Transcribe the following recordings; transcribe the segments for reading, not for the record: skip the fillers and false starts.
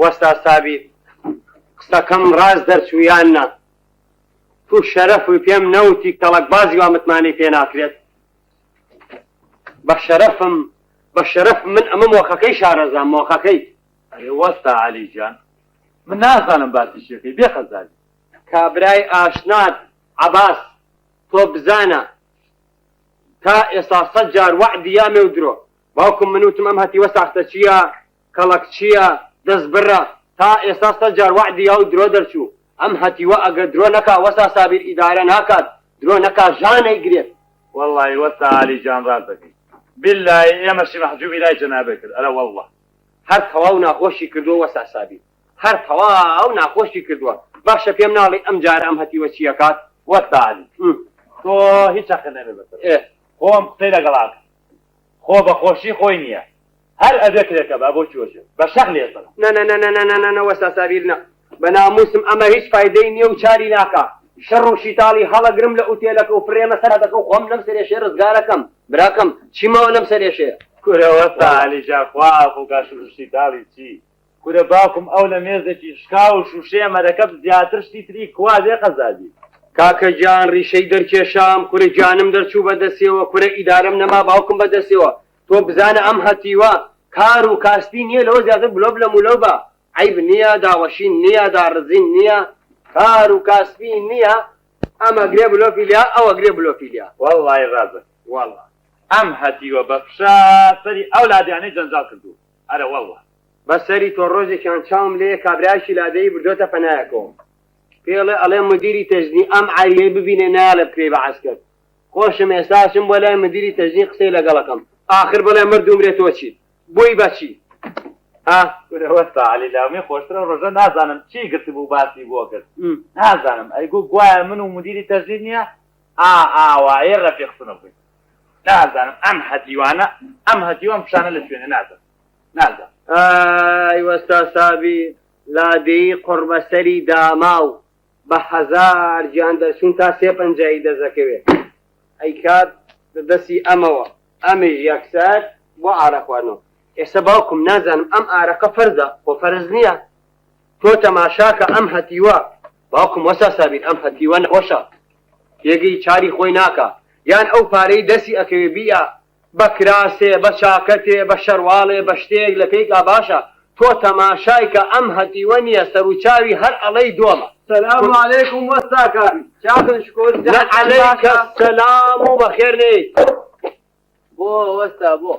وەستا سابیر قسەکەم ڕاست دەرچوویاننا تو شەرەفی پێم نەوتی کەڵک بازی وا متمانەی پێ ناکرێت بە شەرەف من ئەمە مۆخەکەی شارەزام مۆخەکەی وەستا عەلیجان من نازانم باسی شێخی بێ خەزاری کابرای ئاشنات عەباس تۆ بزانە تا ئێستا 100 جار وعدی یا مێ و درۆ باوکم منوتم ئەم هەتیوە ساختە چییە کەڵک چییە دەست بڕە تا ئێستا 100 جار وعدی یا و درۆ دەرچوو ئەم هەتیوە ئەگەر درۆ نەکا وەستا سابیر ئیدارە ناکات درۆ نەکا ژانەی گرێت وەڵڵی وەستا عەلیجان ڕاست دەکەی باللای ئێمەشی مەحجوبی لای جەنابێ کرد ئەرە وەڵڵە هەر تەواو ناخۆشی کردووە وەستا سابیر هەر تەواو ناخۆشی کردووە باشە پێم ناڵێ ئەم جارە ئەم هەتیوە چییە کات وەستا عەلی تۆ هیچ عەقل نەبێ بەسەر خۆم قسەی لەگەڵاکە خۆ بەخۆشی خۆی نییە هەر ئەدەکرێکە با بۆ چۆشە بە شەق لێسەر نە وەستا سابیر نە بە ناموسم ئەمە هیچ فایدەی نییە و چاری ناکە شەڕ و شیتاڵی هەڵەگرم لە ئوتێلەکە و فڕێمە سەر دەکە و خۆم لەم سەرێشێ ڕزگارەکەم براکەم چیمەوە لەم سەرێشێ کورە وەستا عەلیجان خوا خۆگاش و شیتاڵی چی کورە باوکم ئەو لە مێزێکی شکا و شوشەیە مەرەکەب زیاتر شتی تری کوا دێ قەزادی کاکە جان ڕیشەی دەرکێشام کورە جانم دەرچوو بەدەستێەوە کورە ئیدارەم نەما باوکم بەدەستێەوە تۆ بزانە ئەم هەتیوە کار و کاستی نییە لەوە زیاتر بلۆ بلە مولەو بە عیب نییە داوەشین نییە داڕزین نییە کار و کاسبی نییە ئەمە گرێ بلۆفیلیا ئەوە گرێ بلۆفیلیا وەڵڵی ڕازە وەڵڵا ئەم هەتیوە بە فشا سەری ئەو لادیانەی جەنجاڵ کردو ئەرە وەڵڵا بەسەری تۆ ڕۆژێکیان چاوم لێ کابرایشی لادەی بردۆتە پەنایەکەوە پێڵێ ئەڵێ مدیری تەژنی ئەم عاریەی ببینێ نالە بکرێ بە عەسکەر خۆشم ئێستاشم بۆ لای مدیری تەژنی قسەی لەگەڵەکەم آخر بڵێ مردومرێتەوە چیت بۆی بەچی وەستا عەلی لاومی خۆشترە ڕۆژە نازانم چی گرت بوو باسی بۆ کرد نازانم ئەیگو گوایە من و مدیری تەژنی نییە ئاوایە ڕەفیقسنە بووین نازانم ئەم هەتیوان پیشانە لە شوێنە نازانم ئای وەستا سابیر لادەی قوربەسەری داما و بە 1000 گیان دەرچوون تا 350 دەزەکەوێت ئەی کات دەستی ئەمەوە ئەمیش یەکسەر بۆ ئارە خواردنەوە ئێستا باوکم نازانم ئەم ئارەکە فەرزە بۆ فەرز نییە تۆ تەماشاکە ئەم هەتیوە باوکم وەستا سابیر ئەم هەتیوە نەخۆشە پێگەی چاری خۆی ناکە یان ئەو پارەی دەستی ئەکەوێ بیە بە کراسێ بە چاکەتێ بە شەرواڵێ بە شتێک لە پێیکا باشە تۆ تەماشای کە ئەم هەتیوە نییە سەر و چاوی هەر ئەڵەی دۆمە السلام عليكم وساكا شاكن شكون عليك السلام وبخير نيت بو وستا بو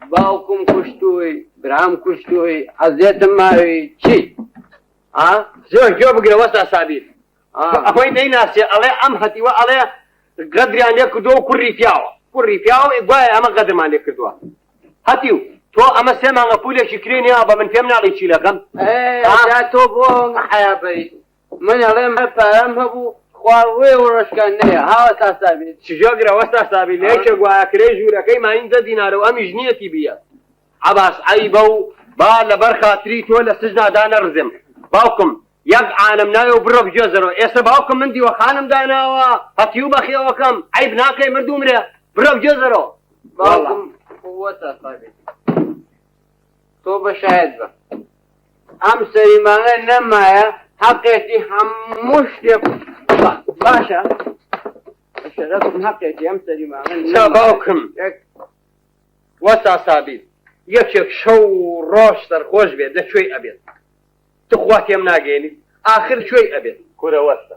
باوكم كشتوي برام كشتوي عزيت ماوي شي جو بقرا وستا سابيل اخوي نيناسي علي امهتي وعلي قدري عليك دو كري فياو اقواي اما قدر ما عليك دو هاتيو تو اما سيما غفولي شكرين يا ابا من فهمنا علي شي لكم ايه تو بو حيابي من علم فهم هبو خواروي ورشكانية ها وستا سابيل شجوغرا وستا سابيل ليش اقواي كري جورا كي ما عند دينار وامي جنيتي بيا عباس عيبو با لبرخا تريت ولا سجنا دانا رزم باوكم يق عالم نايو برب جزرو ايسا باوكم مندي وخانم داناوا هاتيو بخي وكم عيب ناكي مردو مريا برب جزرو باوكم قوتا صاحبي تو بشاهد با ام سريمانه نمايا حقيتي حموش باشا اشتركم حقيتي ام سريمانه شاباوكم وسا سابيل يكشك شو روش در خوش بيت ده شوي ابيض تخواتي ام ناقيني آخر شوي ابيض كورا وستا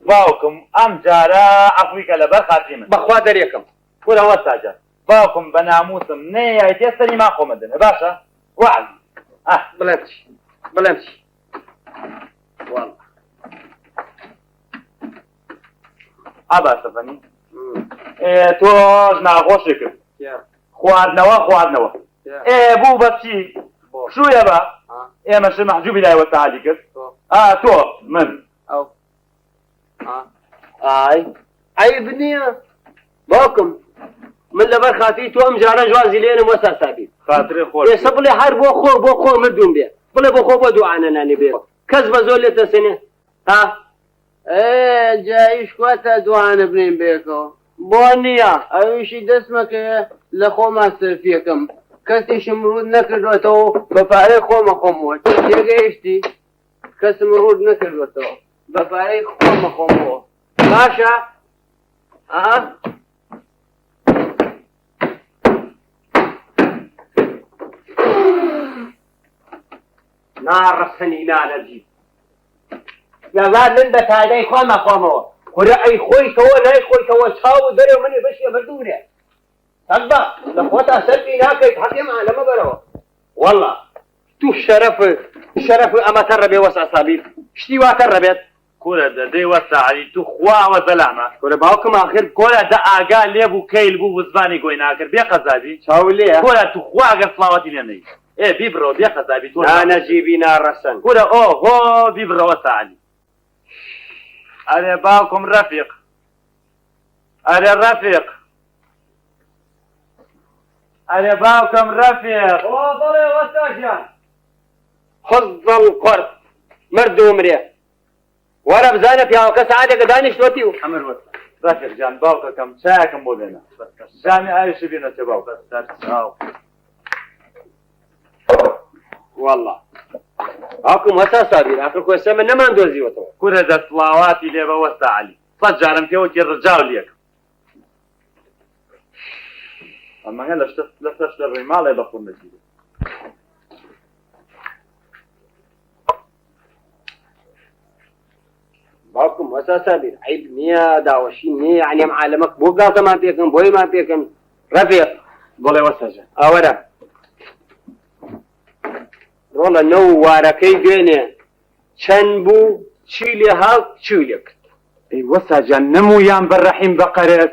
باوكم ام جارا افريكا لبر خاتيمن بخوا دريكم كورا وستا جار باوكم بناموسم نيا يتيسري ما خو مدن باشا وعد بلمشي والله ابا سفني توز ناغوشك خواردنەوە بوو بەچی شوویە بە ئێمەش مەحجوبی لایوە تاعالی کرد تۆ من عیب نییە باوکم من لەبەر خاتی تۆ ئەم جارە جوازی لێنم وەسا سابی خاتری خۆش ئێستا بڵێ هەر بۆ خۆ مردوم بێ بڵێ بۆ خۆ بۆ دوعانەنانی بێ کەس بە زۆر لێتە سنێ جایش کواتە دوعانە بنین بێکەوە بۆ نییە ئەویشی دەستمەکەیە لە خۆما سەرفیەکەم کەسیشم ڕوود نەکردوێتەوە بە پارەی خۆمە خۆمەوە تێگەیشتی کەسم ڕوود نەکردوێتەوە بە پارەی خۆمە خۆمەوە باشە ناڕەسەنی نانەجی لەوار من بە پارەی خۆمە خۆمەوە خورە ئەی خۆیتەوە نایخۆیتەوە چاو دەرێ منێ بەشێ بردوورێ تەکبە لە خۆتا سەرفی ناکەیت حەقێمە لەمە بەرەوە وەڵڵا تو شەرەف ئەمەتە ڕەبێ وەسا سابیر شتی واتە ڕەبێت کورە دەدەی وەستا عەلی تو خواوە زەلامە کورە باوکم آخر کۆرە دە ئاگا لێبوو کەیل بوو زمانی گۆی ناکرد بێ قەزابی چاو لێ کۆرە تو خوا ئەگەر سڵاوەتی لێنەی بیبڕۆ بێ قەزابی تۆ نانەجیبی ناڕەسەن کورە هۆ بیبڕە وەستا عەلی ئەرێ باوکم ڕەفیق ئەرێ ڕەفیق ئەرێ باوکم ڕەفیق بەڵێ وەستا گیان خزڵ قورد مردوو مرێ وەرە بزانە پیاوەکە سەعاتێکە دانیشتوەتی و ئەمر وەستا ڕەفیق جان باوکەکەم چایەکەم بۆ بێنە ژامی ئاویشی بێنە چێ باوکە والله باوکم وەستا سابیر ئاخر کۆسە من نەمان دۆزیوەتەوە کورە دەسڵاواتی لێ بە وەستا عەلی سەد جارم پێوەکی ڕجاو لێکم ئەمەگە لەسەر لە ڕێی ماڵێ بەخۆم نەگیرێ باوکم وەستا سابیر عیب نییە داوەشی نییە یعنی ئەم عالەمەک بۆ گاڵتەمان پێکەم بۆیمان پێکەم ڕەفیق بڵێ وەستاجان ئەوەرە ڕۆڵە نەو وارەکەی دوێنێ چەند بوو چی لێ هاو چی لێ کرد ئەی وەستاجان نەمویان بەڕەحیم بەقەرێت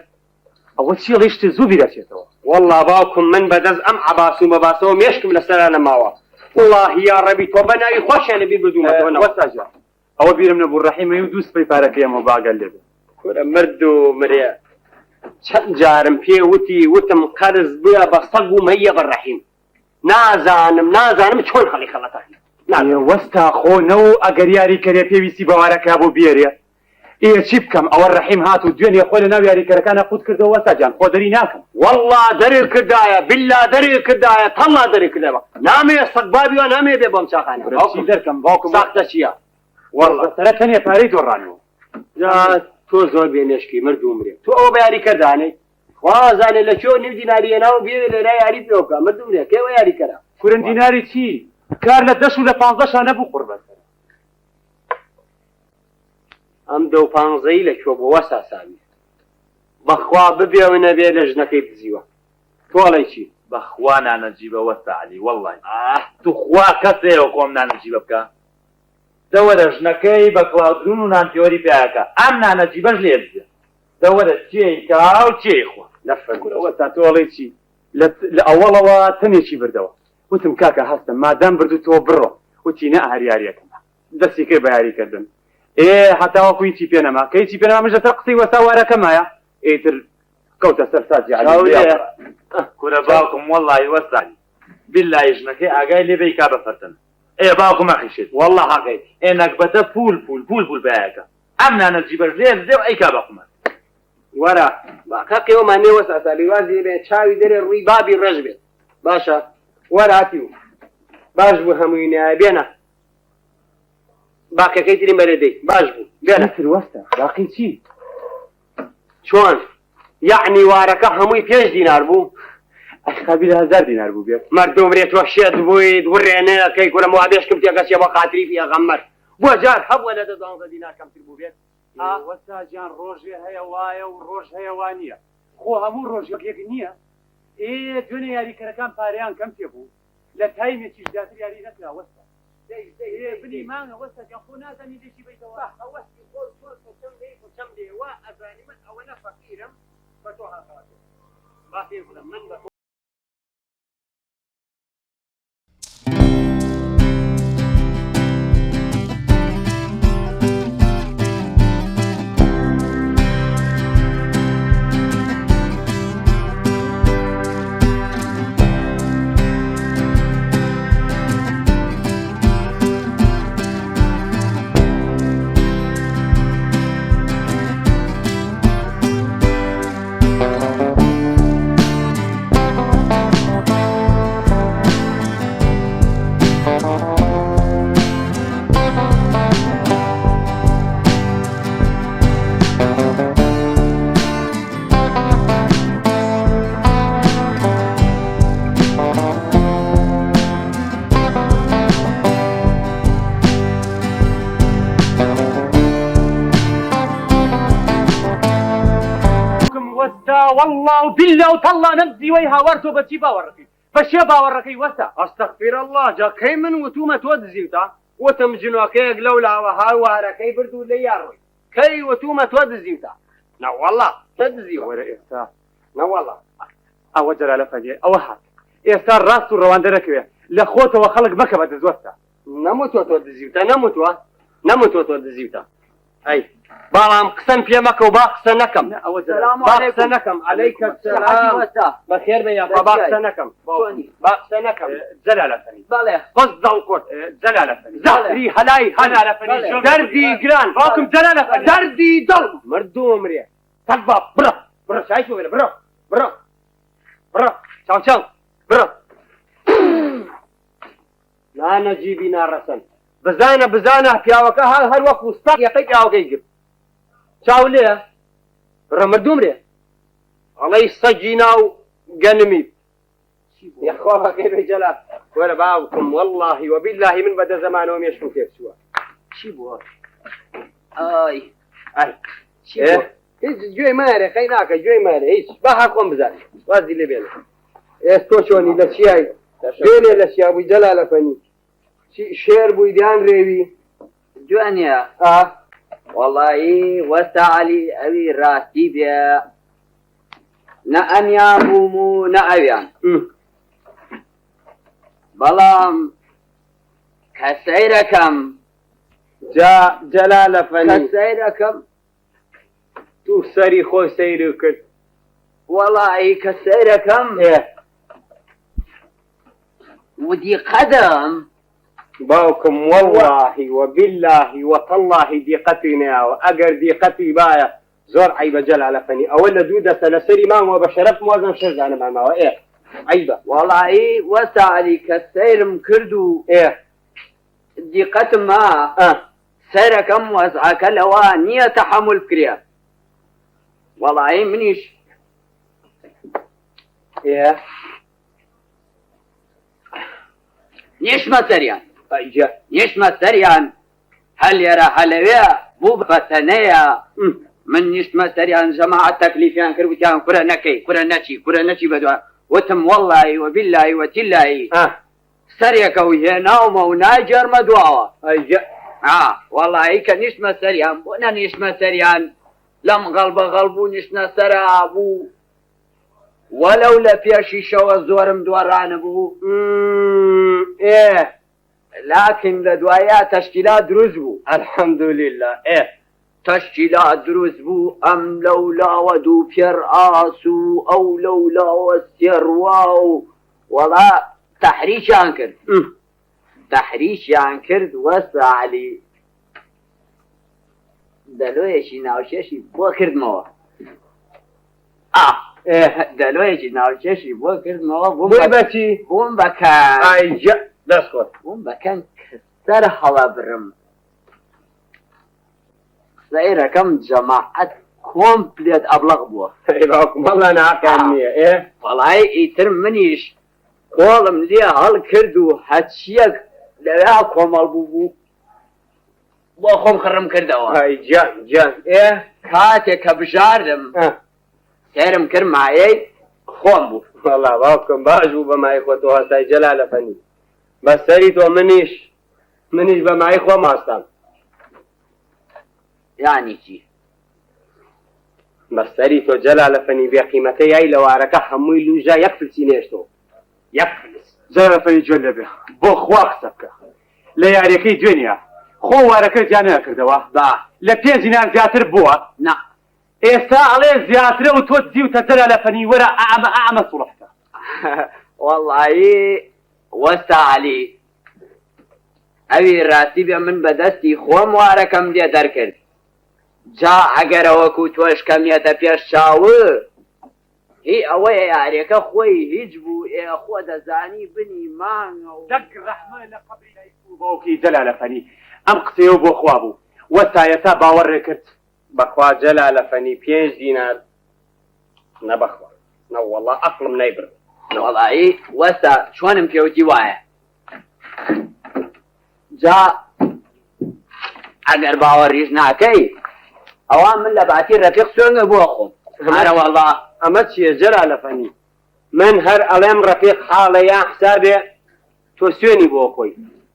ئەوە چیڵی شتی زوو بیرەچێتەوە والله باوکم من بەدەست ئەم عەباس و مەباسەوە مێشکم لەسەرا نەماوە والله یا ڕەبی تۆ بەناوی خۆشیانە بیر بردوومەتەوە وەستاجان ئەوە بیرم نەبوو ڕەحیمەی و دوو سپەی پارەکەیەمەوە باگەل لێبێ کورە مرد و مرێ چەند جارم پێ وتم قەرز بێ بە سەگ و مەیە بەڕەحیم نازانم چۆن خەڵی خەڵەتانی وەستا خۆنە و ئەگەر یاریکەرێ پێویستی بەوارەکە بۆ بێریە چی بکەم ئەوە ڕەحیم هات و دوێنێ خۆی لە ناو یاریکەرەکانە قوت کردەوە وەستاجان خۆ دەری ناکەم والله دەرێ کردایە بالله دەرێ کردایە تەڵا دەرێ کردەوە نامێ سەگبابیوە نامێ بێ بۆم چاخانە چی دەرکەم باوکم ساختە چییە والله سەرە تەنێ پارەی دۆڕانەوە تۆ زۆر بێنێشکی مرد و مرێ تۆ ئەوە بە یاریکەردانەی خوازانێ لە چۆ نێو دیناریەناو بێ لێرا یاری پێوەکە مرد و مرێ کێوە یاریکەرە کورن دیناری چی کار لە 10 و لە 15 نەبوو قوربەت ئەم 250 لە کوێ بۆ وەسا ساوی بەخوا ببێ و نەبێ لە ژنەکەی بزیوە تۆڵی چی بەخوا نانەجیبە وەستا عەلی وەڵڵای تو خوا کەسێەوە کۆم نانەجیبە بکە دەوەرە ژنەکەی بە کڵاوتون و نانتیۆری پێیاکە ئەم نانەجیبەش لێ بزێ دەوەرە چێی کا و چێی خوا نەفەرەوە تا تۆڵی چی لە ئەوڵەوە تەنێکی بردەوە وتم کاکە هەستم مادام بردو تۆ بڕۆ وتی نە هەریاریەکەم دەستی کرد بە یاریکردن هەتاوەکو هیچی پێ نەما کە هیچی پێ نەما مژە تە قسەی وەسا وارەکەمایە ئیتر کەوتە سەر ساتی عەلی کورە باوکم وەڵڵای وەستانی بیلای ژنەکەی ئاگای لێ بێ کا بەفەرتن باوکم مەخیشێت وەڵڵا حەقەی نەکبەتە پول بایەکە ئەم نانەجیبەش لێ بزێ و ئەی کا بەخومە وەرە کەقیەوەمان نێ وەسا سالی وازی بێ چاوی دەرێ ڕووی بابی ڕێژ بێت باشە وەراتی و باش بوو هەمووی نایە بێنە باقیەکەی ترین بەرەدەی باش بوو بێنە وەستە باقی چی چۆن یعنی وارەکە هەمووی 5 دینار بوو قابل 1000 دینار بوو بێت مردم تۆ شێت بوویت وڕێنەکەی کوورە موابێشکم تێگەچێ بە خاتری پێغەمبەر بۆ جار هەبووە لە 12 دینار کەمتر بوو بێت وەستا گیان ڕۆژێ هەیە وایە و ڕۆژ هەیە وا نییە خۆ هەموو ڕۆژێک نییە دوێنێ یاریکەرەکان پارەیان کەم پێ بوو لە تایمێکی زیاتر یاری نەکرا وەستا بنی مانگە وەستا گیان خۆ نازانی دێکی بیتەوە هەوەستی خۆ چەم دێ وا ئەزانی من ئەوە نەفەقیرم بە تۆ هاتەوە با پێ بڵێم من بە والله وبالله وتالله نمزي ويها ورتو بتي باوركي فشي باوركي وسا استغفر الله جا كي من وتومة تودزيوتا وتمجنوا كيك لولا وهاي وهرا كي بردو لياروي كي وتومة تودزيوتا لا والله تدزيو ولا إحسان لا والله أو جلالة فدي أو هات إحسان راسو روان دركوي لخوته وخلق بكبة دزوستا نموتوا تودزيوتا نموتوا تودزيوتا أي بارام قسم في مكة وباقسى نكم باقسى نكم عليك السلام بخير بيا باقسى نكم باقسى نكم جلالة فني قصد القط جلالة فني زهري هلاي جلالة فني دردي جران باكم جلالة فني دردي ضل مردوم ريا تلبا برا شايفه ولا برا شاو برا لا نجيبي نار رسن بزانا پیاوەکە هەر وەکو ستاق یەقەی پیاوەکەی گرت چاو لێە ڕەمەردووم رێ ئەڵەی سەگی ناو گەنمی یەخواڵەکەی بێ جەلال وەرە باوکم وەڵڵاهی وەبیللاهی من بەدە زەمانەوە مێشکم پێچووە چی بووە ئای هیچ گوێی مارێ خەی ناکە گوێی مارێ هیچ با ها خۆم بزانێ وازی لێ بێنە ئێستۆ چۆنی لە چیای دوێنێ لە چیا بووی جەلالە فەنی شێر بووی دیان ڕێوی جوانە وەڵایی وەستا عەلی ئەوی ڕاستی بێ نە ئەمیان بووم و نە ئەویان بەڵام کە سەیرەکەم جەلالە فەنی کە سەیرەکەم تو سەری خۆی سەیری کرد وەڵایی کە سەیرەکەم ودی قەدەم باوكم والله وبالله وتالله ديقتي ناو اگر ديقتي بايا زور عيب جلالة فني اولا دودة سلسري ما هو بشرف موازن شرز انا ما هو ايه عيبة والله وسع علي كالسير مكردو ديقت ما سير كم وسع كالوانية تحمل كريا والله منيش ايه نيش ما سريان يشمى سريان هل يرى حلوية بوو بەتەنەیە من نیشتمە سەریان جەماعەت تەکلیفیان کرد وتیان کورە نەکەی کورە نەچی بەدووە وتم وەڵڵاهی وەبیللاهی وەتیللاهی سەرێکە و هێناومە و ناجێڕمە دواوە وەڵڵاهی کە نیشتمە سەریان بۆ نەنیشتمە سەریان لەم غەڵبە غەڵبوو نیشتنە سەرا بوو وەلەو لە پێشیشەوە زۆرم دووەڕانە بوو لاکن لە دوایە تەشکیلات دروست بوو الحەمدولله تەشکیلات دروست بوو ئەم لەولاوە دوو پێر ئاس و ئەو لەولاوە سێڕوا و وەڵا تەحریشیان کرد وەسە عەلی دەلۆیەکی ناوچێشی بۆ کردمەوە دەلۆیەکی ناوچێشی بۆ کردمەوە بووم بەکەن بووم بەکەن سەر هەڵە برم سەیرەکەم جەماعەت کۆمپلێت ئەبلەغ بووە وەڵا ناکەم نییە وەڵای ئیتر منیش کۆڵم لێ هەڵ کرد و هەچیەک لەوێ کۆمەڵ بوو بۆ خۆم خڕم کردەوە جان کاتێک کە بژاردم سێرم کرد مایەی خۆم بوو وەڵا باوکم باش بوو بە مای خۆ تۆ هەستای جەلالەفەنی بەسەری تۆ منیش بە مای خۆ ماستام یانی چی بەسەری تۆ جەلالەفەنی بێقیمەتە یای لەوارەکە هەمووی لوژە یەک فلسی نێشتۆ یەک فلس جەلالەفەنی جۆر لەبێ بۆ خوا قسە بکە لە یاریەکەی دوێنیا خۆ وارەکە جیان نەکردەوە لە 5 دینار زیاتر بووە نا ئێستا ئەڵێ زیاترە و تۆ دیوتە جەلالەفەنی وەرە ئەمە سوڵحتە وەڵڵاهی وەستا عەلی ئەوی ڕاستی بێ من بەدەستی خۆم وارەکەم لێ دەرکرد جا ئەگەرەوەکو تۆش کەمیەتە پێش چاوە هی ئەوەیە یاریەکە خۆی هیچ بوو خۆ دەزانی بنی مانگە و دەک ڕەحمە لە قەبری باوکی جەلالەفەنی ئەم قسەیە بۆ خوا بوو وەستایەتا باوەڕێ کرد بەخوا جەلالەفەنی 5 دینار نەبەخوا نەوەڵڵا ئەقڵم نەیبرد وەڵایی وەستا چۆنم پێوتی وایە جا ئەگەر باوەڕیش ناکەی ئەوان من لە باتی ڕەفیق سوێنگە بۆ خۆم هەرە وەڵڵا ئەمە چییە جەلالەفەنی من هەر ئەڵێم ڕەفیق حاڵە یا حسابێ تۆ سوێنی بۆ خۆی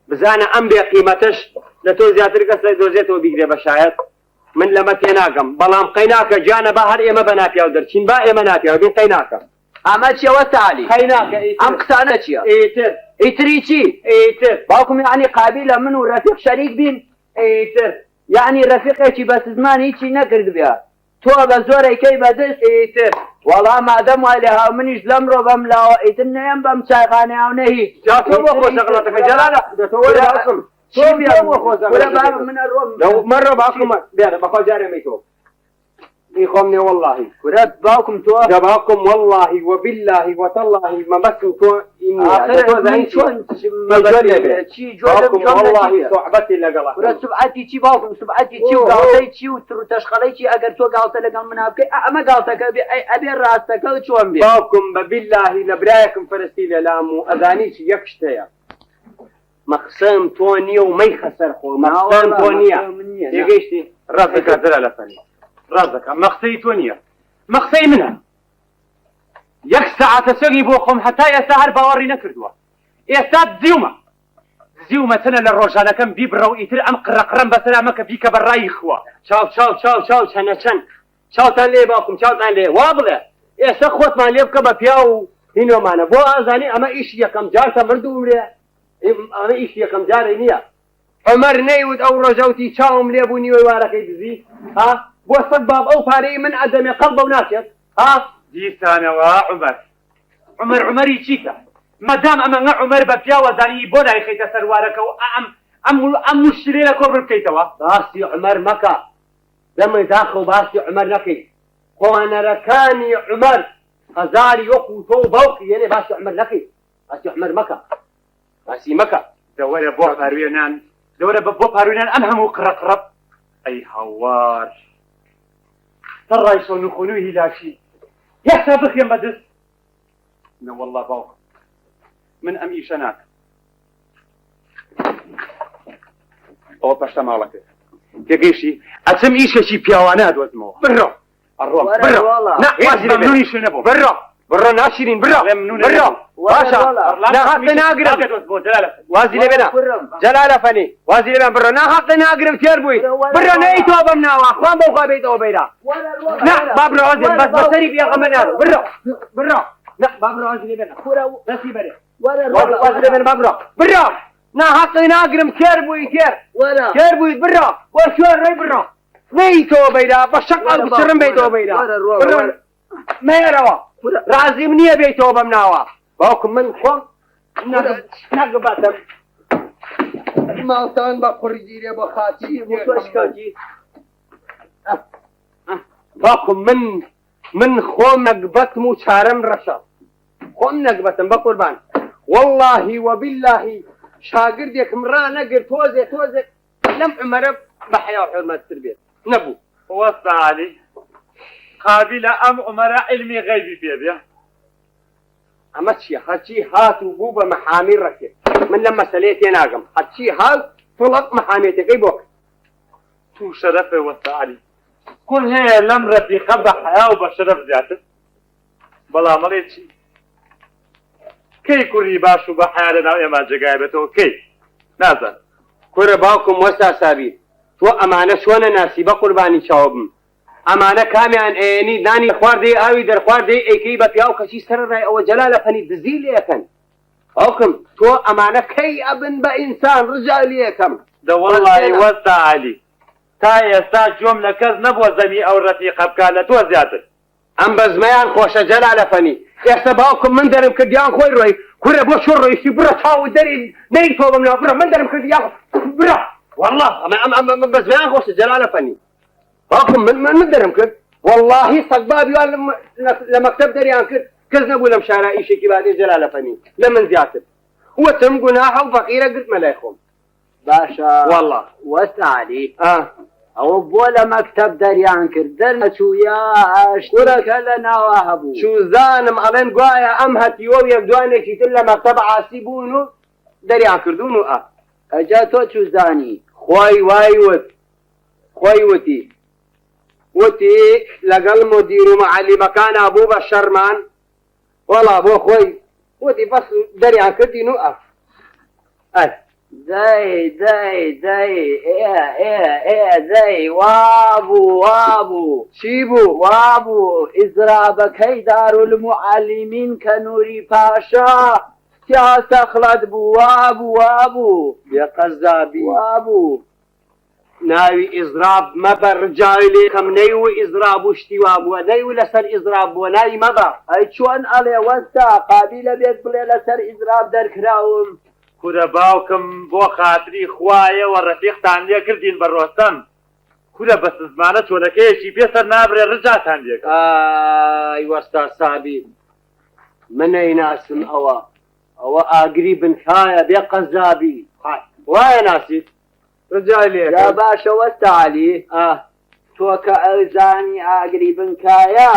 بزانە ئەم بێ قیمەتش لە تۆ زیاتر کەسە دۆزێتەوە بیگرێ بە شایەت من لەمە تێ ناگەم بەڵام قەی ناکە جانە با هەر ئێمە بە ناپیاو دەرچین با ئێمە ناپیاو بین قەی ناکە ئەمە چیەوە تالی قەی ناکە ئەم قسانە چییە ئیتری چی باوکم یعنی قابلە من و ڕەفیق شەریک بین یعنی ڕەفیقێکی بە سزمان هیچی نەکرد بێ تۆ بە زۆرێکەی بەدەست وەڵام مادەم وای لێ هاو منیش لەمڕۆ بەم لاوە ئیتر نەیەم بەم چایخانەیاو نەهی تۆ بۆ خۆشەغڵەتەکە جەلالە مرة باكم بيانا بقى جاري ميتو يخومني والله كرات باكم تو جاباكم والله وبالله وتالله ما بس تو إني آخر شون باكم والله صحبتي لقلا كرات سبعتي شي باكم سبعتي شي وقالتي شي وتشخلي شي أجر تو قالت لقى من أبكي أما قالتك أبي راسك شون بي باكم بالله لبرايكم فلسطين لامو أذاني شي يكشتيا مقسم تونية وما يخسر خو مقسم تونية يجيشتي راسك جەلالەفەنی راسك مقسەی تونية مقسەی منە یەک سەعاتە سوێگی بۆ خۆم هەتا ئێستا هەر باوەڕی نەکردووە ئێستا زیومە تەنە لە ڕۆژانەکەم بیبڕە و ئیتر ئەم قڕەقڕەم بەسەرامە کە بیکە بەڕای خوا چاو چەنە چەند چاوتان لێ باوکم چاوتان لێ وا بڵێ ئێستا خۆتمان لێ بکە بە پیا و هینۆمانە بۆ ئازانی ئەمە ئیشی یەکەم جارتە مردوورێ ئەمە ئیش یەکەم جارێ نییە عمەر نەیوت ئەو ڕۆژەوتی چاوم لێ بوو نیوەی وارەکەی دزی ها بۆ سەد باب ئەو پارەی من ئەدەمێ قەڵبە و ناچێت ها دیسانەوە عومەری چیکە مەدام ئەمەنگە عومەر بە پیاوەزانی بۆ نایخەیتە سەروارەکە و ئەم مشترێ لە کۆبر بکەیتەوە باسی عومەر مەکە دەمەی داخە و باسی عومەر نەکەی خوانەرەکانی عومەر هەزاری وەکو تۆ و باوکی یێنێ باسی عومەر نەکەی باسی عومەر مەکە باسی مەکە دەوەرە بۆ پاروێنان ئەم هەموو قڕەقڕەب ئەی هەوار تەڕای شەو نوخۆنووی هیلاشی یەکتا بخێم بەدەست نەوەڵڵا باوکم من ئەم ئیشە ناکەم ئەوە پەشتە ماڵەکە تێگەیشتی ئەچم ئیشێکی پیاوانە دۆزمەوە بڕۆ ممنونی شوێنە بۆ بڕۆ ناشرین بڕۆ باشە ناحەقی ناگرم وازی لێ بێنە جەلالە فەنی وازی لێ بێن بڕۆ ناحەقی ناگرم تێر بووی بڕۆ نەیتەوە بەم ناوە خوان بەو خوا بێیتەوە بەیرا با بڕۆ وازی بەس بەسەری پێغەمبەر نارۆ بڕۆ با بڕۆ وازی لێ بێنە دەستی بەرێ وازی لێ بێنە با بڕۆ ناحەقی ناگرم تێر بووی تێر بوویت بڕۆ وە شوێن ڕێی بڕۆ نەیتەوە بەیرا بە شەقڵ بچڕم بێیتەوە بەیرا مێرەوە رازیم نییە بێیتەوە بەم ناوە باوکم من خۆم ناگەباتم ماڵتان بە قڕگیرێ بە خاتی باوکم من خۆم نەگبەتم و چارەم ڕەشە خۆم نەگبەتم بە قوربان واللهی وباللهی شاگردێکم ڕانەگر تۆزێ لەم عمەرە بە حیا و حرمەتتر بێت نەبوو وەستا عەلی قابلە ئەم عومەرە علمی غەیبی پێ بێ ئەمە چییە هەرچی هات و بوو بە مەحامی ڕەکێ من لەم مەسەلەیە تێناگەم هەرچی هات فڵق مەحامێتەکەی بۆ تو شەرەفێ وەستا عەلی کوڕ هەیە لەم ڕەفیقە بە حیا و بە شەرەف زیاتر بەڵام مەڵێ چی کەی کوڕی باش و بە حیا لەناو ئێمە جێگای بێتەوە کەی نازان کورە باوکم وەستا سابی تۆ ئەمانە چۆنە ناسی بە قوربانی چاوبم ئەمانە کامیان ئێنی دانی خواردەی ئاوی دەرخواردەی ئەیکەی بە پیا و کەچی سەرڕای ئەوە جەلالە فەنی دزی لێەکەن باوکم تۆ ئەمانە کەی ئەبن بە ئینسان ڕجالی یەکەم دەوەڵی وەستا عەلی تا ئێستا جۆم لە کەس نەبووە زەمی ئەو ڕەفیقە بکات لە تۆ زیاتر ئەم بەزمەیان خۆشە جەلالە فەنی ئێستا باوکم من دەرم کردیان خۆی ڕۆی کورە بۆ چۆ ڕۆیشتی بڕە چاو دەری نەی تۆ بم بڕە من دەرم کردیان بڕە والله ئەمە بەزمەیان خۆشە جەلالە فەنی باوکم من دەرم کرد واللهی سەگبابیوان لە مەکتەب دەریان کرد کەس نەبوو لەم شارە ئیشێکی بادێ جەلالە فەنی لە من زیاتر وەتم گوناحە و فەقیرە گرتمە لای خۆم باشە والله وەستا عەلی ئەوە بۆ لە مەکتەب دەریان کرد دەرنەچوو یا ئاشتورەکە لە ناوە هەبوو چوزانم ئەڵێن گوایە ئەم هەتیوە و یەکدوانێکی تر لە مەکتەب عاسی بوون و دەریان کردوون و ئەجا تۆ چوزانی خۆی خۆی وتی لەگەڵ مدیر و معەلیمەکانە بوو بە شەرمان وەڵا بۆ خۆی وتی بەس دەریان کردین و دەی وابوو چی بوو وابوو ئیزرابەکەی دارولمعەلیمین کە نووری پاشا سیاسەخڵەت بوو وابوو بێقەزابی وابوو ناوی ئیزراب مەبە ڕجای لێکەم نەی و ئیزراب و شتیوا بووە نەی و لەسەر ئیزراب بووە ناوی مەبە ئەی چۆن ئەڵێ وەستا قابیلە بێت بڵێ لەسەر ئیزراب دەرکراوم کورە باوکم بۆ خاتری خوایەوە ڕەفیقتان لێ کردین بە ڕۆستەم کورە بە سزمانە چۆنەکەیەکی پێسەر نابرێ ڕجاتان لێکە ئای وەستا سابی من نەیناسم ئەوە ئاگری بنکایە بێ قەزابی وایە ناسیت ڕجای لێ یا باشە وەستا عەلی تۆ کە ئەزانی ئاگری بنکایە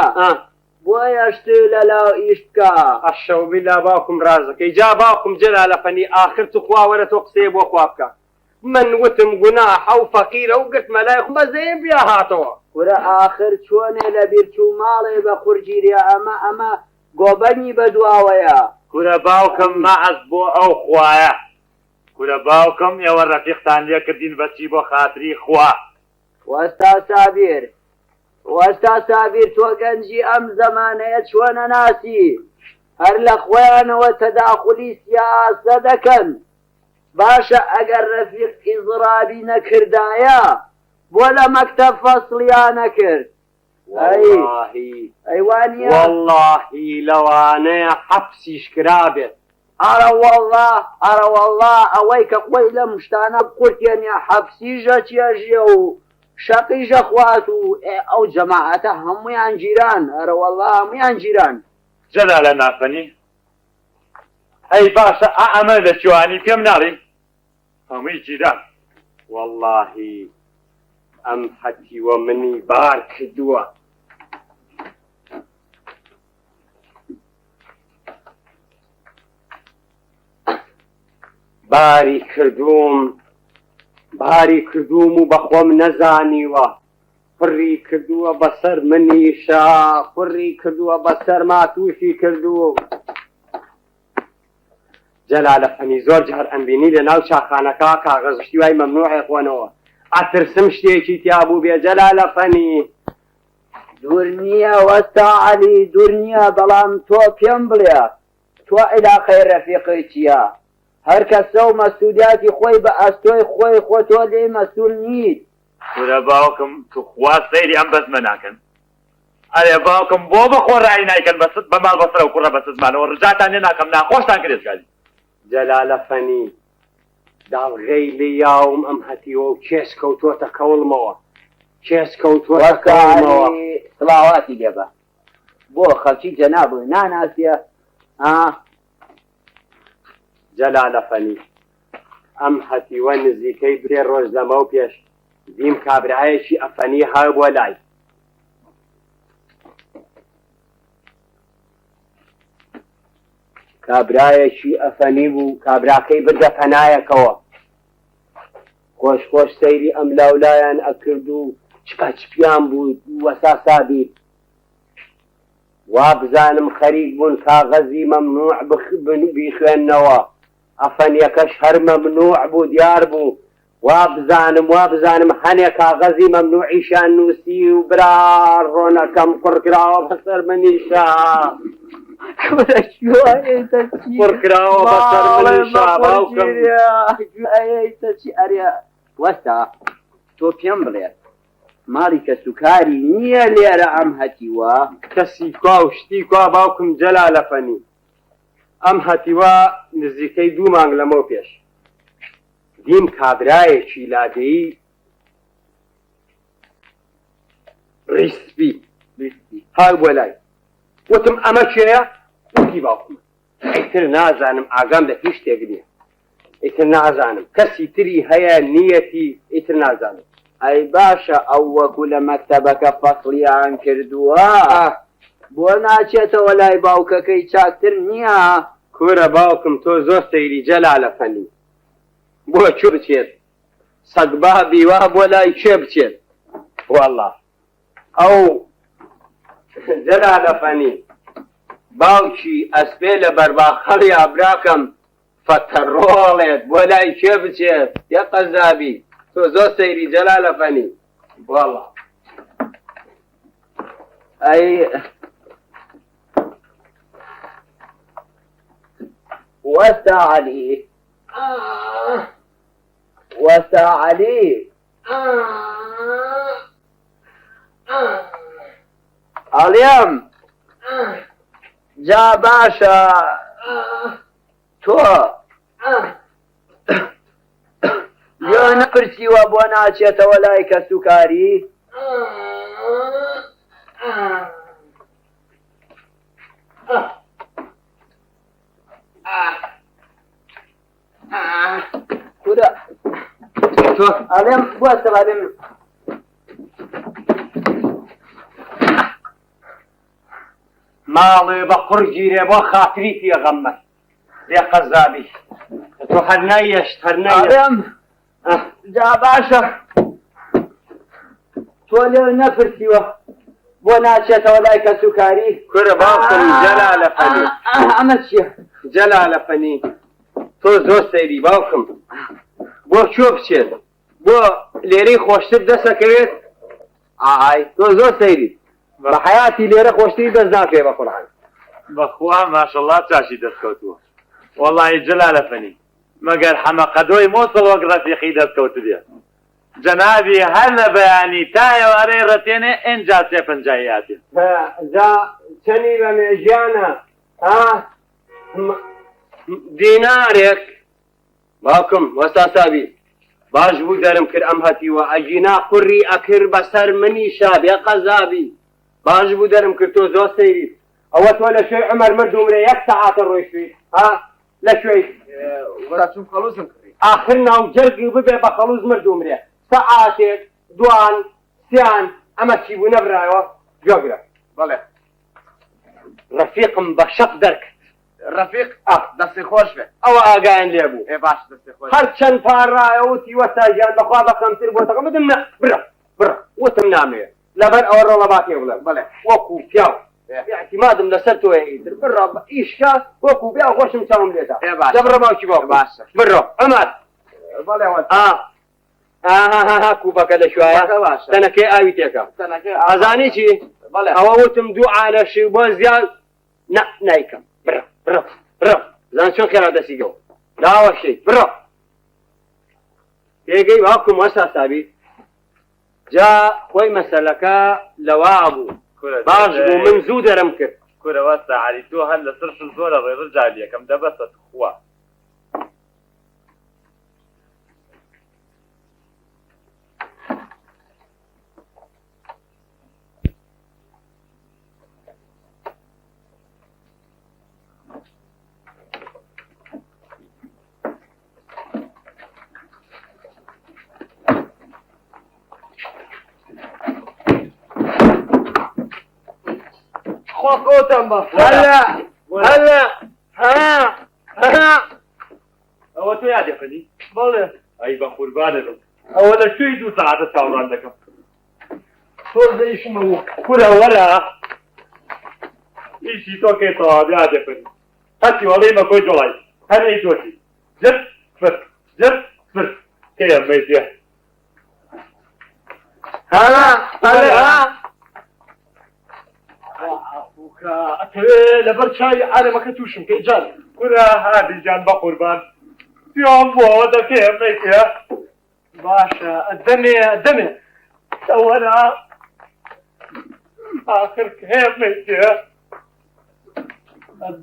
بۆیە شتێ لەلاو ئیش بکە ئەشەوبی لا باوکم ڕازەکەی جا باوکم جەلالە فەنی ئاخر تو خوا وەرە تۆ قسەیە بۆ خوا بکە من وتم گوناحە و فەقیرە و گرتمە لای خۆ بەزەیە بیا هاتەوە کورە ئاخر چۆنێ لە بیرچوو ماڵێ بە قورجیرێ ئەمە گۆبەنی بەدواوەیە کورە باوکم مەعەز بۆ ئەو خوایە کورە باوکم ئێوە ڕەفیقتان لێ کردین بەچی بۆ خاتری خوا وەستا سابیر تۆ گەنجی ئەم زەمانەیە چۆنە ناسی هەر لە خۆیانەوە تەداخولی سیاسە دەکەن باشە ئەگەر ڕەفیق ئیزرابی نەکردایە بۆ لە مەکتەب فەسڵیان نەکرد ئەیوانە واللهی لەوانەیە حەبسیش کرابێت ئارە وەڵڵا ئەوەی کە خۆی لە مشتانە قورتێنێ حەبسیژە چێژیە و شەقیژە خوات و ئەو جەماعەتە هەمویان جیران ئەرە وەڵڵا هەمویان جیران جەلالە نافەنی ئەی باشە ئەمە لە جوانی پێم ناڵی هەمووی جیران واللهی ئەم هەتیوە منی بار کردووە باری کردوم باری کردوم و بەخۆم نەزانیوە فڕی کردووە بەسەر منیشا فڕی کردووە بەسەر ماتوشی کردووە جەلالەفەنی زۆر جار ئەمبینی لە ناو چاخانەکە کاغەزشتی وای مەمنوعی خۆنەوە ئەترسم شتێکی تیا بوو بێ جەلالەفەنی دوور نییە وەستا عەلی دوور نییە بەڵام تۆ پێم بڵێ تۆ عیلاقەی ڕەفیقی چییە هەر کەسە و مەسئولیاتی خۆی بە ئەستۆی خۆی خۆ تۆ لێ مەسئول نیت ورە باوکم تو خوا سەیری ئەم بەزمە ناکەن ئەرێ باوکم بۆ بەخۆ ڕای نایکەن بەست بە ماڵ بەسەر و کوڕە بەسزمانەوە ڕجاتان لێ ناکەم ناخۆشتان کرێزگاری جەلالەفەنی داڵغەی لێ یاوم ئەم هەتیوە و کێس کەوتۆتە کەوڵمەوە کێس کەوتۆتە کەوڵمەوە سڵاواتی لێبە بۆ خەڵکی جەنابوو ناناسیە جەلالەفەنی ئەم هەتیوە نزیکەی دوێ ڕۆژ لەمە و پێش دیم کابرایەکی ئەفەنی هاو بۆ لای کابرایەکی ئەفەنی بوو کابراکەی بردە پەنایەکەوە خۆش خۆش سەیری ئەم لاولایان ئەکرد و چپیان بوو وەساسابی وا بزانم خەریک بوون کاغەزی مەمنوع بیخوێننەوە ئەفەنیەکەش هەر مەمنوع بوو دیار بوو وا بزانم هەنێ کاغەزی مەمنوعیشان نووسی و برا ڕۆنەکەم قڕکراوە بەسەر منیشا قڕکراوە بەسەر منیشا باوکم ئەرێ وەستا تۆ پێم بڵێ ماڵی کە سوکاری نییە لێرە ئەم هەتیوە کەسی کوا و شتی کوا باوکم جەلالەفەنی ئەم هەتیوە نزیکەی 2 مانگ لەمەوە پێش دیم کابرایەکی لادەیی ڕیسپی هاو بۆ لای وتم ئەمە کێیە وتی باوکم ئەیتر نازانم ئاگام لە هیچ شتێک نییە ئیتر نازانم کەسی تری هەیە نیەتی ئیتر نازانم ئەی باشە ئەو وەکو لە مەکتەبەکە فەسڵیان کردووە بۆ ناچێتەوە لای باوکەکەی چاکتر نییە کورە باوکم تۆ زۆر سەیری جەلالەفەنی بۆ چۆ بچێت سەگ بابی وا بۆ لای کێ بچێت وەڵڵا ئەو جەلالەفەنی باوکی ئەسپێ لە بەرباخەڵی ئابراکەم فەتەڕۆڵێت بۆ لای کێ بچێت یە قەزابی تۆ زۆر سەیری جەلالەفەنی وەڵڵا ئەی وەستا عەلی وەستا عەلی ئەڵێم جا باشە تۆ یۆ نەپرسیوە بۆ ناچێتەوە لای کە سوکاری کورە ئەڵێم بۆستە ئەڵێم ماڵێ بە قورگیرێ بۆ خاتری پێغەمبەر لێ قەزابی تۆ هەر نایەشت هەر ئەڵێم جا باشە تۆ لێ نەپرسیوە بۆ ناچێتەوە لای کە سوکاری کورە باوکم جەلالەفەنی ئەمە چییە جەلالەفەنی تۆ زۆر سەیری باوکم بۆ چۆ بچێت بۆ لێرەی خۆشتر دەسەکەوێت ئای تۆ زۆر سەیری بە حیاتی لێرە خۆشتری دەست ناکەوێت بە قورعان بەخوا ماشەڵڵا چاشی دەستکەوتووە وەڵڵی جەلالەفەنی مەگەر حەمەقەدۆی مۆسڵ وەک ڕەفیقی دەستکەوت بێ جەنابی هەر لە بەیانی تایەوارەی ڕەتێنێ ئێنجا 350 هاتێ جا چەنی بە مێژیانە دینارێک باوکم وەستا سابی باش بوو دەرم کرد ئەم هەتیوە ئەگینا قوڕی ئەکرد بەسەر منیشا بێ قەزابی باش بوو دەرم کرد تۆ زۆر سەیری ئەوە تۆ لە شوێی عومەر مردومرێ 1 سەعاتە ڕۆیشتوی لە شوێی وەرچوم خەڵوزم کردی آخر ناو جەرگی ببێ بە خەڵوز مردومرێ سەعاتێک دوان سیان ئەمە چی بوو نەبرایەوە گوێگرە بەڵێ ڕەفیقم بە شەق دەرکرد ڕەفیق دەستی خۆش بێت ئەوە ئاگایان لێ بوو ئێ باش دەستی خۆش هەر چەند پارڕایەوتی وەتاژیان بەخوا بەکەمتر بۆتەکە بدم برە وتم نامەوێت لەبەر ئەوە ڕۆڵەباتێ بڵێ بڵێ وەکو پیاو اعتمادم لەسەر تۆ ئیتر بڕە ئیشکە وەکو پیا خۆشم چاوم لێدا دەبڕە باوکی باو باشە بڕۆ ئەمات بەڵێ کوبەکە لەشوایە تەنەکەی ئاوی تێکە ئەزانی چی ئەوە وتم دوو عالەشی بۆ زیان نایکەم برە زان چۆن خێرا دەسیگەوە لاوەشەی برە پێگەی باوکم وەسا سابی جا خۆی مەسەلەکە لەوا بوو باش بوو من زوو دەرم کرد کورەوە سەعالی تۆ هەر لەسەر زۆرە ڕێڕجالی یەکەم دەبەستە خوا خۆکۆتم بە هەلا ئەوە تۆ یادێکەنی بەڵێ ئەی بە قوربانت ئەوە لە شوێی 2 ساعتە چاوەڕان دەکەم تۆ دەیشمەوە کورە وەرە ئیشی تۆ کەیتەوە یادێکەنی هەچی وەڵێ مەکۆی جوڵای هەنەی تۆچی جرت فرد کەیە مەیزیە لەبەر چای عالەمەکە تووشم کە جان کورە هادیجان بە قوربان پیام بۆەوە دەکەم مەیزیە باشە دەمێ ئەوەرە آخر کەم مەیزیە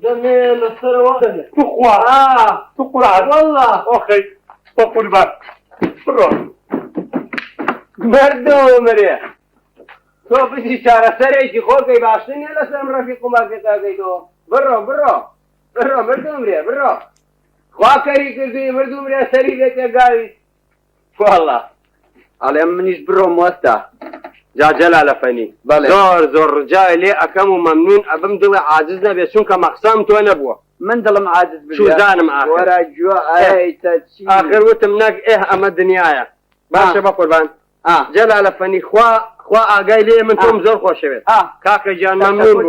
دەمێ لەسەرەوە تو قورعان والله ئۆخەی بە قوربان بڕۆ مردەوە مرێ تۆ بچی چارەسەرێکی خۆکەی باشتر نیە لەسەرم ڕەفیق قومارکێتاکەیتەوە بڕۆ مردوو مرێ بڕۆ خوا کەری کردوی مردوو مرێ سەری لێ تێگاوی والله ئەڵێم منیش بڕۆم وەستا جا جەلالەفەنی زۆر ڕجای لێ ئەەکەم و مەمنون ئەبم دڵێ عاجز نەبێت چونکە مەقسام تۆ نەبووە من دڵم عاجز شوزانم ئاخر وتم نەک ئەمە دنیاە باشە بە قوربان جەلالەفەنی خوا ئاگای لێ من تۆم زۆر خۆشەوێت کاکە گیان مەمنون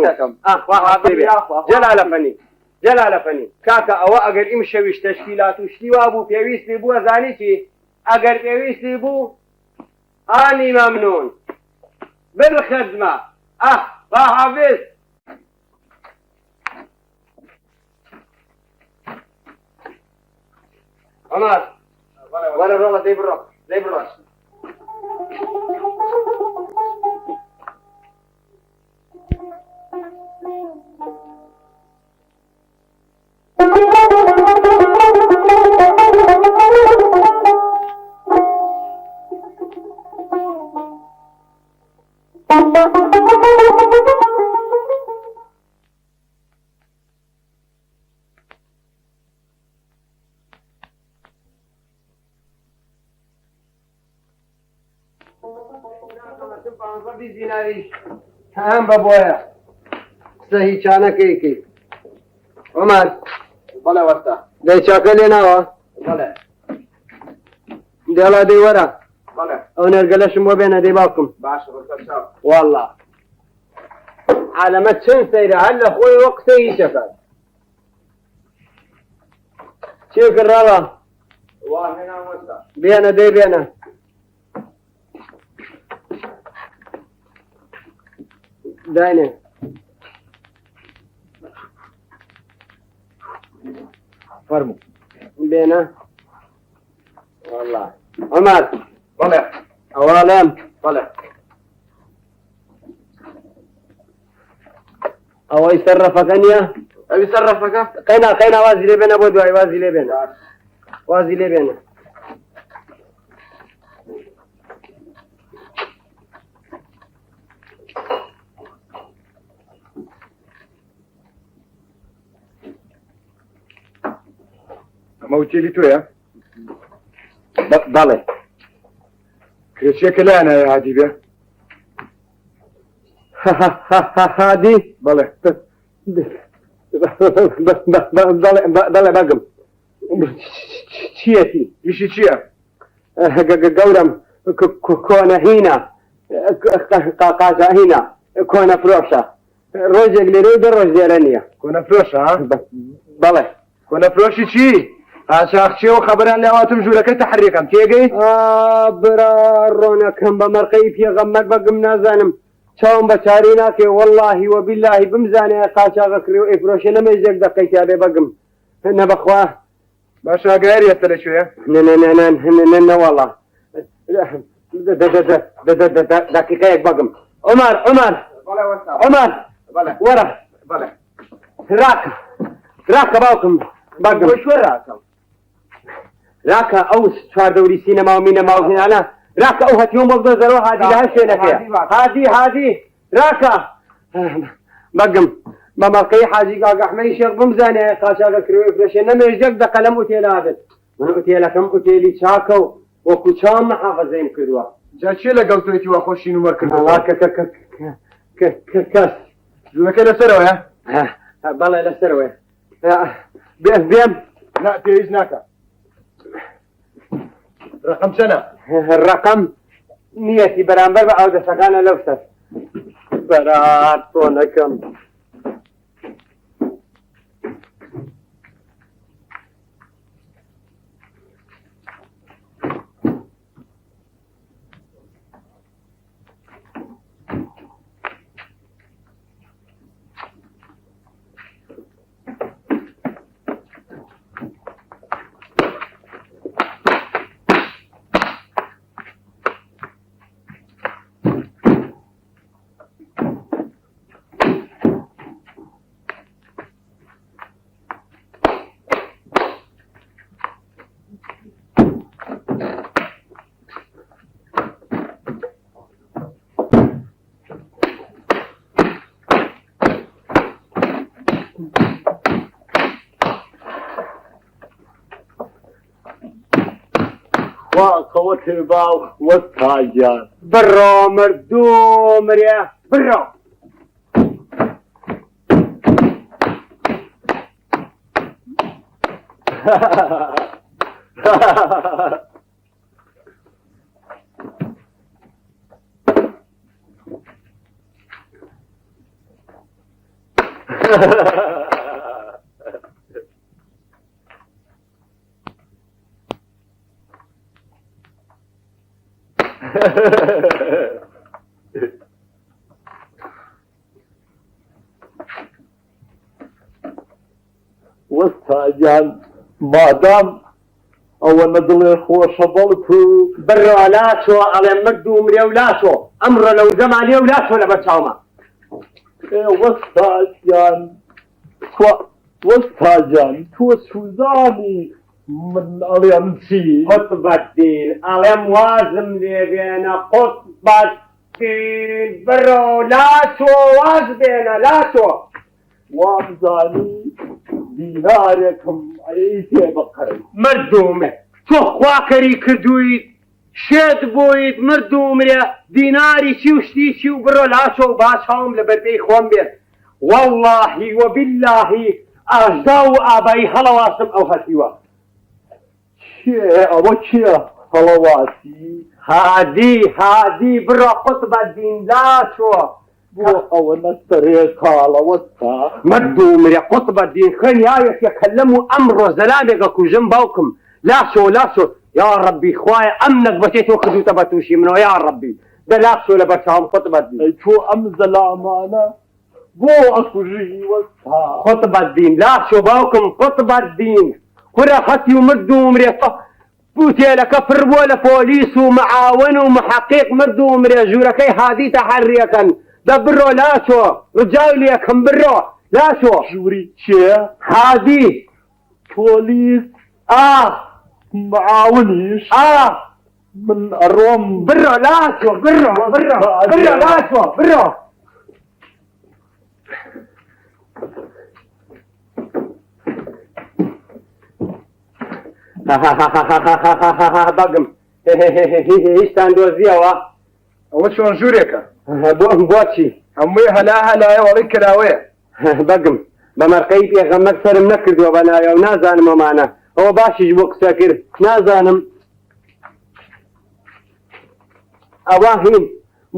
جەلالەفەنی کاکە ئەوە ئەگەر ئیم شەویش تەشکیلات و شتی وا بوو پێویستی بووە زانی چی ئەگەر پێویستی بوو ئانی مەمنون بالخدمة بحافظ عمر ولا والله زي بالروح هم بابويا سهي چانەکەیکی عمر بەڵێ وەستا دەی چاکە لێ ناوە بەڵێ دێڵا دەی وەرە بەڵێ ئەو نەرگەلەشم بۆ بێنە دەی باوکم باشە ڕۆژە چاو والله عالەمە چەند سەیرە هەر لە خۆی وە قسەی هیچەکات چێ کردڕاوە وا هێنام وەستا بێنە دەی بێنە داینێ فەرموو بێنە والله عمر بەڵێ ئەوڵێم بەڵێ ئەوەی سەرڕەفەکە نییە ئەوی سەرڕەفەکە قەینا وازی لێ بێنە بۆ دوای وازی لێ بێنە وازی لێ بێنە ئەمە وچێلی تۆیە بەڵێ کرێچێکە لایەنایە هادی بێ هادی بەڵێ بەڵێ بەگم چیەتی ویشی چییە؟ گەورم کۆنەهینە قاقازاهینە کۆنە فرۆشە ڕۆژێک لێرە و دە ڕۆژ لێرە نییە کۆنەفرۆشە؟ بەڵێ کۆنەفرۆشی چی؟ ئاچاخچێەوە خەبەران لێواتم ژوورەکەی تەحریەکەم تێگەیت؟ برا ڕۆنەکەم بە مەرقەی پێغەمبەر بەگم نازانم چاوم بە چاری ناکێ وەڵڵاهی وەبیللاهی بمزانێ قاچاغەکری و ئەیفرۆشە نەمەیزێک دەقەی تا بێ بەگم نەبەخوا باش ئاگایری ئێستا لەکوێیە؟ نەوەڵا دقیقەیەک بەگم عومەر وەرە ڕاکە باوکم بەگم ڕاکە ئەو چواردەوری سینەما و مینەما و هێنانە ڕاکە ئەو هەتیۆم بۆ بدۆزەرەوە هادی لە هەر شوێنەکەی هادی ڕاکە بەگم بە مەڵقەی حاجی ئاگەحمەی شێخ بمزانێ قاچاغەکری فرۆشێ نەمێژێک دەقە لەم ئوتێلە هاتێت من ئوتێلەکەم ئوتێلی چاکە و وەکو چاوم محافەزەیم کردووە جا چێ لەگەڵ تۆیەتی وا خۆشی نومەر کردەوە؟ کەس ژوورەکە لەسەرەوەیە؟ بەڵێ لەسەرەوەیە بێم پێویست ناکە ڕقم چەنە؟ ڕقم نیەتی بەرامبەر بە ئەو دەستەکانە لەو سەر بەرات تۆنەکەم واقەوە باو وەستاگیان بڕۆ مردوو مرێ بڕۆ وەستاگیان مادام ئەوە نەدڵێ خۆشە بەڵکو بڕۆ لاتۆ ئەڵێ مردوو مرێ و لاتۆ ئەمڕۆ لەو زەمانێ و لاتۆ لە بەرچاومە وەستاگیان وەستاگیان تۆ سوزانی من ئەڵێم چی؟ قوت بەدین ئەڵێم وازم لێ بێنە قوت بەدین بڕۆ لاتۆ واز بێنە لاتۆ وامزانی دینارێکم ئەی تێ بقڕی مردوومێ تۆ خواکەری کردوویت شێت بوویت مردوومرێ دیناری چی و شتی چی و بڕۆ لاتۆ و باچاوم لە بەرپێی خۆم بێت واللهی وباللهی ئاژدا و ئابایی هەڵەواسم ئەو هەتیوە ئەوە چییە هەڵەواسی؟ هادی بڕۆ قوت بەدین لاتۆ بۆ ئەوە نەسەرێ کاڵەوەستا مردوومرێ قوت بەدین خوێنیاوێک یەکەلەم و ئەمڕۆ زەلامێکە کوژم باوکم لاسۆ یا ڕەبی خوایە ئەم نەکبەتێتەوە کردوتە بە تووشی منەوە یا ڕەبی دە لاسۆ لە بەرچاوم قوت بەدین تۆ ئەم زەلامانە بۆ ئەکوژی وەستا قوت بەدین لاسۆ باوکم قوت بەدین کورە خەتی و مردوومرێ بوتێلەکە پڕ بووە لە پۆلیس و معاون و محەقیق مردوومرێ ژوورەکەی هادی تەحەریەکەن دە بڕۆ لاتۆ ڕجای لێکم بڕۆ لاتۆ ژووری چێ؟ هادی پۆلیس معاونیش من ئەڕۆم بڕۆ لاتۆ بڕۆ لاتۆ بڕۆ بەگم هیچتان دۆزیەوە ئەوە چۆن ژوورێکە؟ بۆچی هەمووی هەلا هەلایە وەڵی کراوەیە بەگم بەمەرقەی پێغەمبەر سەرم نەکردووە بەناوێ و نازانم ئەمانە ئەوە باشیش بۆ قسە کرد نازانم ئەوە هین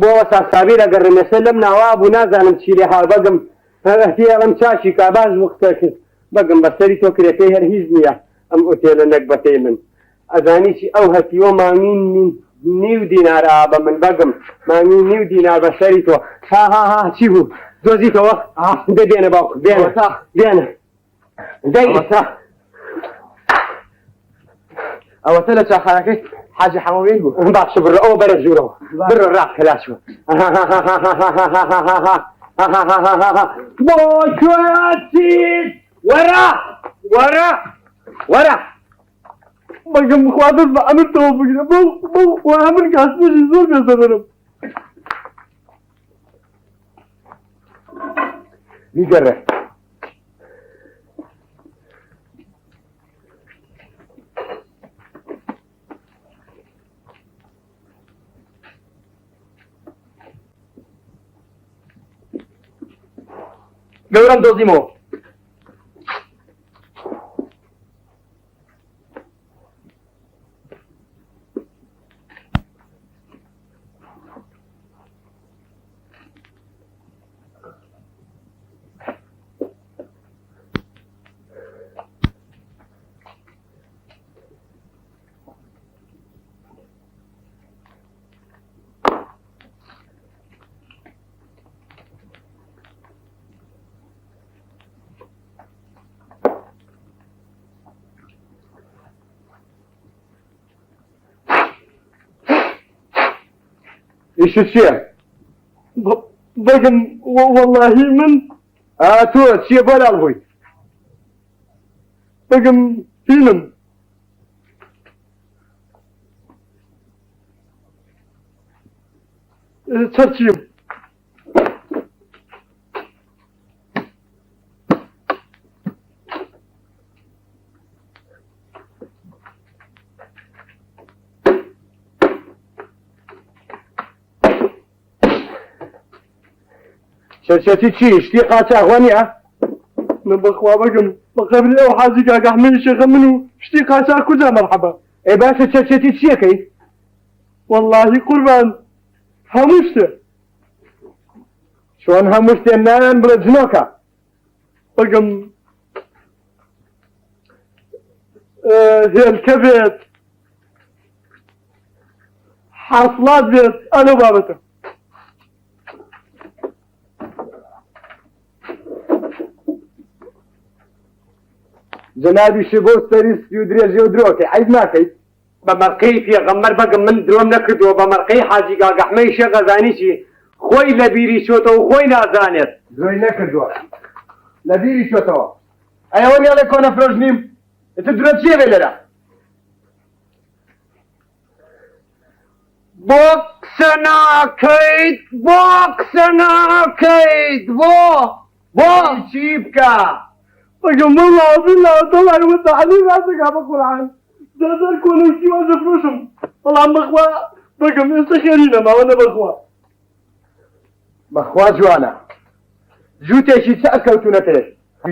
بۆ ساسابی لەگەڕێمێسە لەم ناوا بوو نازانم چی لێ هاو بەگم هەڵم چاشی کا باش بۆ قسە کرد بەگم بەسەری تۆ کرێتەی هەر هیچ نییە ئەم ئۆتێلە نەکبەتەی من ئەزانیی ئەو هەتیوە مانگین نیو دینارە بە من بەگم مانگین نیو دینار بەسەری تۆ ها چی بوو دۆزیتەوە دێنە باوک دێنە دەیسا ئەوەتە لە چاخانەکەی حاجی حەمەوی بوو باش بڕە ئەوە بەرە ژوورەوە بڕە ڕاکەلاشوە بۆی کوێچیت وەرە بەگەم خواردت بە ئەمرتەوە بگرە بۆ ئەمر کاسمەشی زۆر بێزەبەرم میگەڕێ گەورەم دۆزیمەوە ئیشت چییە؟ بەگم وەڵاهی من تۆ چییە بۆ لاڵ بوویت؟ بەگم فیلم چەرچیم شەرچەتی چی شتی قاچاغوە نییە؟ بەخوا بەگم بەقەبری ئەو حاجی کاگەحمەی شێخە من و شتی قاچاق کوجا مەرحەبە ئێ باشە چەرچەتی چیەکەی؟ واللهی قوربان هەموو شتێ چۆن هەموو شتێ نایان بڵێ جنۆکە بەگم هێلکە بێت حاصلات بێت ئەلە بابەتە جنابیش بۆ سەریستی و درێژێ و درۆکەی عیب ناکەیت بە مەرقەی پێغەمبەر بەگم من درۆم نەکردووە بە مەرقەی حاجی گاگەحمەی شێخەزانی چی خۆی لە بیری چۆتەوە و خۆی نازانێت زۆی نەکردووە لە بیری چۆتەوە ئەوە نێڵێ کۆنە فرۆژ نیم ئێتە درۆ چیە بێ لێرە بۆ قسە ناکەیت بۆ چی بکە بەگم والله بالله والله والتعليم راسك على القرآن ده كونه شي واجه فلوسهم والله بخوا بەگم ئێستا خێرینە ماوەنە بەخوا بەخوا جوانە جووتێکی چ ئەکەوتونەتێ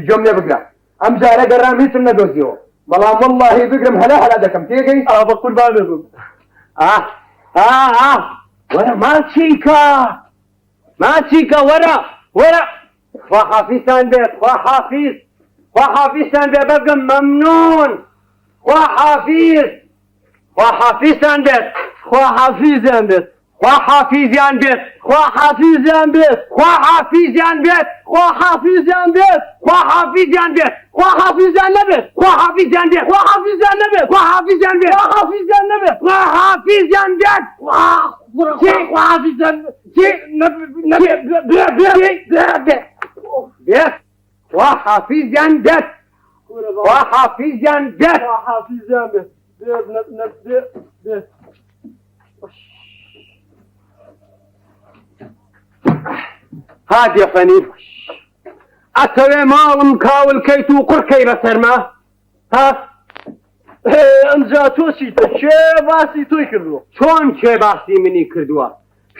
جۆم لێ بگرە ئەم جارە گەڕام هیچم نەدۆزیەوە بەڵام واللهی بگرم هەلا دەکەم تێگەی بە قوربانە بم وەرە ماچیکە وەرە خوا حافیزتان بێت خوا حافیزتان بێ بەگم مەمنون خوا حافیزتان بێت خوا حافیزیان بێت خوا حافیزیان بێت خوا حافیزیان بێت خوا حافیزیان بێت خوا حافیزیان بێت خوا حافیزیان بێت خوا حافیزیان نەبێت خوا حافیزیان بێت خوا حافیزیان نەبێت خوا حافیزیان بێت خوا حافیزیان نەبێت خوا حافیزیان بێت خوا حافیزیان بێت خوا حافیزیان بێت خوا حافیزیان بێت خوا حافیزیان بێت بێت هادي فني أتوي مالم كاول كيتو قركي بسرما ها ئەمجا تۆ چیتە چێ باسی تۆی کردووە چۆن کێ باسی منی کردووە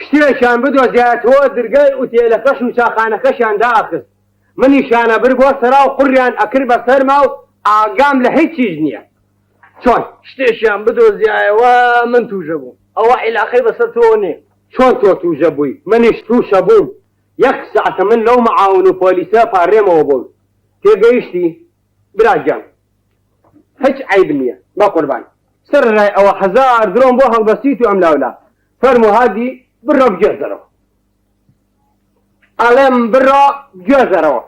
شتێکیان بدۆزیاتەوە درگای ئوتێلەکەش و چاخانەکەشیان داخست منیشانە بر بۆ سەرا و قوڕیان ئەکرد بە سەرما و ئاگام لە هیچ چیز نییە چۆن شتێکیان بدۆزیایەوە من تووژە بووم ئەوە عیلاقەی بەسەر تۆ نییە چۆن تۆ تووژە بووی منیش تووشە بووم یەک ساعتە من لەو مەعاون و پۆلیسە پارڕێمەوە بووم تێگەیشتی براگیان هیچ عیب نییە با قوربان سەرڕای ئەوە 1000 درۆم بۆ هەڵبەستیت و ئەم لاولا فەرمو هادی بڕۆ بگوێزەرەوە ئەڵێم بڕۆ بگوێزەرەوە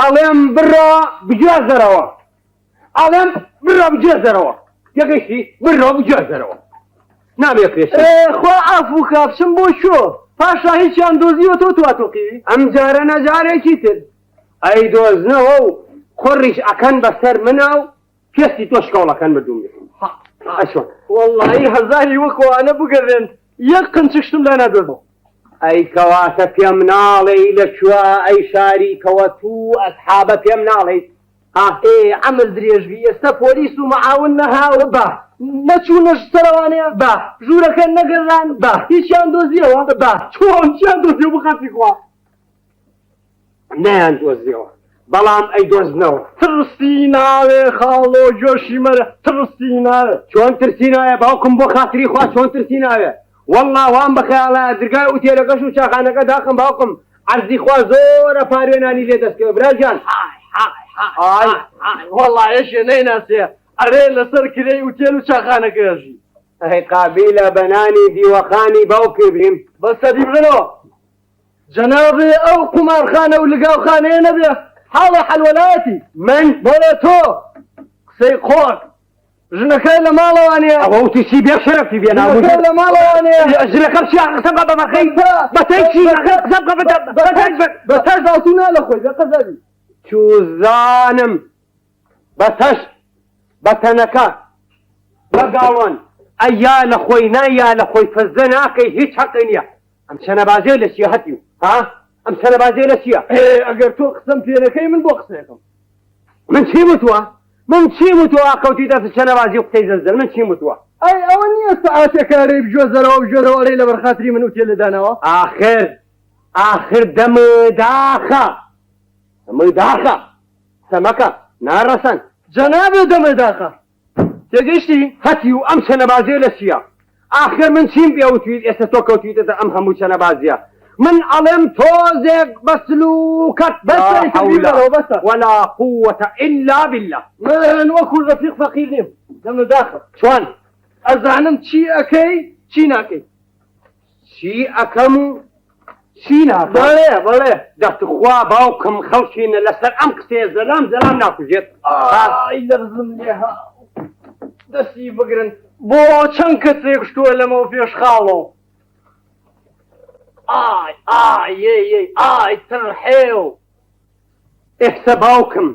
ئەڵێم بڕۆ بگوێزەرەوە ئەڵێم بڕۆ بگوێزەرەوە یەکەشتی بڕۆ بگوێزەرەوە نابێ کرێش خوا ئافو کاپشم بۆ شۆ پاشا هیچیان دۆزیوە تۆ تواتۆقی ئەم جارە نەجارێکی تر ئەی دۆزنەوە و خۆڕیش ئەکەن بەسەر منە و پێستی تۆ شکۆڵەکەن بردوم ئەچۆن وەڵڵاهی هەزاری وەکوانە بگەڕێن یەک قنچشتم لا نادۆزەوە ئەی کەواتە پێم ناڵێ لەکوێ ئەی شاری کەوەتو ئەسحابە پێم ناڵێیت عمل درێژبی ئێستا پۆلیس و مەعاون نەهاوە بە نەچوونەش سەرەوانەیە بە ژوورەکە نەگەڕان بە هیچیان دۆزیەوە بە چۆن چیان دۆزیەوە بخاتی خوا نەیان دۆزیەوە بەڵام ئەی دۆزنەوە ترسی ناوێ خاڵۆ جۆشی مەرە ترسی ناوێ چۆن ترسی نایە باوکم بۆ خاتری خوا چۆن ترسی ناوێ وەڵڵا وام بەخەیاڵە دەرگای ئوتێلەکەش و چاخانەکە داخم باوکم عەرزی خوا زۆرە پارێنانی لێ دەستکەوە براجان وەڵڵا ئێشێ نەیناسێ ئەرێ لەسەر کرێی ئوتێل و چاخانەکەژی ئەی قابیلە بەنانی دیوەخانی باوکێ بریم بەسەری بڕنەوە جەنابێ ئەو قومارخانە و لەگاوخانەیە نەبێ حاڵە حەلوەلایەتی من بەڵێ تۆ قسەی خۆر ژنەکەی لە ماڵەوانەیە ئەوە وتیسی بێ شەرەفی بێ ژنەکەی لە ماڵەوانەیە ژنەکەم چی قسە بە بەمەخەی بەتەی چی قسە بەتەش داوتونا لە خۆی بەقەزەبی چوزانم بەتەش بەتەنەکە بەگاوان ئەیا لە خۆی نایا لە خۆی فەزە ناکەی هیچ حەقی نییە ئەم شەنەبازێ لە چیە هەتیو ها ئەم شەنەبازێ لە چییە ئەگەر تۆ قسەم پێنەکەی من بۆ قسەکەم من چی وتووە من چی وتووە کەوتی دەست شەنەبازی و قسەی زەنجەر من چی وتووە ئەی ئەوە نییە سەعاتێکارەی بجۆزەرەوە بجۆرەوەڵەی لە بەرخاتری من وتێ لەدانەوە آخر دەمداخە دەمداخە سەمەکە ناڕەسەن جەنابێ دەمەداخە تێگەیشتی هەتی و ئەم شەنەبازیە لە چییە آخر من چیم پێوتویت ئێستا تۆ کەوتویتە ئەم هەموو شەنەبازیە من ئەڵێم تۆزێک بەسلوکەت ولا قوة إلا بالله من وەکو ڕەفیق فەقیر نیم دەمەداخە چۆن ئەزانم چی ئەەکەی چی ناکەی چی ئەەکەم و چی ناکەم بەڵێ دەستخوا باوکم خەڵکینە لەسەر ئەم قسەیە زەلام ناکوژێت لەرزم لێها دەستی بگرن بۆ چەند کەسێک شتووە لەمەوە پێش خاڵەوە ئای تڕحێو ئێستا باوکم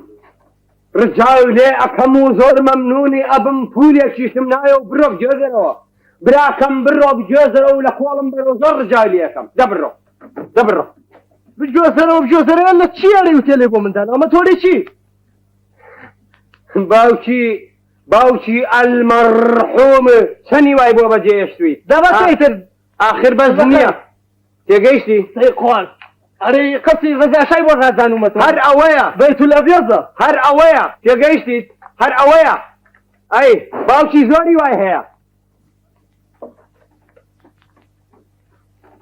ڕجاو لێ ئەەکەم و زۆر مەمنونی ئەبم پولێکیشم نایە و بڕۆ بگوێزەرەوە براکەم بڕۆ بگوێزەرەوە و لە کۆڵم بەرەوە زۆر ڕجاو لێەکەم دەبڕۆ بجۆزەرەوە لە چیارەی وتێلێ بۆ مندان ئەمە تۆری چی باوکی ئەلمەڕحوم چەنی وای بۆ بەجێهێشتووی دەبەسەیتر آخر بەس نییە تێگەیشتی سەیقوان ئەرێ قەسی غەزاشای بۆ ڕازانومەت هەر ئەوەیە بەیت الەبیەزە هەر ئەوەیە تێگەیشتیت هەر ئەوەیە ئەی باوکی زۆری وای هەیە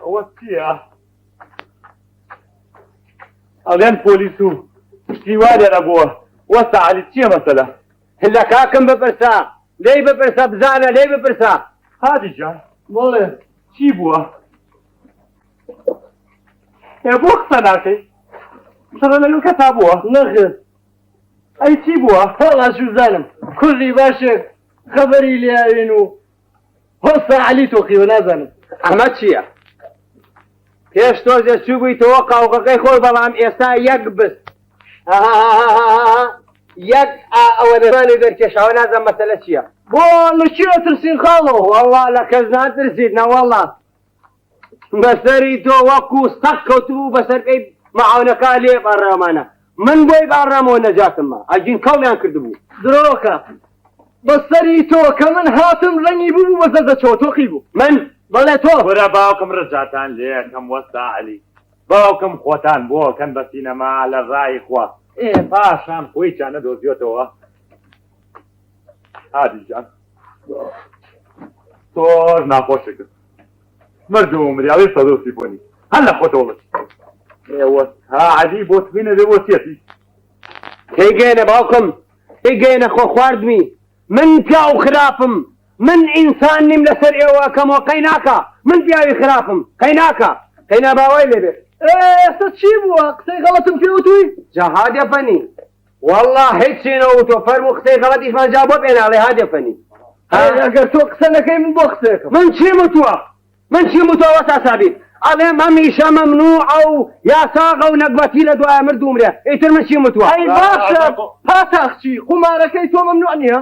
ئەوە چییە ئەڵێن پۆلیس و پشتیوانێ نەبووە وەستا عەلی چییە مەسەلە لە کاکم بپرسا لێی بپرسە بزانە لێی بپرسا هادی جان بڵێ چی بووە بۆ قسە ناکەی قسە لە لوکە تا بووە نەخێر ئەی چی بووە هەڵا شوزانم کوڕی باشێک خەبەری لێوێن و هۆستا عەلی تۆقیوە نازانم ئەمە چییە پێش تۆزێ چوو بوویتەوە قاوقەکەی خۆی بەڵام ئێستا یەک بست یەک ئەوە دەزانی دەرکێشەوە نازەم مەسەلە چییە بۆ لە چیە ترسین خاڵەوە وەڵڵا لە کەس ناترسیت نەوەڵڵا بەسەری تۆ وەکو سەق کەوتبوو بەسەرکەی مەعاونەکە لێ بەڕێمانە من بۆی بەڕێمەوە نەجاتممە ئەجین کەڵیان کردبوو درۆکە بەسەری تۆ کە من هاتم ڕەنگی بوو بەسەر دەچەوە تۆقی بوو من بەڵێ تۆ وەرە باوکم ڕجاتان لێ یەکەم وەستا عەلی باوکم خۆتان بۆکەن بە سینەما لە ڕای خوا پاشان خۆی چانە دۆزیۆتەوە هادیجان تۆش ناخۆشەکرد مردم و مریاوی سەدۆسی بۆنی هەر لە خۆتەوە ئێوە عادی بۆ تبینە دێ وەسیەتی تێگەێنە باوکم تێگەێنە خۆ خواردمی من پیاو خراپم من ئینسان نیم لەسەر ئێوە کەمەوە قەی ناکە من پیاوی خراپم قەی ناکە قەی ناباوای لێبێت ئێستا چی بووە قسەی غەڵەتم پێوتووی جا هادێفەنی والله هیچی نەوتۆ فەرموو قسەی غەڵەتیشمان جا بۆ بێناڵێ هادێفەنی ئەگەر تۆ قسە نەکەی من بۆ قسەکەم من چی متووە من چی متووە وەسا سابیت ئەڵێم ئەمیشە مەمنوعە و یاساغە و نەکبەتی لە دوایە مردومرێ ئیتر من چی متووە ئەی باشە پاتاخچی قومارەکەی تۆ مەمنوع نییە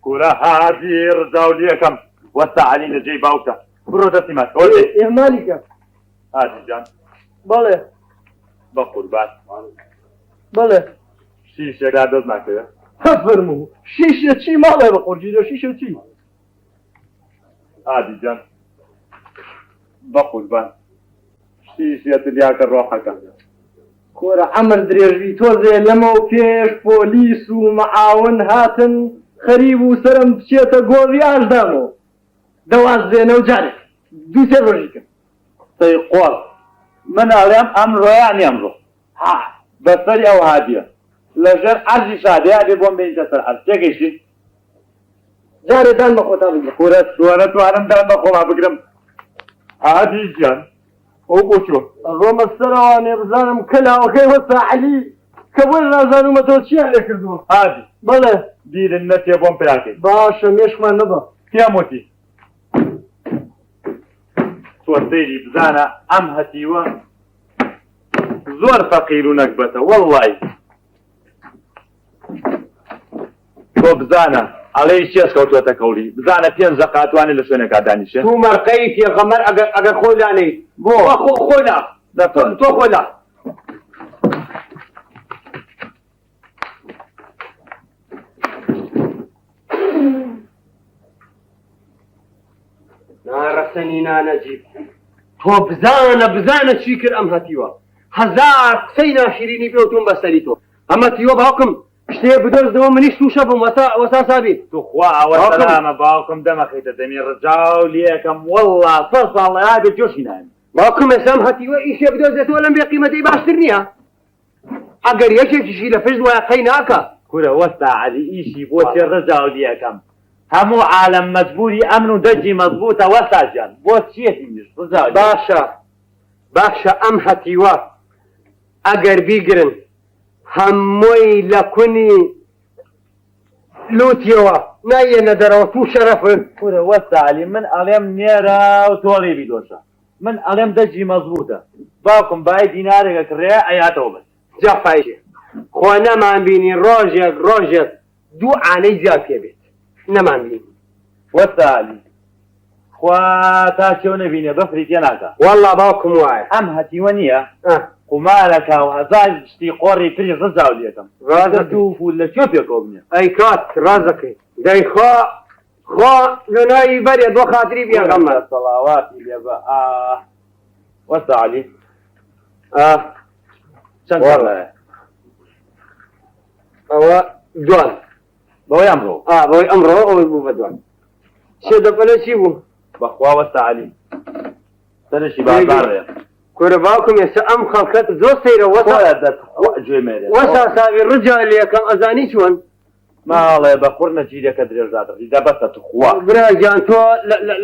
کورە هادی ڕزاولیەکەم وەستا عەلی لە جێی باوکە بڕۆ دەستی مات ئێمالیکە هادیجان بەڵێ بە قوربان بەڵێ شیشێکا دەست ناکەوێت هەفرموو شیشە چی ماڵێ بە قورجی دە شیشە چی هادیجان بە قوربان شیشێت دیاکە ڕۆحەکە کۆرە عەمر درێژوی تۆزێ لەمە و پێش پۆلیس و مەعاون هاتن خەریب و سەرم بچێتە گۆڕی ئاشدامەوە دەوازێنە و جارێک دوو سێ ڕۆژیکە قسەی قۆڵ من ئەڵێم ئەمڕۆیانی ئەمڕۆ بەسەری ئەو هادیە لەژێر عەرزی شادەیە دێ بۆم بێنیتە سەر عەرز تێگەیشتی جارێدان بە خۆتا بگرە کورە سووەرە توانم دان بە خۆما بگرم هادیجان ئەو بۆ چۆ ڕۆمە سەرەوانێ بزانم کەلاوەکەی وەستا عەلی کە بۆی نازانومەتەوە چیان لێ کردووە هادی بەڵێ بیرن نەچێ بۆم پێاکەی باشە مێشمان نەبە پێم وتی تۆ سەیری بزانە ئەم هەتیوە زۆر فەقیر و نەکبەتە وەڵڵای تۆ بزانە ئەڵەی شێش کەوتوەتە کەوری بزانە پێنج زەقاتوانێ لە شوێنێکا دانیشێ تو مەرقەی پێغەمبەر ئەگەر خۆی دانەیت بۆ خۆی لا تۆ خۆی لا ناڕەسەنی نانەجیب تۆ بزانە چی کرد ئەم هەتیوە هەزار قسەی ناشیرینی پێوتون بەسەری تۆ ئەمە تیوە باوکم شتێ بدۆزنەوە منیش تووشە بم وەسا سابی توخوا ئەوە سەلامە باوکم دەمەخەیتە دەمی ڕجاو لێەکەم وەڵڵا سە ساڵ یادە جۆشی نایم باوکم ئێسام هەتیوە ئیشێ بدۆزێتەوە لەم بێ قیمەتەی باشتر نییە ئەگەر یەکێکیشی لە پشت وایە قەی ناکە کورە وەستا عەلی ئیشی بۆ چێ ڕجاو لێەکەم هەموو عالم مەجبوری ئەمن و دەجی مەزبوطە وەستا گیان بۆ چیەتی نیش ڕجاو باشە ئەم هەتیوە ئەگەر بیگرن هەمووی لە کونی لوتیەوە نایەنە دەرەوە تو شەرەفن کورە وەستا عەلی من ئەڵێم نێرە و تۆڵی بیدۆشە من ئەڵێم دەجی مەزبوطە باوکم بای دینارێکە کڕێ ئەیاتەوە بەس جا فایشێ خۆ نەمان بینی ڕۆژێک دوو ئانەی زیاد پێ بێت نەمان بینی وەستا عەلی خوا تا چێو نەبینێ بەفری تێ ناکە وەڵڵا باوکم وایە ئەم هەتیوە نییە قومارەکە و هەزار شتی قۆڕی تری ڕزاو لێتم دوو فول لە کوێ پێکەوە بنێ ئەی کات ڕازەکەی دەیخوا خوا لە ناوی بەرێ بۆ خاتری پێغەمبەر سەڵاواتی لێ بە وەستا عەلی چەند وەڵێ ئەوە دوان بەوەی ئەمڕۆ بەوەی ئەمڕۆ ئەوەی بوو بە دوان چێ دەپەلە چی بوو بەخوا وەستا عەلی سەرشی بازاڕێ کورە باوکم ئێستا ئەم خەڵکەت زۆر سەیرە گوێ مێرێ وەسا ساوی ڕجالێکەم ئەزانی چۆن ماڵێ بە خوڕ نەجیرەکە درێژادڕی دەبەستە توخوا براگیان تۆ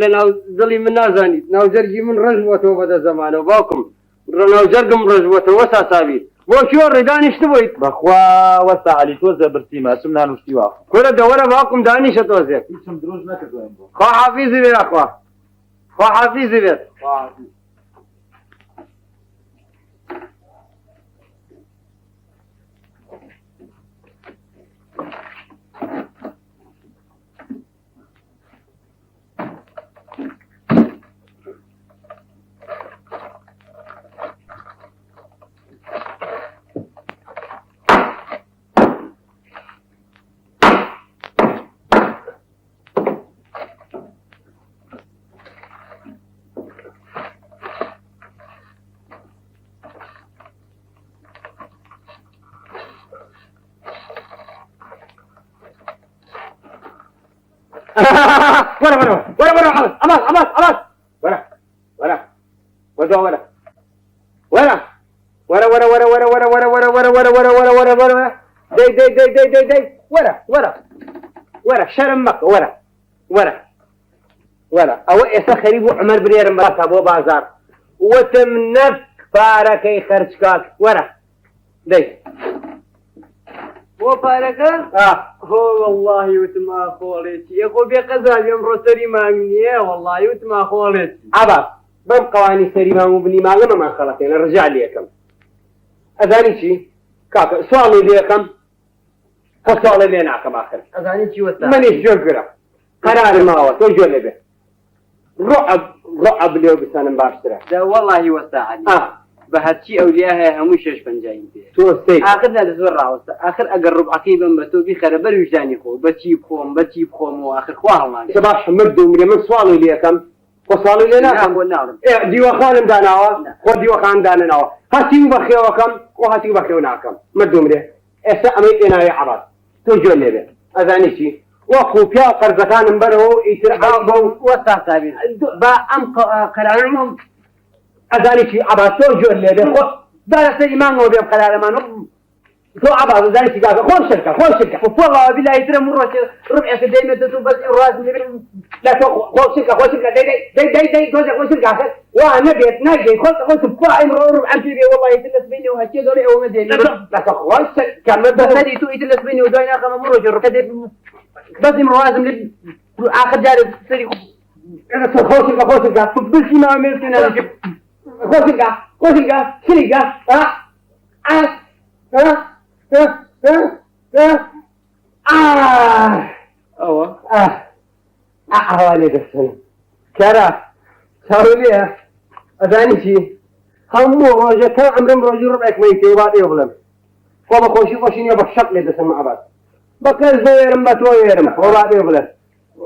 لە ناو دڵی من نازانیت ناوجەرگی من ڕژ بووەتەوە بەدە زەمانەوە باوکم ناوجەرگم ڕژ بووەتەوە وەسا ساوی بۆ چۆ ڕێدانیشت بوویت بەخوا وەستا عەلی تۆ زەبرسیمە چم نانوشتی وا کورە دەوەرە باوکم دانیشە تۆزێ هیچم دروست نەکردوێن بۆ خوا حافیزی بێت خوا حافیزی بێت ورا عباس ورا دي ورا شرم مكة ورا أو إسخريبو عمر برير مرات أبو بازار وتمنك فاركي خرجكاك ورا دي بۆ پارەکە هۆ وەڵڵاهی وتما خۆڵێتی یەخۆ بێ قەزاب ئەمڕۆ سەری مانگ نییە وەڵڵاهی وتما خۆڵێتی عباس بەم قوانی سەری مانگ و بنی مانگە مەمان خەڵەتێنە ڕجا لێ یەکەم ئەزانی چی کاکە سواڵی لێ یەکەم خۆ سواڵی لێ ناکەم ئاخر ئەزانی چی وەستا منیش جۆر گرە قەرارم ماوە تۆ جۆر لێ بێ ڕۆعە بلێ و بسانم باشترە دا وەڵڵاهی وەستا عەلی بە هەرچی ئەولیا هەیە هەمووی شەش پەنجایم پێ تۆ سەی ئاخر نادە زۆر ڕاوەستە ئاخر ئەگەر ڕوبعەکەی بم بە تۆ بیخەرە بەر وجدانی خۆ بەچی بخۆم و ئاخر خوا هەڵناگەم سە باش مرد و مرێ من سواڵی لێ یەکەم خۆ سواڵی لێ ناکەم بۆ ناڵم دیوەخانم داناوە خۆ دیوەخان دانناوە هەتی و بەخێوەکەم و هەتی و بەخێو ناکەم مرد و مرێ ئێستا ئەمەی ئێناوی عەباس تۆ جۆر لێ بێ ئەزانی چی وەکو پیا و قەرزەکانم بەرەوە ئیتر بە وەستا سابین با ئەم قەرارم ئەزانی چی عەباس تۆ جۆر لێ بێ خۆ دارە سەری مانگەوە بێم قەرارەمان تۆ عەباس ئەزانی چی کاکە خۆم شرکە والله بالله ترى مرة ربع دايما تسوق بس الراس لا تو خو شركة دي جوزك خو شركة وانا بيت ناجي خو تفاح ربع امشي والله يتلس بيني وهكذا دولي او مدينة لا تو خو كمل بس هذه تو يتلس بيني وداينا خم مرة جرب بس مرازم لي اخر جاري سري انا تو خو شركة بس ما عملت انا خو شركة حوالي السنة كرا ساوليها أذاني شيء هم روجة كان عمرهم روجة ربعك ما يتوبات يظلم قوم خوشين يبغى الشق لي بسمع بعض بكر زيرم بتويرم وبعد يظلم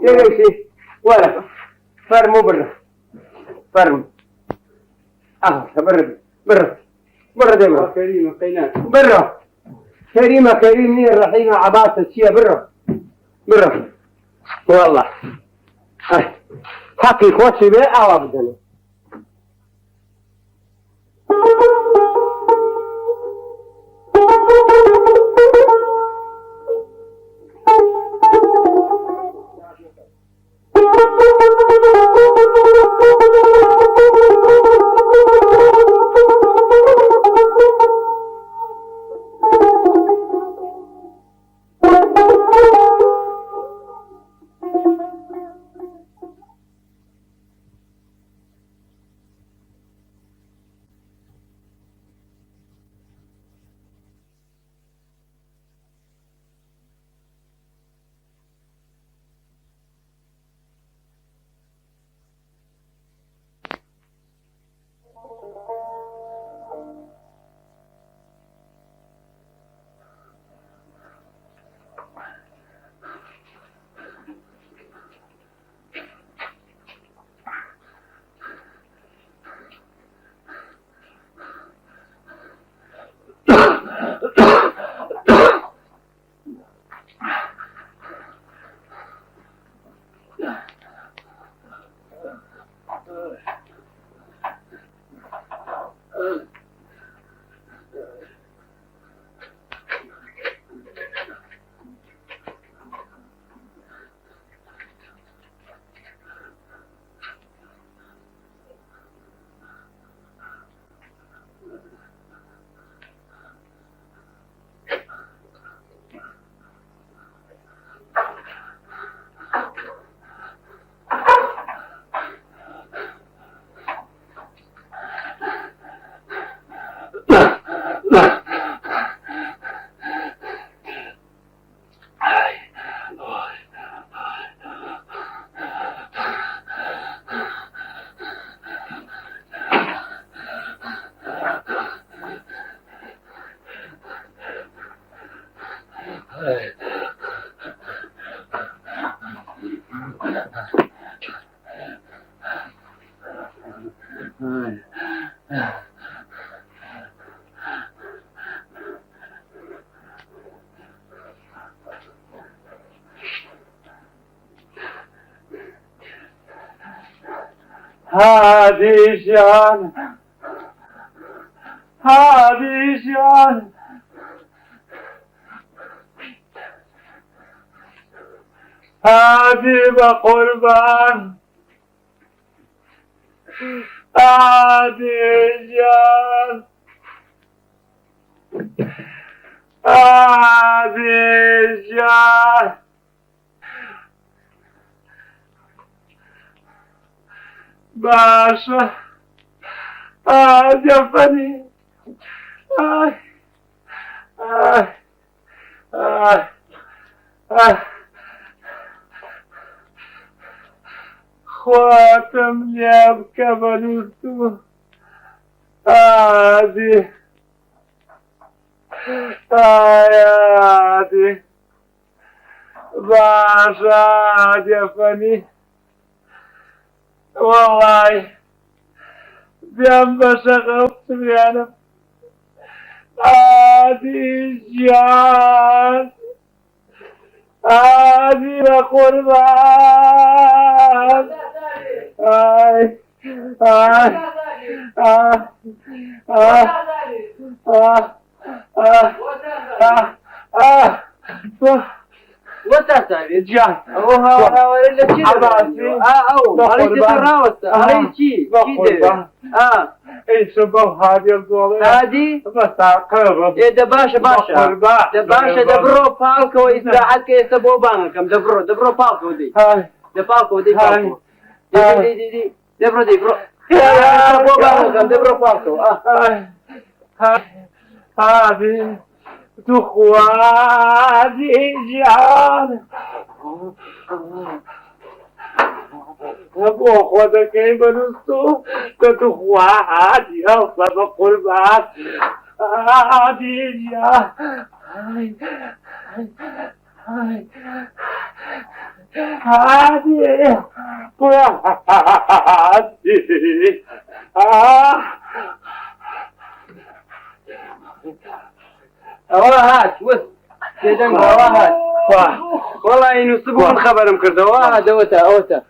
يجي شيء ولا فرمو فرم برا دمر كريمة قينات برا كريمة الرحيمة عباس الشيء برا والله حقي خوشي بيه أبداً هادي جان هادي جان هادي بقربان هادي جان هادي جان باشا جفني خواتم ليب كبلوتو هادي هادي باشا جفني والله بيان بشغل سبيانا هادي جان هادي بقربان آي آي آه آه آه آه آه وتعتبر جان ولا ولا شيء او هاي تراوت هاي شيء كده ايش بو هادي الدولة هادي بس عقب ايه ده باشا ده برو بالكو استراحتك يسبو بانكم دبرو بالكو دي هاي ده بالكو دي بالكو دي دبرو يسبو بانكم دبرو بالكو هادي تخوادي جان ابو خودك كيف بنستو تخوادي اصلا بقربان هادي جان هادي هات وس سيدان هات والله انه سبون خبر مكردوا اوتا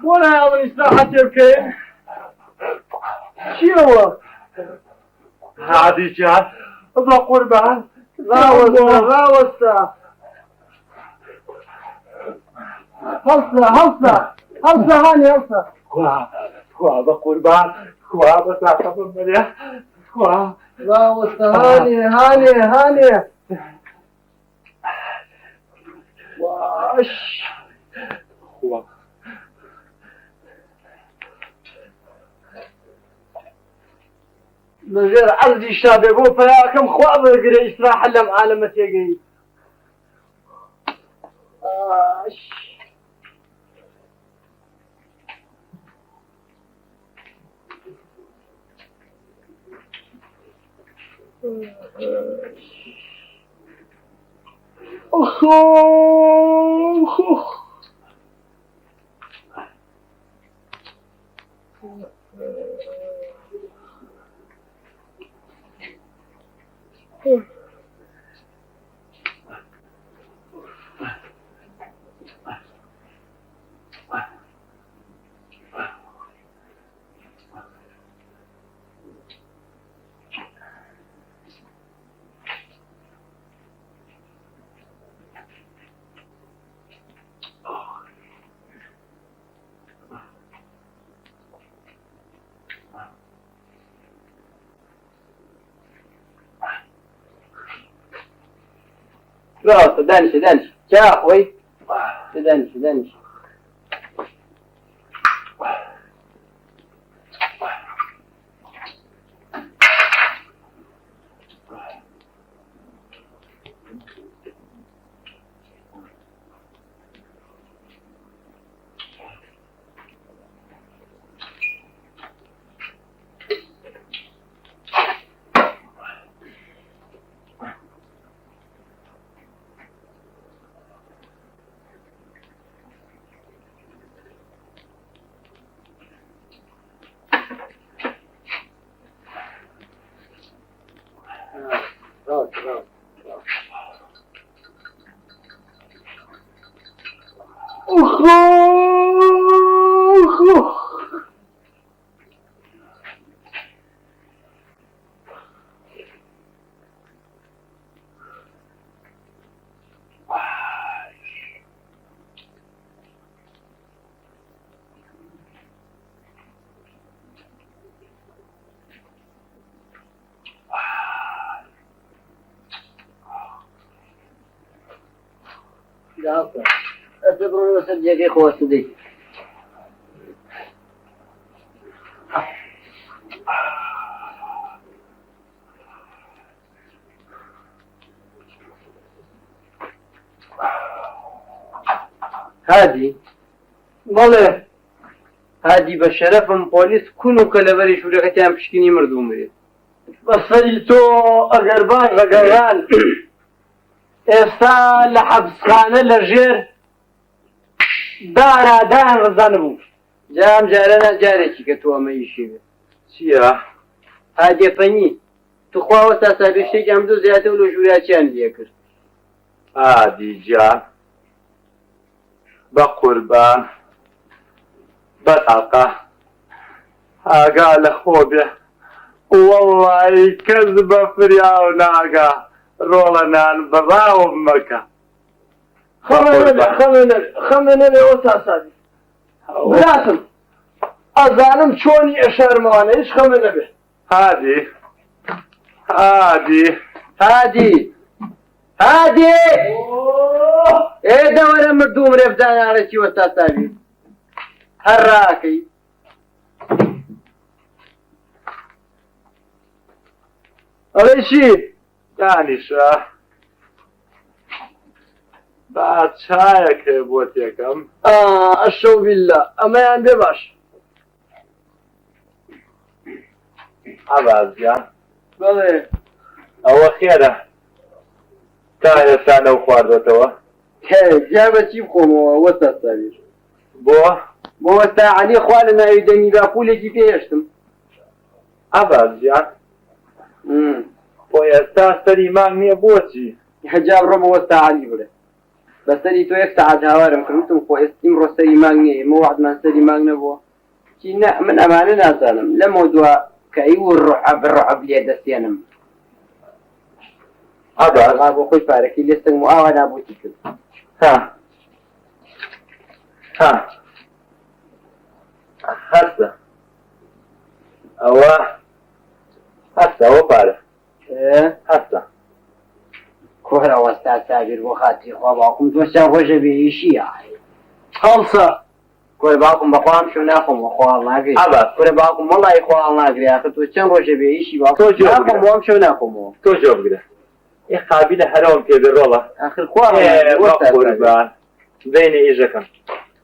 ولا اول استراحة تركي شو هو هادي جان بقربان راوستا هلسة هاني هلسة خوا بقربان خوا بساقف المريح خوا راوستا هاني واش خوا من غير عرضي شابه بو فياكم خواب يقري استراحة لم عالمة يقري خلاص دانش يا اخوي دانش اعتبروا سجلي خوة صديق هادي والله هادي بشرفم بوليس كونو كلبري شورەکەتیان پشکنی مردومرێت بەسەری تۆ ئەگەربان ڕەگەڕان ئێستا لە حەبسخانە لە ژێر دارادان ڕزانە بوو جام جارەنا جارێکی کە تۆ ئەمەیشی بێت چییە؟ هادێپەنی توخواوە تا سابێشتێکیان بدۆ زیاتر لە ژووراچیان لێ کرد ئادیجان بە قوربان بەتاقە ئاگا لە خۆ بێ وەڵڵی کەس بە فریاو ناگا ڕۆڵە نان بەڕاوم مەکە خەمە نەبێ ئەوە تاسادی براتم ئەزانم چۆنی ئەشارمەوانە هیچ خەمە نەبێ هادی هادی ئێدە وەرە مردوم ڕێفدانارەکی وەستا ساوی هەر ڕاکەی ئەڵێ چی دانیشە با چایەکێ بۆ تێکەم ئەشەو بیللا ئەمەیان بێ باش ئابازیان بەڵێ ئەوە خێرە تا ئێستا نەو خواردۆتەوە جا بەچی بخۆمەوە وەستا ساوی بۆ بۆ وەستا عەلی خوا لە ناوی دەنگی باپولێکی پێهێشتم ئابازیان بۆ ئێستا سەری مانگ نییە بۆچی حجاب ڕۆ بە وەستا عەلی بڵێ بەسەری تۆ یەک سەعات هاوارم کردوتم خۆ ئێستیم ڕۆ سەری مانگ نییە ئێمە وەحدمان سەری مانگ نەبووە چی من ئەمانە نازانم لەمەوە دووە کە ئەی ڕوحە بڕحە لێ دەستێنم ئابا بۆ خۆی پارەکەی لێستم و ئاوا نابوتی کرد هەستە ئەوە پارە هەستە کۆرە وەستا سابیر بۆ خاتی خوا باوکم تۆشتا ڕۆژە بێئیشیە هەڵسە کۆرە باوکم بەخوام شو ناخۆمەوە خۆڵ ناگرێت کۆرە باوکم وەڵی خۆڵ ناگرێت ئاخر تۆ چەند ڕۆژە بێئیشی باوکم بۆم شو ناخۆمەوە تۆ جۆ بگرە ئی قابلە هەرەوەم پێ بێ ڕۆڵە آخر خوا قوربان دەینە ئیژەکەم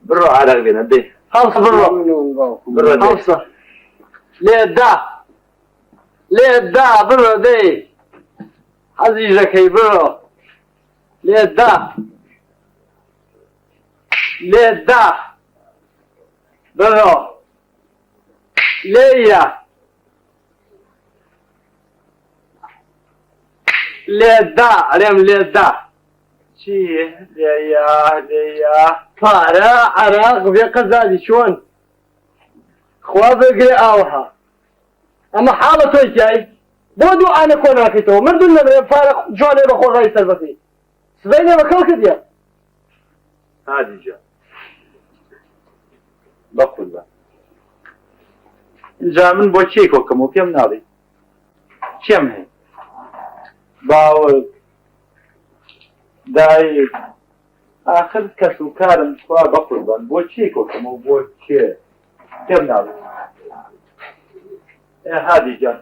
بڕۆ عەرەق بێنە دێ هەڵسە بڕۆ هەڵسە لێدا بڕۆ دەی حەزیژەکەی بڕۆ لێدا بڕۆ لێیە لێدا ئەرێم لێدا چی لێیە پارە عەراق بێ قەزادی چۆن خوا بگرێ ئاوها ئەمە حاڵە تۆی تای بۆ دوو ئانە کۆ ناکەیتەوە مردون نەبێ پارە جوانێ بە خۆڕایی سەربەکەی سبەی نێ بەکەڵ کردیە هادیجە بە قوربان اینجا من بۆ چی کۆکەم و پێم ناڵی چێم هەیە باوک دایک آخر کەس و کارم خوا بە قوربان بۆ چی کۆکەم و بۆ چێ پێم ناڵی هادیجە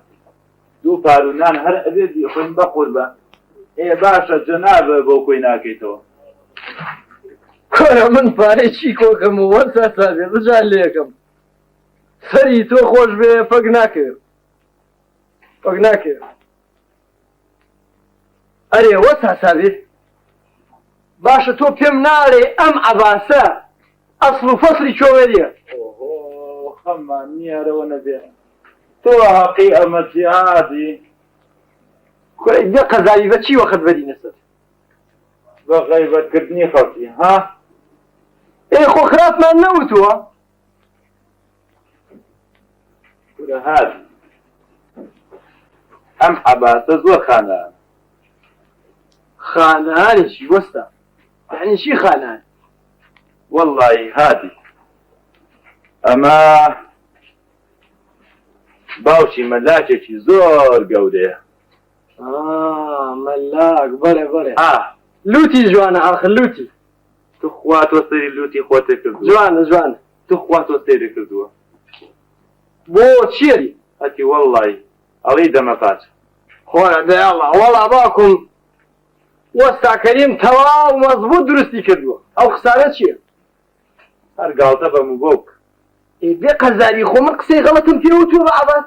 دوو پارونان هەر ئەبێ خۆین بە قوربان باشە جەنابە بۆ کۆی ناکەیتەوە کۆرە من پارەی چی کۆکەم و وەرسا سابێ بجان لێکم سەری تۆ خۆش بێ فەک ناکەوێت ئەرێ وەسا سابێ باشە تۆ پێم ناڵێ ئەم عەباسە ئەسڵ و فەسڵی چۆوەریە خەممان نیارەوە نەبێ تۆ حەقی ئەمە جیهادی کۆرە بێ قەزاوی بە چی وەخت بەدینە سەر بە غەیبەتکردنی خەڵکی خۆ خراپمان نەوتووە کورە هادی ئەم عەباسە زۆر خانانێکی وەستا یعنی چی خانان وەڵڵی هادی ئەمە باوکی مەلاکێکی زۆر گەورەیە مەلاک بەڵێ لوتی جوانە ئاخر لوتی تو خوا تۆ سەری لوتی خۆتە کردووە جوانە جوانە تو خوا تۆ سەیرە کردووە بۆ چیەری هەتی وەڵڵی ئەڵی دەمەپاچ خۆرە دەیاڵە وەڵا باکم وەستا کەریم تەواو مەزبوط درستی کردووە ئەو قسانە چییە هەر گاڵتە بەم و بۆک بێ قەزاری خۆ من قسەی غەڵەتم پێوتوە بە عەباس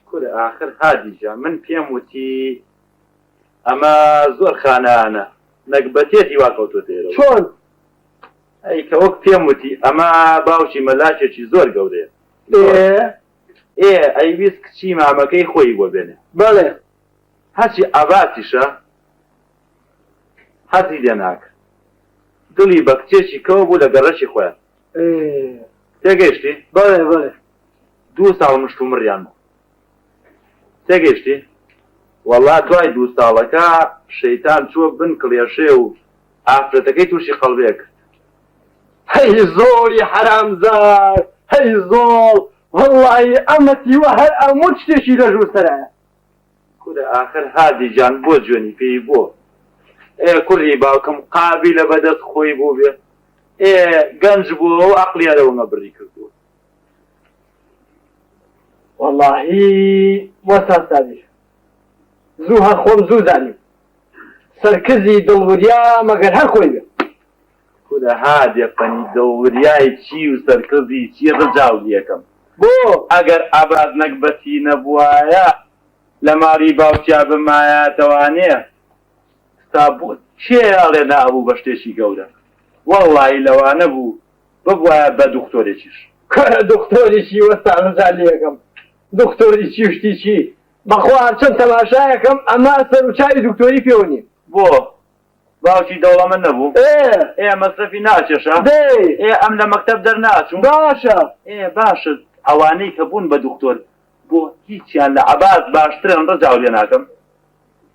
کورە ئاخر هادیجا من پێم وتی ئەمە زۆر خانانە نەکبەتێتی واکەوتۆ تێرە چۆن ئەی کە وەک پێم وتی ئەمە باوکی مەلاکێکی زۆر گەورەیە ئەیویست کچی مامەکەی خۆی بۆ بێنێ بەڵێ هەچی ئاباتیشە حەزی لێ ناکە دڵی بە کچێکی کەوە بوو لە گەڕەشی خۆیان تێگەیشتی بەڵێ بەڵێ 2 ساڵ مشت و مڕیان بوو تێگەیشتی وەڵا دوای 2 ساڵەکە شەیتان چووە بن کڵێشێ و ئافرەتەکەی تووشی قەڵبێ کرد هەی زۆری حرامزار هەی زۆڵ وەڵڵی ئەمەتی وە هەر ئەموو شتێکی لە ژوور سەرایە کورە ئاخر هادیجان بۆ جوێنی پێی بۆ کوڕی باوکم قابی لە بەدەست خۆی بوو بێ گەنج بووە و عەقلیارەوە مەبڕی کردووە وەڵڵاهی وەستا سادی زوو هەر خۆم زوو زانیم سەرکردی دڵوریا مەگەر هەر خۆی بێ کورە هادێقەنی دڵوریای چی و سەرکردی چی ڕجاو یەکەم بۆ ئەگەر ئاباد نەکبەتی نەبووایە لە ماڵی باوکیا بمایەتەوانێ تا بۆ چێڵێ نابوو بە شتێکی گەورە وەڵڵی لەوانە بوو ببوایە بە دکتۆرێکیش کە دکتۆریشی وەستا ڕجال یەکەم دکتۆری چی شتی چی بەخوا چەند تەماشایەکەم ئەمە سەر و چاوی دکتۆری پێوە نییە بۆ باوکی دەوڵەمەند نەبوو مەسرەفی ناچێشە ئەم لە مەکتەب دەرناچوو باشە باشە ئەوانەی کە بوون بە دکتۆر بۆ هیچیان لە عەباس باشترن ڕجاو لێ ناکەم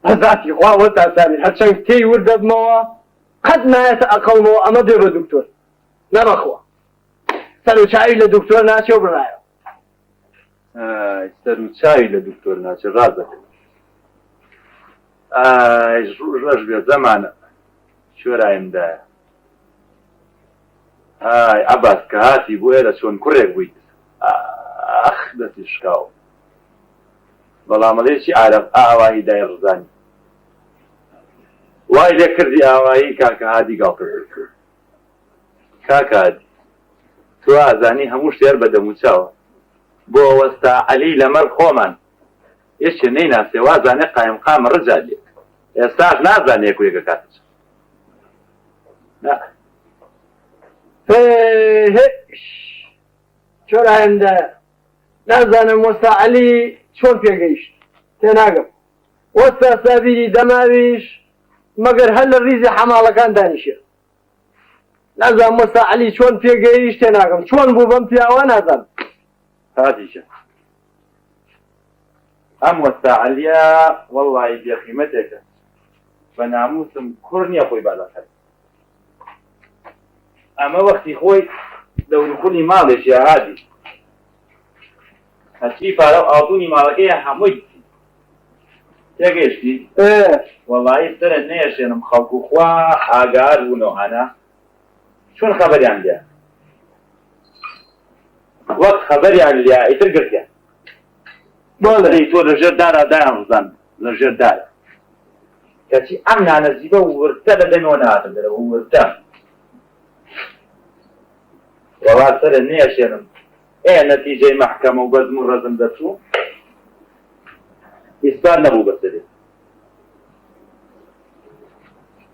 هەزاتی خوا وەستا سادی هەرچەند تێی وردەبمەوە قەت نایەتە ئەقەڵمەوە ئەمە دێ بە دکتۆر نەبەخوا سەر و چاوی لە دکتۆر ناچێ و بڕایە سەر و چاوی لە دکتۆر ناچێ ڕازەکە ڕۆژ بێ زەمانە شوێرایمدایە عەباس کە هاتی بۆ ئێرە چۆن کوڕێک بوویت ئەخ دەستی شکاو بەڵامەڵێکی عارەب ئاوایی دای ڕزانی وای لێ کردی ئاوایی کاکە هادی گاڵتە کرد کاکە هادی تۆ ئازانی هەموو شتێر بە دەموچاوە بۆ وەستا عەلی لەمەڕ خۆمان هێشتێ نەیناسێ وازانێ قایم قامە ڕجالێ ئێستاش نازانێ یەکێکە کاتش چۆرایەمدایە نازانم وەستا عەلی چۆن پێگەیشت تێناگەم وەستا سابیری دەماویش مەگەر هەر لە ریزی حەماڵەکان دانیشێ نازانم وەستا عەلی چۆن پێگەیشت تێناگەم چۆن بوو بەم پیاوە نازانم هادیشە ئەم وەستا عەلیە وەڵڵی بێقیمەتێکە بە ناموسم کوڕ نییە خۆی بالاکات ئەمە وەختی خۆی دەوروخولی ماڵێکی هادی هەچی پارە و ئاڵتونی ماڵەکەیە هەمووی تێگەیشتی وەڵی سەرت نێشێنم خەڵکو خوا ئاگار بوونەوەهانە چۆن خەبەریان لێ وەک خەبەریان لێ ئیتر گرتیان بۆڵێ تۆ لەژێر دارە دایان ڕزان لەژێر دارە کەچی ئەم نانەزیبە ورتە لە دەمەوە ناتم دەرەوە ورتە وەڵا سەرت نێشێنم نەتیجەی مەحکەمە و بەزم و ڕەزم دەچوو ئیسپار نەبوو بەسەرێ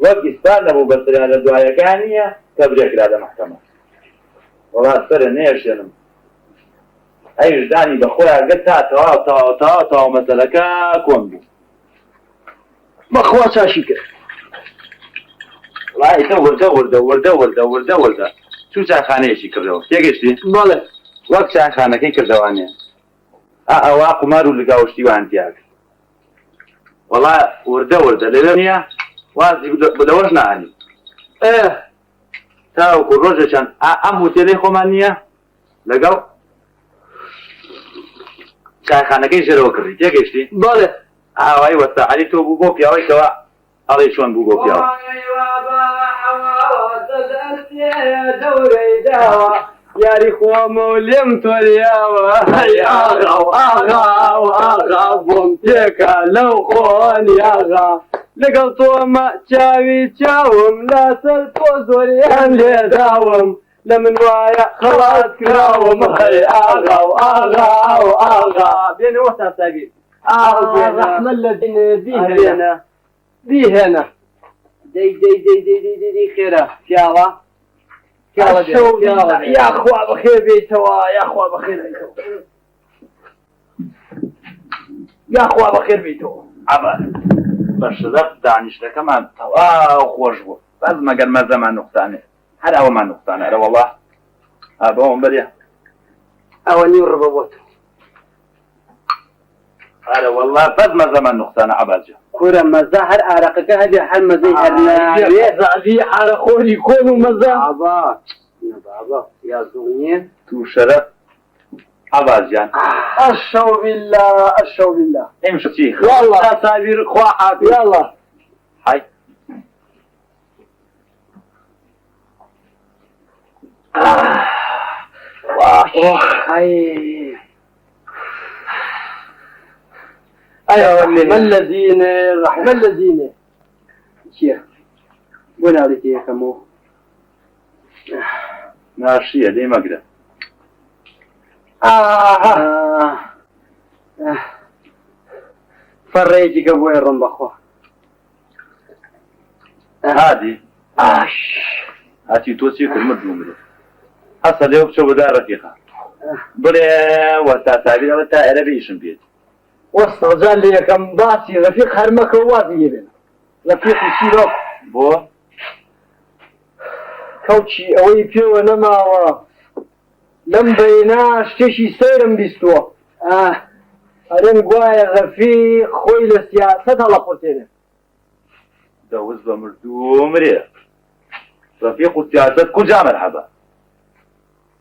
وەک ئیسپار نەبوو بەسەریا لە دوایەکانیە کە برێکرا لە مەحکەمە وەڵا سەرت نێشێنم ئەیژدانی بەخۆیان گەت تا تەواو مەسەلەکە کۆم بوو بەخوا چاشی کرد وڵای تە وردە چوو چاخانەیەکی کردەوە تێگەشتی بەڵێ وەک چاخانەکەی کردەوانێ ئەوا قمار و لەگاوشتیوان تیاک وەڵا وردە لەوێ نییە وازی بەدەوەش نانی تاوەکو ڕۆژێکیان ئەم هۆتێلەی خۆمان نییە لەگەڵ چایخانەکەی ژێرەوە کردی تێگەشتی بەڵێ ئاوای وەستا عەلی تۆ بوو بۆ پیاوەی کەوە ئەڵێ چۆن بوو بۆ پیاوە دەورەی داوە یاری خۆمە و لێم تۆریاوە ئاغا و ئاغا و ئاغا بۆم تێکە لەو خۆنی ئاغا لەگەڵ تۆمە چاوی چاوم لەسەر تۆ زۆریان لێداوم لە من وایە خەڵات کراوم هەی ئاغا و ئاغا و ئاغا بێنەوە تا ساگیر ڕەحمەت لە دینێ دیهێنە دیهێنە دەی خێرە پیاوە یاخوا بەخێر بێتەوە یاخوا بەخێر بێتەوە یاخوا بەخێر بێتەوە ئەمە بە شرەف دانیشتەکەمان تەواو خۆش بوو باز مەگەر مەزەمان نوقسانێ هەر ئەوەمان نوقسانە ئەرە وەڵڵا بەوەم بەرێ ئەوە نیو ڕبە بۆت ئەرە وەڵڵا بەز مەزەمان نوقسانە عەبازجان کورە مەزە هەر ئارەقەکە هەبێ هەر مەزەی هەر ناوێ زادی ئارەخۆری کۆن و مەزە بابا یا زوڵنیە تو شەرەف عەبازجان ئەشەو بالله ئەشەو بالله ئێمش چی والله سابیر خوا حافظ يلا هاي أيوة ما الذين رحمة الذين شيخ وين عليك يا كمو ناشية دي مقدة فريجي قبوي الرنبخو هادي هاتي توسي كل مدلوم أصل يوم شو بدار رفيقة بلا وتا سابير وتا عربيشن بيت واستغزال لي كم باسي رفيق هرمك ووازي يبين رفيق يشيلوك بو كوتشي اوي بيو نما لم بيناش تشي سيرم بيستوا ارين قوايا رفيق خوي لسياسة هلا قلتين دوز بمردو مريح رفيق السياسة كجا مرحبا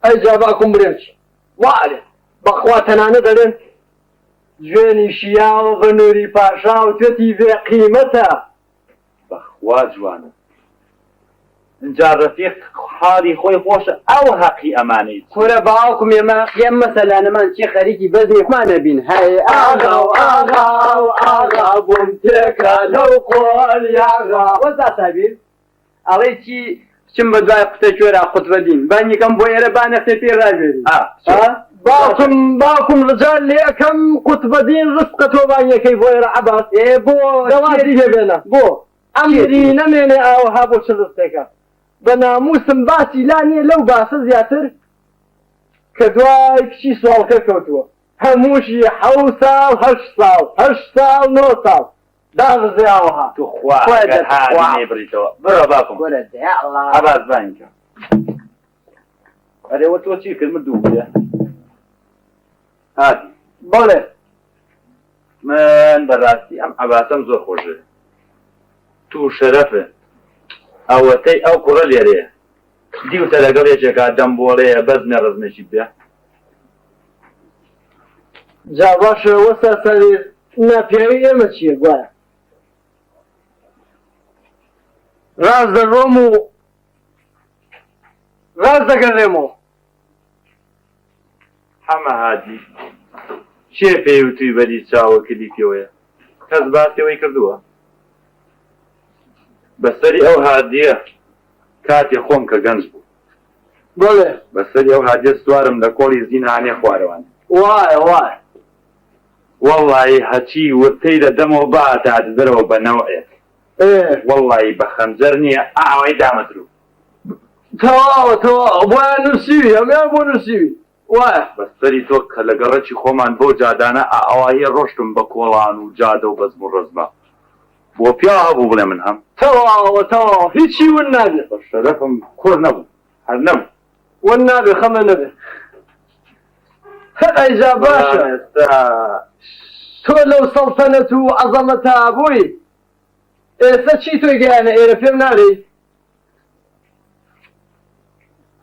اي جاباكم بريمش وعلي بخواتنا ندرين جوێنی شیاوە بە نووری پاشا و توێتی بێ قیمەتە بەخوا جوانە اینجا ڕەفیق حاڵی خۆی خۆشە ئەو حەقی ئەمانەی کورە باوکم ئێمە قیام مەسەلانەمان چی خەریکی بەزێکمانە بین هەی ئاغا و ئاغا و ئاغا بۆم تێکە لەو قۆڵی ئاغا وەزا سابیر ئەڵێ چی بچم بە دوای قوتە کوێرا قوتبەدین بانیکەم بۆ ئێرە بانەختێ پێ ڕابێری باوکم ڕجال لێ ئەەکەم قوتبەدین ڕستقە تۆ بانیەکەی بۆ ئێرە عەباس بۆ دەوازی لێبێنە بۆ ئەمری نەمێنێ ئاوەها بۆ چ ڕستێکە بە ناموسم باسی لانیە لەو باسە زیاتر کە دوای کچی سوڵکە کەوتووە هەمووشی 7 ساڵ 8 ساڵ 9 ساڵ داغزێ ئاوەها تو خوا بریتەوە بڕە باکم عەباس بانیکە ئەرێوە تۆ چی کرد من دوو بێ هادی بەڵێ من بەڕاستی ئەم عەباسەم زۆر خۆشە تو شەرەفە ئەوەتەی ئەو کوڕە لێرەیە دیوتە لەگەڵ یەکێکا دەمبۆڵەیە بەزمێ ڕزمێکی بێ جا باشە وەستا سەرێ ناپیاوی ئێمە چییە گوایە ڕاز دەڕۆم و ڕاز دەگەڕێمەوە هەمە هادی چێ پێیوتوی بەری چاوە کلیکەوەیە کەس باسیەوەی کردووە بەسەری ئەو هادیە کاتێ خۆم کە گەنج بوو بەڵێ بەسەری ئەو هادیە سوارم لە کۆڵی زینانێ خوارەوان وایە وەڵڵی هەچی وتەی دەدەمەوە باتات دەرەوە بە نەوەیەک وەڵڵی بە خەنجەر نییە ئاوەی دامەدرو تەواوە بۆیان نووسیوی ئەمیان بۆ نووسیوی وایە بەسەری تۆ کە لە گەڕەکی خۆمان بۆ جادانە ئاواییە ڕۆشتم بە کۆڵان و جادە و بەزم و ڕزمە بۆ پیا هەبوو بڵێ من هەم تەواوە هیچی ون نابێت بە شەرەفم کوڕ نەبوو هەر نەبوو ون نابێ خەمە نەبێت ئەیجا باشە تۆ لەو سەڵتەنەت و عەزەمەتە بووی ئێستا چی تۆی گەیانە ئێرە پێم نارێ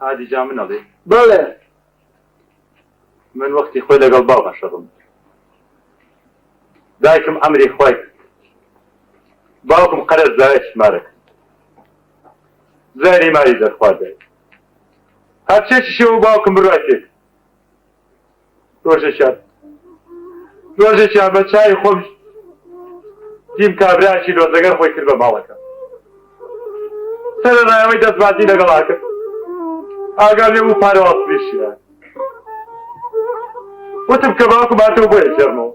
هادی جا منەڵێ بەڵێ من وەختی خۆی لەگەڵ باوە شەڕم دایکم ئەمری خۆی باوکم قەرز زای شمارەکە زاری ماری دەرخواردای هەرچێکی شێوە باوکم بڕاتێک ڕۆژێکیان بە چای خۆم دیم کابراکی لۆزەگەر خۆی کرد بە ماڵەکە سەرەڕایەوەی دەستبازی لەگەڵا کرد ئاگام لێ بوو پارە ئاسپێشیان وتم کە باوکم هاتەوە بۆ یەکێڕمەوە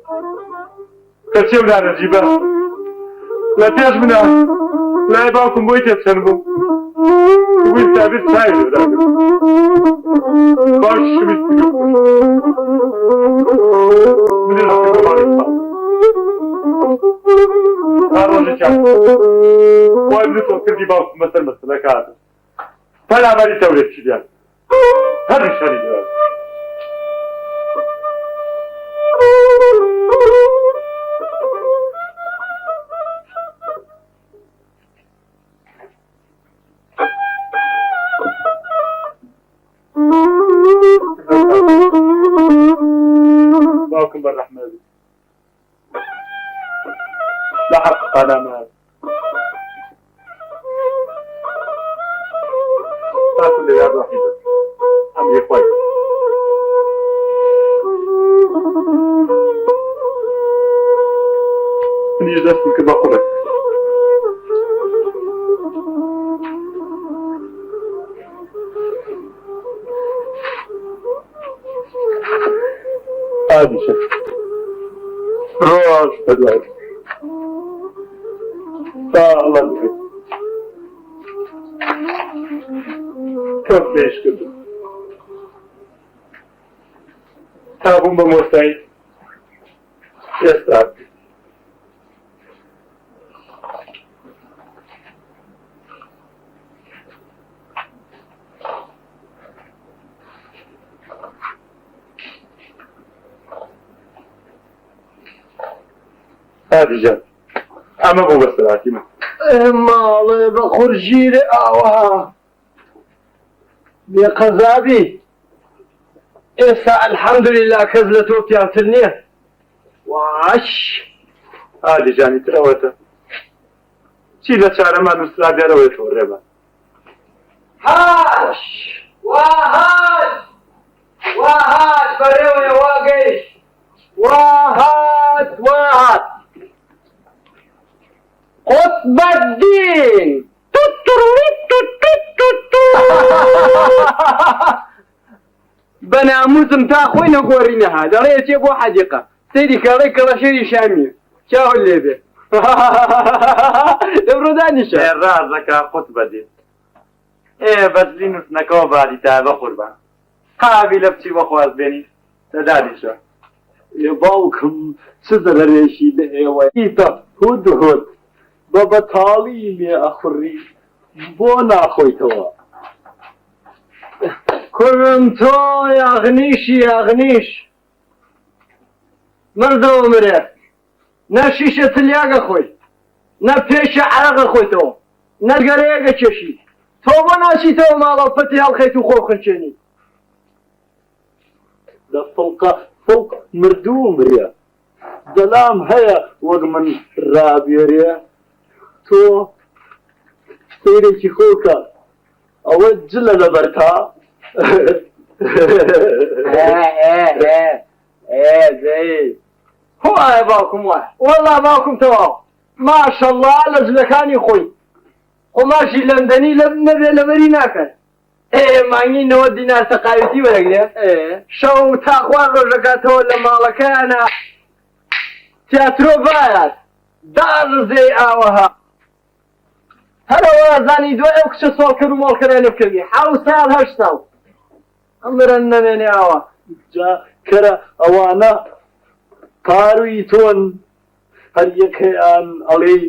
کەچێم نانەجیبە لە پێش منە لای باوکم بۆی تێچەند بوو بووی تابیر چای لێداکرد باوکی شویستی منێ ڕاستی بۆ ماڵی ڕۆژێکیان وای من تۆ کردی باوکم بەسەر مەسەلەکە هاتە پەلامەری تەورێکی دیان هەر شەری دەوە باوكم بالرحمة بي لا حق علامات تاكل لي يا وحيدة عمي كويس مني جلست كما قلت عادي شيء روش بدوي الله يبارك كيف ليش كده تابون بموسعي يستعد هذه جد أما بو بس العتيمة ماڵێ بە خورشیرێ ئاوە بێقەزابی ئێستا ئەلحەمدوللیلا کەس لە تۆ پیاتر نییە واش هذه جاني تراوته چی لە چارەمان نووسرا بێرەوەیەوە ڕێبە هاش واهات بەرێوێ واگەیشت واهات قطب الدين بناموسم تاخوي نقورينا هذا رأيت يبو حديقة سيدي كاريك رشيدي شامي شاو اللي به دبروداني شا رازك قطب الدين ايه بس لينوس نكو بعدي تابا قربان قابي لبتي وخواز بيني تدادي شا يباوكم سزر ريشي بأيوة إيتا هد بابا تاڵی ئەخوڕی بۆ ناخۆیتەوە کوڕم تۆ یاغنیش مردەوە مرێ نە شیشە تلیاگە خۆی نە پێشە عەرەقە خۆیتەوە نە گەرەیەگە کێشی تۆ بۆ ناچیتەوە ماڵەوە پەتی هەڵخەیت و خۆ خنچێنی لە فڵق مردوو مرێ دەلام هەیە وەک من ڕابێرێ تۆ سەیرێکی خۆکە ئەوە جلە لەبەرتا هۆایە باوکم وایە وەڵا باوکم تەواو ماشەڵڵا لە جلەکانی خۆی خۆماشی لەندەنی نەبێ لەبەری ناکەن مانگینەوە دینار سەقاویتی وەرەگرێ شەو تاخوار ڕۆژەکاتەوە لە ماڵەکانە تیاترۆ باات داڕزێ ئاوەها هەرەوە زانی دوای ئەو کچە سۆڵ کرد و مۆڵکەرانە بکردی 7 ساڵ 8 ساڵ ئەمرن نەمێنێ ئاوە جا کەرە ئەوانە پاروی تۆن هەر یەکەیان ئەڵێی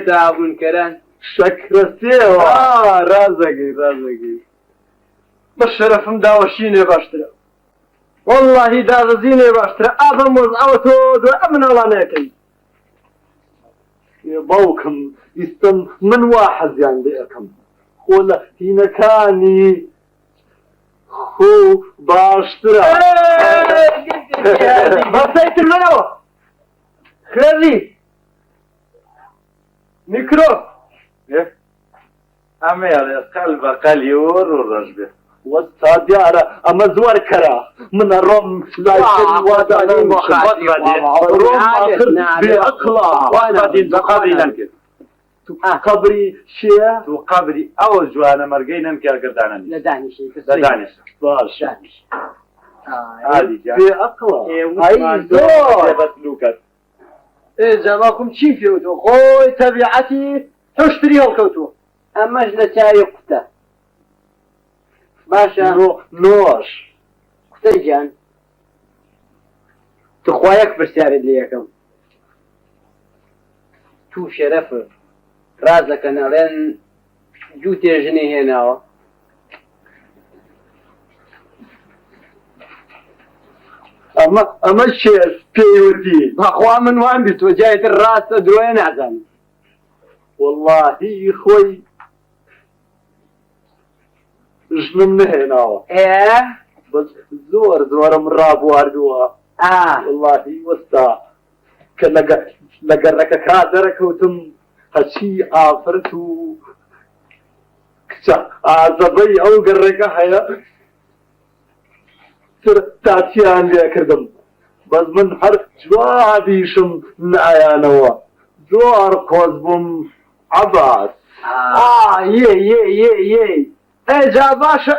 دابوونکەران شەکرەسێەوە ڕازەگەی بە شەرەفم داوەشینێ باشترە واللهی داغزینێ باشترە ئابم وەز ئەوە تۆ دوای ئەم مناڵانەکەی باوکم ئیستم من وا حەزیان لێ ئەەکەم خۆ لە هینەکانی خۆ باشترە بەسەیتر منەوە خێری میکرۆ ئەمێڵێ قەل بە قەلی وەڕ و ڕەش بێ وەستا دیارە ئەمە زۆر کەرا منە ڕۆم لای وادانین قبری شێە تو قبری ئەوە جوانە مەرگەی نەمکارگردانە لە دانیشی دانیش باش عادی بێ ئەقڵە لوکات جاواکم چی پێوتۆ خۆی تەبیعەتی تۆشتری هەڵکەوتووە ئەمەش لە چاوی قوتە باشە نۆش قوتەی گیان تخوا یەک پرسیارت لێ یەکەم تو شەرەفە ڕازەکە نەڵێن جوو تێژنێ هێناوە ئەمە شێر پێیوتی بەخوا من وان بیست تۆ جایتر ڕاستە درۆیە نازانم واللهی خۆی ژنم نهێناوە بەس زۆر زۆرم ڕابواردووە واللهی وەستا کە لە گەڕەکە کا دەرەکەوتم هەچی ئافرەت و کچە ئازەبەی ئەو گەڕێکە هەیە تاچیان لێ کردم بەس من هەر جوابیشم نایانەوە زۆر قۆز بووم عەباس ئەجا باشە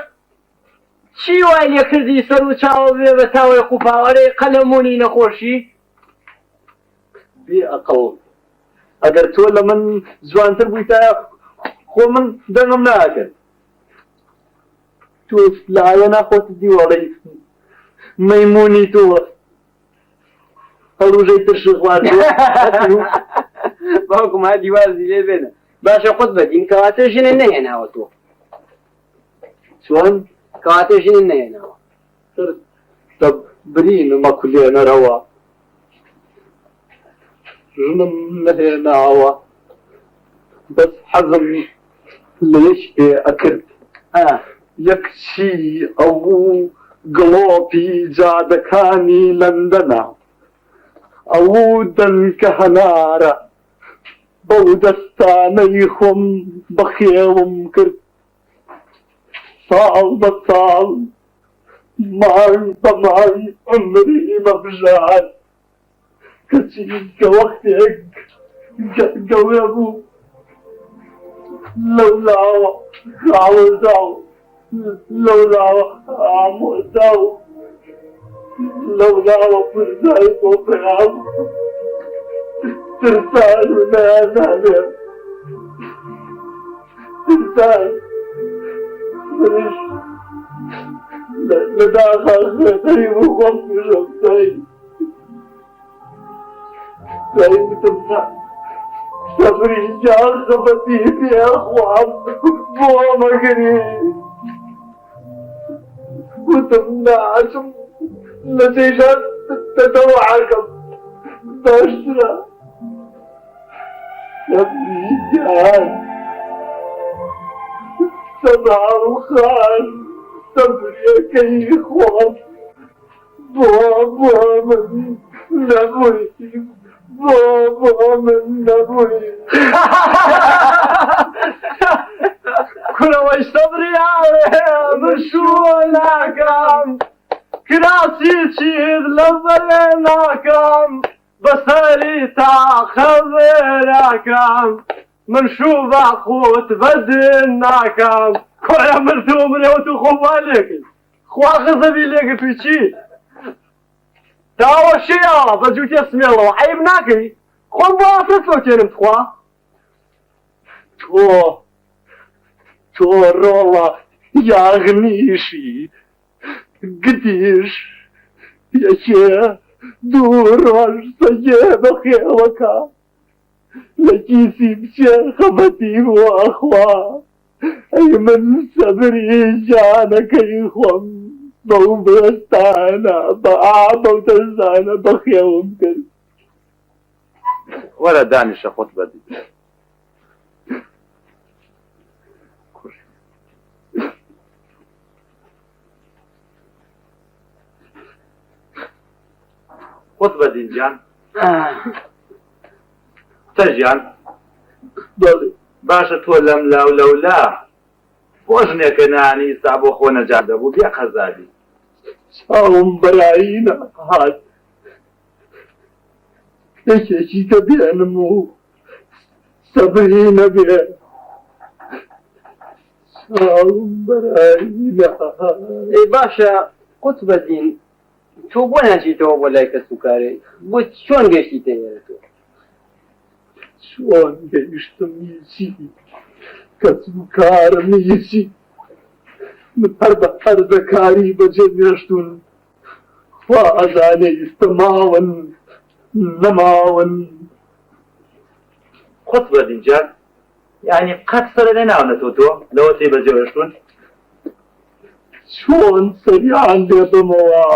چی وای لێ کردی سەر و چاوە بێ بە تاوەی قوپاوەرەی قەلەمونی نەخۆشی بێ ئەقڵ ئەگەر تۆ لە من جوانتر بوویتایە خۆ من دەنگم ناکرد تۆ لایە ناخۆت دیوەڵی مەیمونی تۆ هەڵوژەی ترشی خواردووە باوکم ها دیوازی لێ بێنە باشە خۆت بەدین کەواتە ژنە نەهێناوە تۆ چۆن کەواتە ژنە نەهێناوە برینمە کولێنەرەوە ژنم نەهێناوە بەس حەزم لە یەکێ ئەکرد یەکچی ئەووو گڵۆپی جادەکانی لەندەنە ئەووو دەنکە هەنارە بەو دەستانەی خۆم بەخێوم کرد ساڵ بە ساڵ مانگ بە مانگ عمری مەبژار کەچی کە وەختێک گەورە بوو لەولاوە خاوەزا و لەولاوە ئامۆزا و لەولاوە پرزای بۆ پێام ترسان و نازانێ ترسان منش لە داخا خێتەری بوو خۆم توژەم سایی وتم سەبری جان خەبەتی پێخوام بۆ مەگری وتم ناچم لە جێژان تەتەوعەکەم باشترە سەبری جان سەبار و خان سەبریەکەی خۆم بۆ من نەبووی بۆ من نەبووی کورەوەی سەبریاوێ بشووە ناکەم کراسی چیر لە بەلێ ناکەم بەسەری تاخە بێراکەم من شوو باخوت بەدن ناکەم کۆرە مردووە منەوە تو خۆوا لێکرد خوا غەزەبی لێگرتووی چی داوە شێڵە بە جووتێ سمێڵەوە عیب ناکەی خۆم بۆ ئافرەت فۆتێنم تخوا تۆ ڕۆڵە یاغنیشی گدیش یەکێ دوو ڕۆژ سەجێ بەخێوەکە لە کیسی بچێ خەبەتی بۆ ئەخوا ئەی من سەبری جانەکەی خۆم بەو بەستانە بە ئابەو دەزانە بەخێوم کرد وەرە دانیشە خۆت بەدی خۆت بەدین جان سەرجیان باشە تۆ لەم لاو لەولا بۆ ژنێکە نانی ئستا بۆ خۆ نەجات دەبوو بێ قەزادی چاوم بەرایی نەهات یەکێکی کە بێنم و سەبری نەبێ چاوم بەرایی نەهات. ئەی باشە قوت بەدین تۆ بۆ ناچیتەوە بۆ لای کەس و کارێ بۆ چۆن گەشتیتە ئێرە تۆ؟ چۆن گەیشتم هیچی کەس و کارم هیچی من هەر بە هەردەکاری بەجێ نێشتون خوا ئەزانێ ئێستا ماون نەماون. خۆت بەدینجان یعنی قەت سەرە لێناونەتەوە تۆ لەوە تێ بەجێ هێشتون چۆن سەریعان لێ بمەوە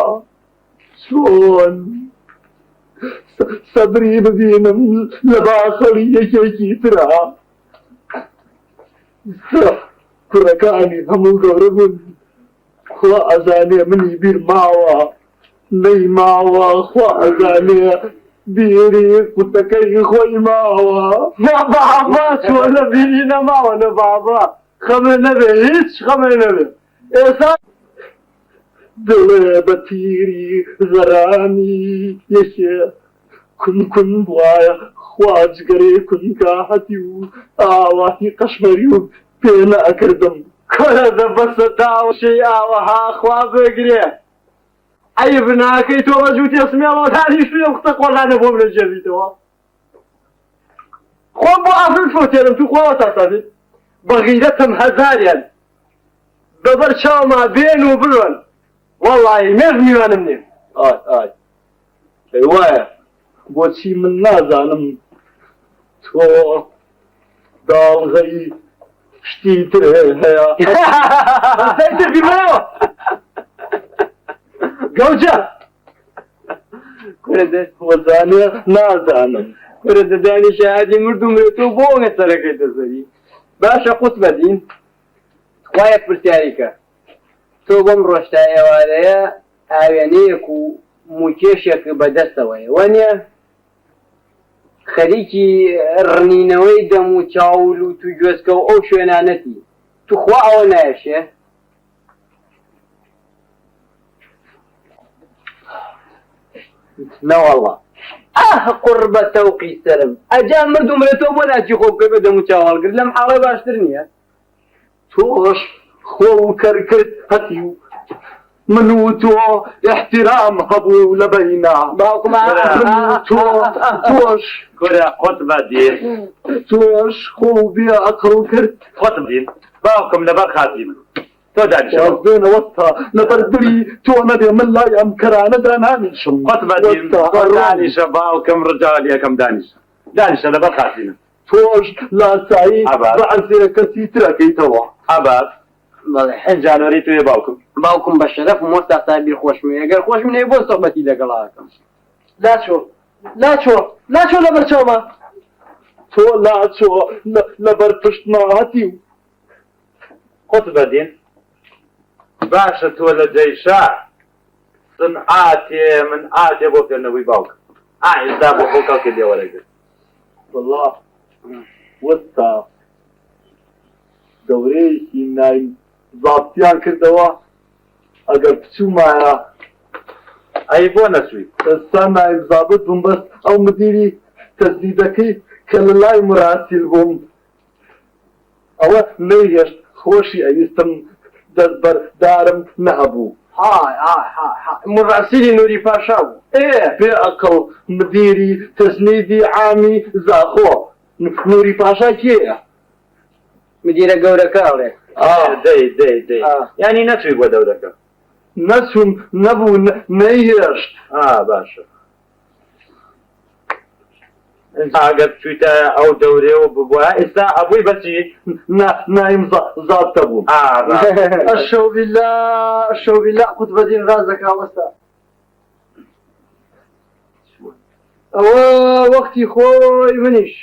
چۆن سەبری ببینم لە باخەڵی یەکێکی ترا کوڕەکانی هەموو گەورە بوون خوا ئەزانێ منی بیر ماوە نەی ماوە خوا ئەزانێ بیری قوتەکەی خۆی ماوە بابا چۆن لە بیری نەماوە لە بابا خەمە نەبێ هیچ خەمە نەبێ ئێستا دڵێ بە تیری غەرانی یەکێ کون بواە خواجگەرێ کونکاهەتی و ئاواتی قەشمەری و پێ نەئەکردم کۆرە دەبەسە تاوشەی ئاوەها خوا بگرێ ئەی بناکەی تۆ بەجووتێ سمێڵەوەتانی شوێ قوتە قۆڵانە بۆم لە جێبیتەوە خۆم بۆ ئافرین فۆتێرم تو خواوە تاسابێت بە غیرەتم هەزاریان بەبەر چاوما بێن و بڕۆن وەڵڵی مێژ میوانم نێ ئای ئەی وایە بۆچی من نازانم تۆ داڵغەی شتی تر هەیە سەیتر بیمەوە گەوجە وەزانێ نازانم کورە دەدانی شەهادی مردومرێ تۆ بۆ ئەوە سەرەکەی دەزەری باشە قوت بەدین خوایەک پرسیاریکە تۆ بەم ڕۆژتا ئێوارەیە ئاوێنەیەک و موکێشێک بەدەستەوەیە وانە خەریکی ڕنینەوەی دەم و چاول و تو گوێزکە و ئەو شوێنانەتی تو خوا ئەوە نایەشێ نەوەڵڵا قڕبە تەوقی سەرم ئەجا مردومرێ تۆ بۆ ناچی خۆ بکەی بە دەم و چاوەڵگر لەم حاڵە باشتر نییە تۆش خۆ و کەرکرد هەتی و من و تۆ احترام هەبوو لە بەینا تۆش کورە خۆت بەدین تۆش خۆ بێ ئەقڵ کرد خۆت بدین باوکم لەبەر خاتی من تۆ دانیشە وەستێنەوەستا لەبەر دڵی تۆ نەبێ من لای ئەم کەرانەدا نانیشم خۆت بەدین دانیشە باوکم ڕجاڵ یەکەم دانیشە لەبەر خاتی من تۆش لاسایی بەعزێ کەسی ترەکەیتەوە ئاباد ئەنجانۆری توێ باوکم باوکم بە شەرەف و مۆستا سابیر خۆشمێ ئەگەر خۆشم نەی بۆ سۆحبەتی لەگەڵاکەم لاچۆ لەبەر چاومە تۆ لاچۆ لەبەر پشتماهەتی و خۆت بەدین باشە تۆ لە جەیشا سن ئاتێ من ئاتێ بۆ فێرنەوەی باوکم ئێستا بۆ خۆ کەڵکێ دێوەرەگرت والله وەستا دەورەیەکی نایم زابتیان کردەوە ئەگەر بچوومایە ئەی بۆ نەچووی ئێستا نایم زابت بووم بەس ئەو مدیری تەسدیدەکەی کە لە لای مراسیل بووم ئەوە نەیهێشت خۆشی ئەویستم دەستبەردارم نەهەبوو مراسیلی نوری پاشا بوو بێ ئەقڵ مدیری تەسنیدی عامی زاخۆ نوری پاشا کێیە مدیرە گەورەکەڵێ دەی یانی نەچووی بۆ دەورەکە نەچووم نەبوو نەیهێشت باشە ئەگەر چوویتە ئەو دەورێەوە ببووە ئێستا ئەبووی بەچی نایم زابتە بووم ئەشەوبیلا قوت بەدین ڕازەکە وەستا ئەوە وەختی خۆی منیش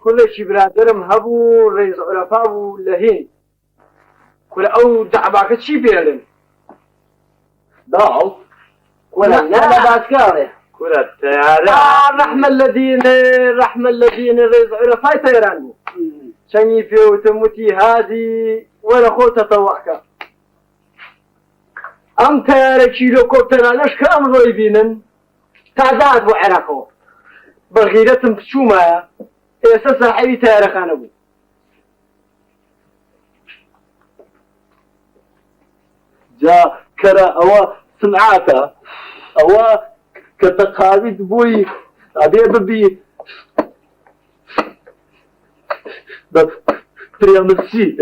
کولێکی برادرم هەبوو ڕێز عورەفا بوو لە هێن کورە ئەو دەعباکە چی بێرن داڵ لە باسکاڵێ كرة تيارة رحم الذين رز عرفاي تيران شني في وتموتي هذه ولا خوت تطوعك أم تيارة كيلو كوبتنا ليش أم رويبينن تعداد وعراقو بغيرتهم شو ما إساس صاحبي تيارة خانبو جا كرا أو سمعاته أو كتقابيد بوي أبي ببي بس تريمسي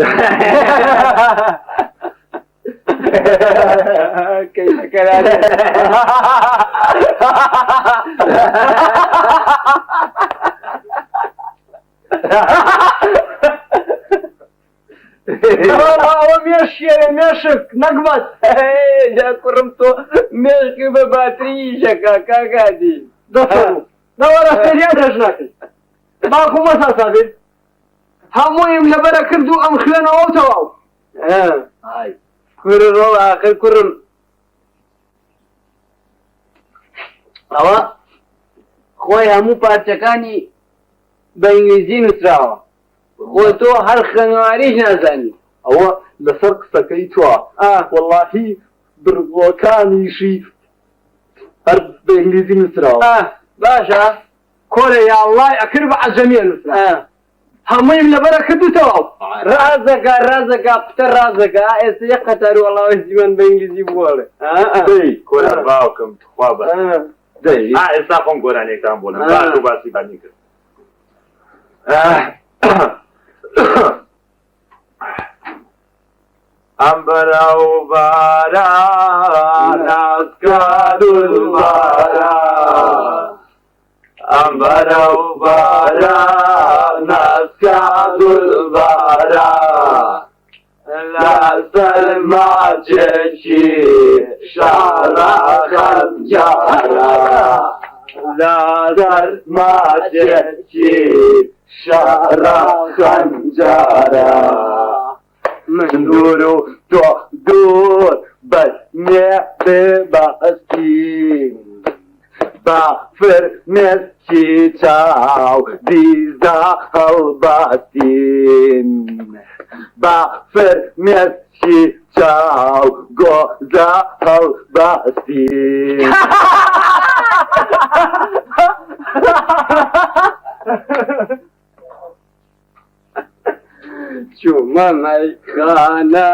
كيف كذلك ميشك نقبت جا كرمتو ملكي بباتري شكا كاكادي دفعوا دورا سريان رجناكي ماكو مسا صابر همويم لبرا كردو أم خلنا وتواو هاي كرم آخر كرم أوا خوي همو پارچەکانی بە ئینگلیزی نووسراوە خۆ تۆ هەر خوێنەواریش نازانی ئەوە لەسەر قسەکەی تووە وەڵاهی بڕبووەکانیشی هەر بە ئینگلیزی نووسراوە باشە کۆرە یاڵای ئەکرد بە عەجەمیە نووسرا هموویم لەبەرە کردو تەواو ڕازەکە قوتە ڕازەکە ئێستا یەک قەتار وەڵاوی زیوەن بە ئینگلیزی بووەڵێ كرة باوكم تخوابة ئێستا خۆم گۆرانێکتان بۆ لە باسی بانی کرد أمبرا وبارا ناسكاد البارا أمبرا وبارا ناسكاد البارا لا سلمى جيشي شارع خنجارا لا سلمى جيشي شارع خنجارا من دورو دور بس ببستين بافر مسكي تاو ديزا الباتين بافر مسكي تاو غوزا الباتين شوما ميخانا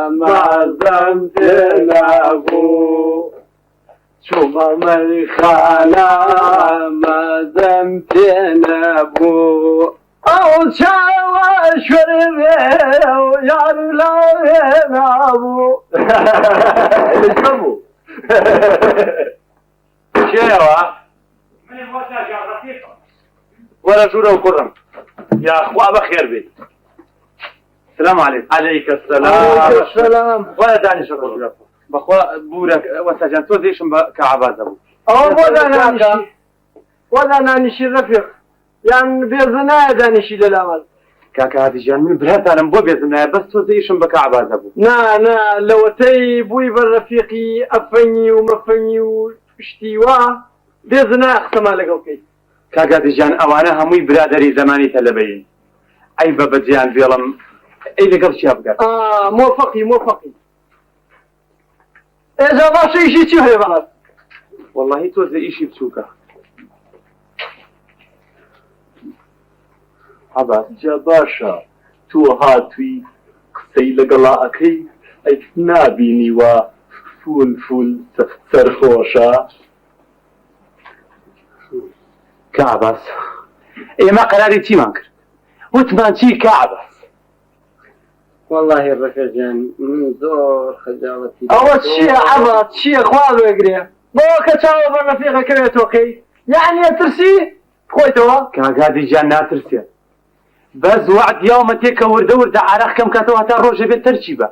معزم تنابو شوما ميخانا معزم تنابو أو شاوى شربي ويار لا ينابو شو شيوا ولا شو لو كرم يا اخوة بخير بيت السلام عليكم عليك السلام ولا داني شكرا بخوا بورك وسجن تو زيشم كعباز ابو ولا نانشي رفيق يعني بيزنا دانشي للعمل كاكا هذه جان من برهت انا مبو بيزنا بس تو زيشم كعباز ابو نا لو تي بوي بالرفيقي افني ومفني واشتيوا بيزنا اختما لقوكي كاكا هذه جان اوانا هموي برادري زماني تلبين اي بابا جان بيلم اي لقل شاب قال موفقي اذا ما شيء تشوفه بعد والله تو زي شيء بسوكا عباس جا باشا تو هاتوي قسەی لەگەڵاکەی ئەی نابینیوە فول سەرخۆشە كعباس ئێمە قەراری چیمان کرد وتمان چی كعباس والله الرفيقان من زور خجالتي أول شيء عبط شيء خواب يقرأ بوك تشاو بالرفيقة كريتوكي يعني ترسي خويتوا كاكادي جان ناترسي بس وعد يوم تيك ورد عراق كم كاتو هتا روجه بالترتيبة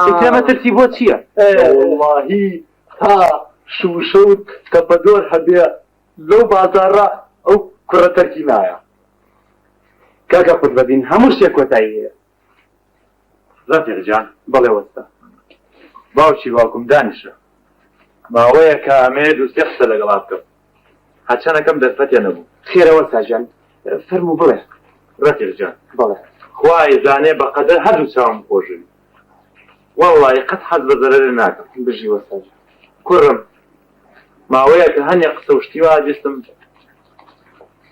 انت ما ترتيب واتشيا والله ها شو كبدور هبيا لو بازارا او كرة تركينايا كاكا خد بدين هموش يكوتاي رفيق جان بلي وستا باوشي باوكم دانشة ماوەیەکە ئەمێ دووسێ قسە لەگەڵا بکەم هەچەنەکەم دەرفەتێ نەبوو خێرەوە ساجان فەرموو بڵێ ڕەفیق جان بڵێ خوای زانێ بەقەدەر هەردوو چاوم خۆشوی وەڵڵی قەت حەز بە زەرەرێ ناکەم بژیوە ساجان کوڕم ماوەیەکە هەنێ قسە و شتی وا دێستم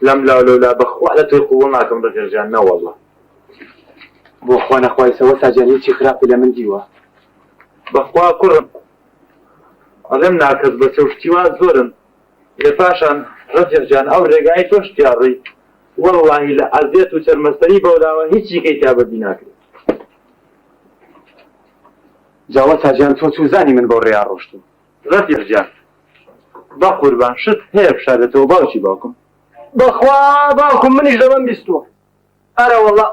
لەم لاولەولا بەخوا لە تۆی قووە ناکەم ڕەفیق جان نەوەڵڵە بۆ خوا نەخوایسەوە ساجان هیچی خراپی لە من دیوە بەخوا کوڕم ئەڵێم ناکەس بە چەوشتی وا زۆرن لێ پاشان ڕەفیق جان ئەو ڕێگای تۆ شتیاڕی وەڵڵاهی لە ئەزیەت و چەرمەستەری بەولاوە هیچی کەی تا بەدی ناکرێت جاوە ساجان تۆ چوزانی من بۆ ڕێیا ڕۆشتم ڕەفیق جان بە قوربان شت هەیە بشارێتەوە باوکی باوکم بەخوا باوکم منیش دەبم بیستووە ئەرە وەڵا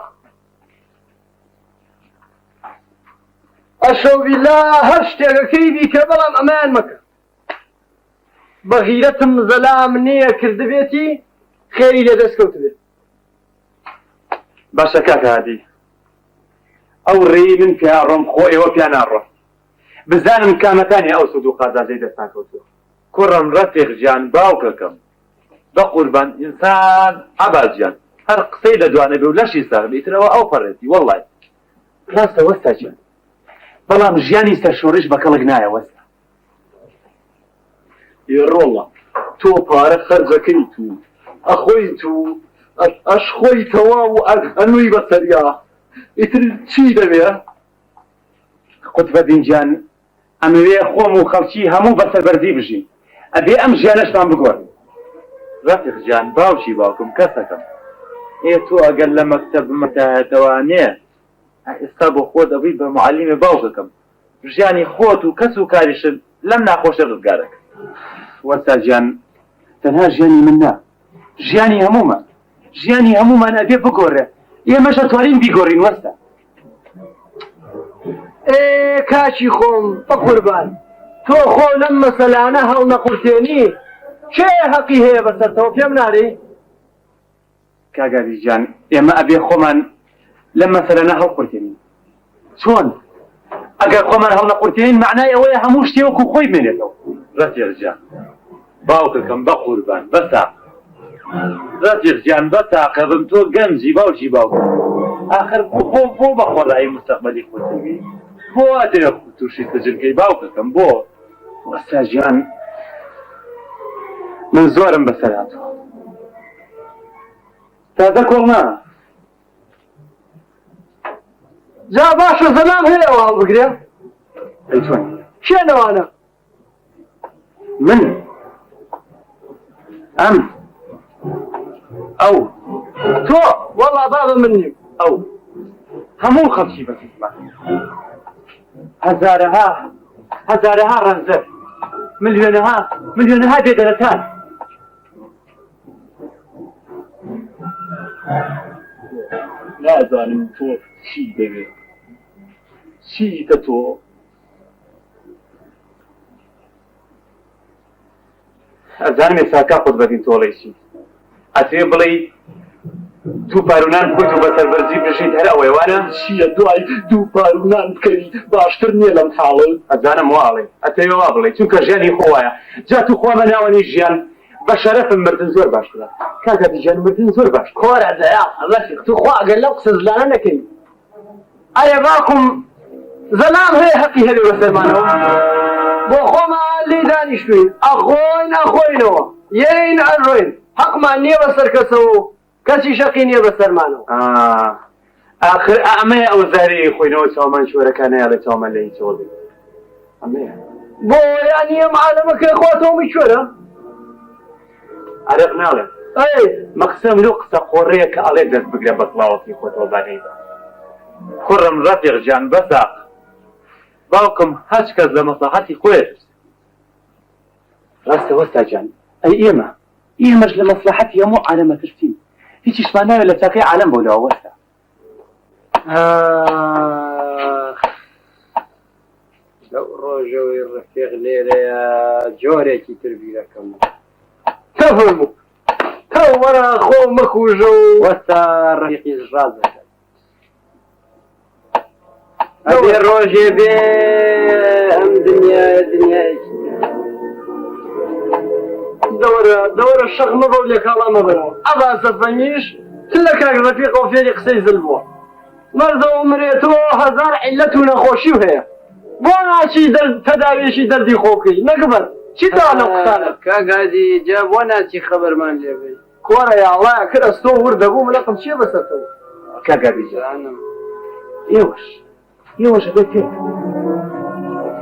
ئەشەو بیلا هەر شتێکەکەی بیکە بەڵام ئەمایان مەکە بەغیرەتم زەلام نییە کردبێتی خێری لێ دەستکەوت بێت باشە کاکە هادی ئەو ڕێی من پیاڕۆم خۆ ئێوە پیا ناڕۆ بزانم کامەکانی ئەو سوود و قازازەی دەستناکەوتوە کوڕم ڕەفیق جان باوکەکەم بە قوربان ئینسان عەبازیان هەر قسەی لە دوانە بێ و لەشی سەر بیترەوە ئەو پەڕێتی وەڵڵای ڕاستە وەستا جان بەڵام ژیانی سەرشۆڕش بە کەڵک نایە وەستا ێڕۆڵە تۆ پارە خەرجەکەیت و ئەخۆیت و ئەشخۆیتەوە و ئەنووی بەسەریا ئیتر چی دەبێ قوتبەدین گیان ئەمەوێ خۆم و خەڵکی هەموو بەسەربەرزی بژین ئەبێ ئەم ژیانەشمان بگۆڕین ڕەفیق جان باوکی باوکم کەسەکەم تۆ ئەگەر لە مەکتەب مەتەهەتەوانێ ئێستا بۆ خۆت ئەبی بە معەلیمە باوکەکەم ژیانی خۆت و کەس و کاریشت لەم ناخۆشە ڕزگارەکە وەستا گیان تەنها ژیانی من نا ژیانی هەمومان ژیانی هەمومان ئەبێ بگۆڕێ ئێمەش ئەتوانین بیگۆڕین وەستا کاچی خۆم بە قوربان تۆ خۆ لەم مەسەلانە هەڵ نەقورتێنی کێ حەقی هەیە بەسەرتەوە پێم ناری کاگادی جان ئێمە ئەبێ خۆمان لەم مەسەلانە هەڵقورتێنین چۆن ئەگەر خۆمان هەڵ نەقورتێنین معنای ئەوەیە هەموو شتێ وەکو خۆی بمێنێتەوە ڕەفیق جان باوکەکەم بە قوربان بەساق ڕەفیق جان بەساقە بم تۆ گەنجی باوکی باوکم آخر بۆ بە خۆڕایی مستەقبەلی خۆتەوی بۆ ئەدرێ تووشی سەجنکەی باوکەکەم بۆ وەستا گیان من زۆرم بەسەر هاتووە تازە کۆڵنا جا باشە زەلام هەیەەوە هەڵبگرێ ئەیتوان کێنەوانە من ئەم ئەو تۆ وەڵا بابە من نیم ئەو هەموو خەڵکی بەسیسمان هەزارەها ڕەنزەر ملیۆنەها دێدەرەتان نازانم تۆ چی دەوێت چیتە تۆ ئەزانم ێساکا خۆت بەدین تۆڵی چی ئەتێ بڵێ دوو پارونان بکوت و بەسەر بەرزی بژیت هەر ئەوەی وانە چییە دوای دوو پارونان بکەی باشتر نییە لەم حاڵە ئەزانم واڵێ ئەتەوێ وا بڵێ چونکە ژیانی خۆوایە جا تو خوا بەناوەنی ژیان بە شەرەفم مردن زۆر باشترە کاکەتی ژیان مردن زۆر باش کۆرە دەیا ڕەفیق تو خوا ئەگەر لەو قسە زلانە نەکەی ئایا باوکم زەلام هەیە حەقی هەبێ بەسەرمانەوە بۆ خۆمان لێ دانیشتوین ئەخۆینەوە یەین ئەڕۆین حەقمان نییە بەسەر کەسەوە و کەسی شەقی نییە بەسەرمانەوە آخر ئەمەیە ئەو زارەیە خۆینەوە چاومان شوەرەکانەیە لە چاومان لە هیچەوە بێت ئەمەیە بۆ یانیە معالەمەکەی خۆتەوەمی کوێرە عرق ناڵێ مەقسەم لەو قسە قۆڕەیە کە ئەڵێ دەست بگرە بە سڵاوەتی خۆتەوە بانەی بە کوڕم ڕەفیق جان بەساق باوکم هەچ کەس لە مەسلحەتی خۆی ڕاستە وەستا جان ئەی ئێمەش لە مەسلحەتی هەموو عالەمە ترسین هیچیشمان ناوێت لە چاکەی عالەم بۆلەوە وەستا لەو ڕۆژەوەی ڕەفیق لێرەیە جۆرێکی تر بیرەکەم تەفەرموو تە وەرە خۆ مەکوژە و وەستا ڕەفیقیش ڕازەکە ئەبێ ڕۆژێ بێ ئەم دنیایەکی دور الشغل مضوا لك الله مبنى أبا سفنيش تلك رفيق وفيري قصي زلبو مرضو مريتو هزار علتو نخوشي وهي بونا شي در تداوي شي دردي خوكي نقبر شي تعالى قصالك كاقادي جاب وانا شي خبر ما جابي كورا يا الله كده استو ورد ابو ملقم شي بس اتو كاقادي جاب يوش بيتي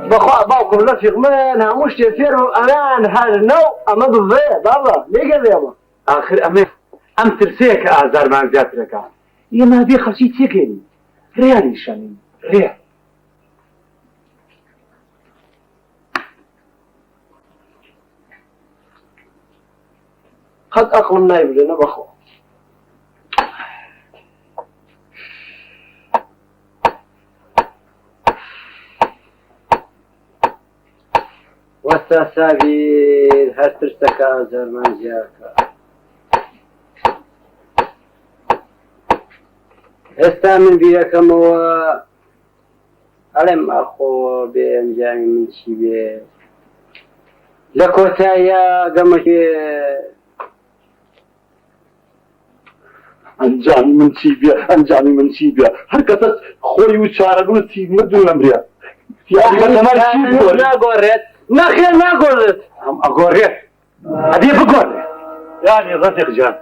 بخوا باوكم رفيق منها مش يفيرو امان هالنو اما بالضيق بابا ليه قال يابا آخر أم ترسيك أعزار مع زيادة لك يا ما بي خلشي تيكيني ريال نشاني ريال قد أقلم نايب لنا بخوا والتسابير هسترتكا زرمان جاكا استا من بيكم و ألم أخو بأنجام من شبه لكوتايا قمش أنجاني من شيبيا هركتس خوي وشارقو سيب مدو أمريا نخير ما قلت أقوريت هدي بقول يعني رفيق جان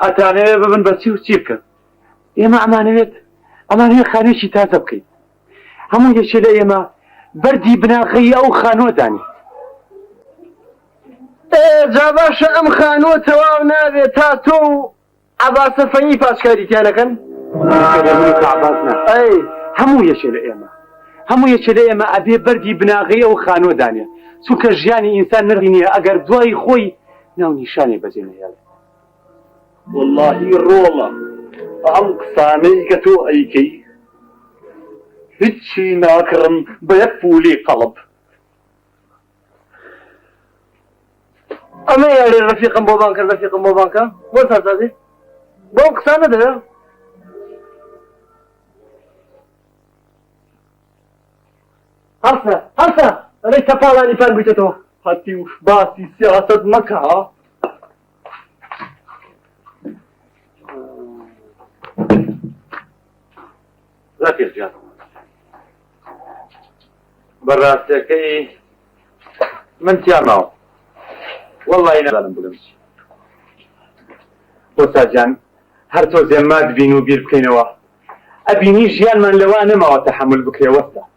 أتاني ببن بسي وشيبك يما أمانيت خانيشي تازبكي همو يشي يما بردي بناغي أو خانو داني جاباش أم خانو تواو نابي تاتو عباس فني فاشكاري كان كان أي همو يشي يما أبي بردي بناغي أو خانو داني سوكا جياني إنسان نرغيني أقر دواي خوي ناو نشاني بزينه يالي والله رولا أم قصاني كتو أيكي هتشي ناكرم بيفولي قلب أما يا رفيق بوبانكا وصل تازي بوك سنة ده هرسة ليس فعلا نفان بيتتو هاتي وش باسي سياسة مكة رفيق جان براستكي من تياماو والله إنا ظالم بلمشي وسا جان هر تو زماد بينو بير بكينوا أبيني جيان من لوانا ما وتحمل بكري وسا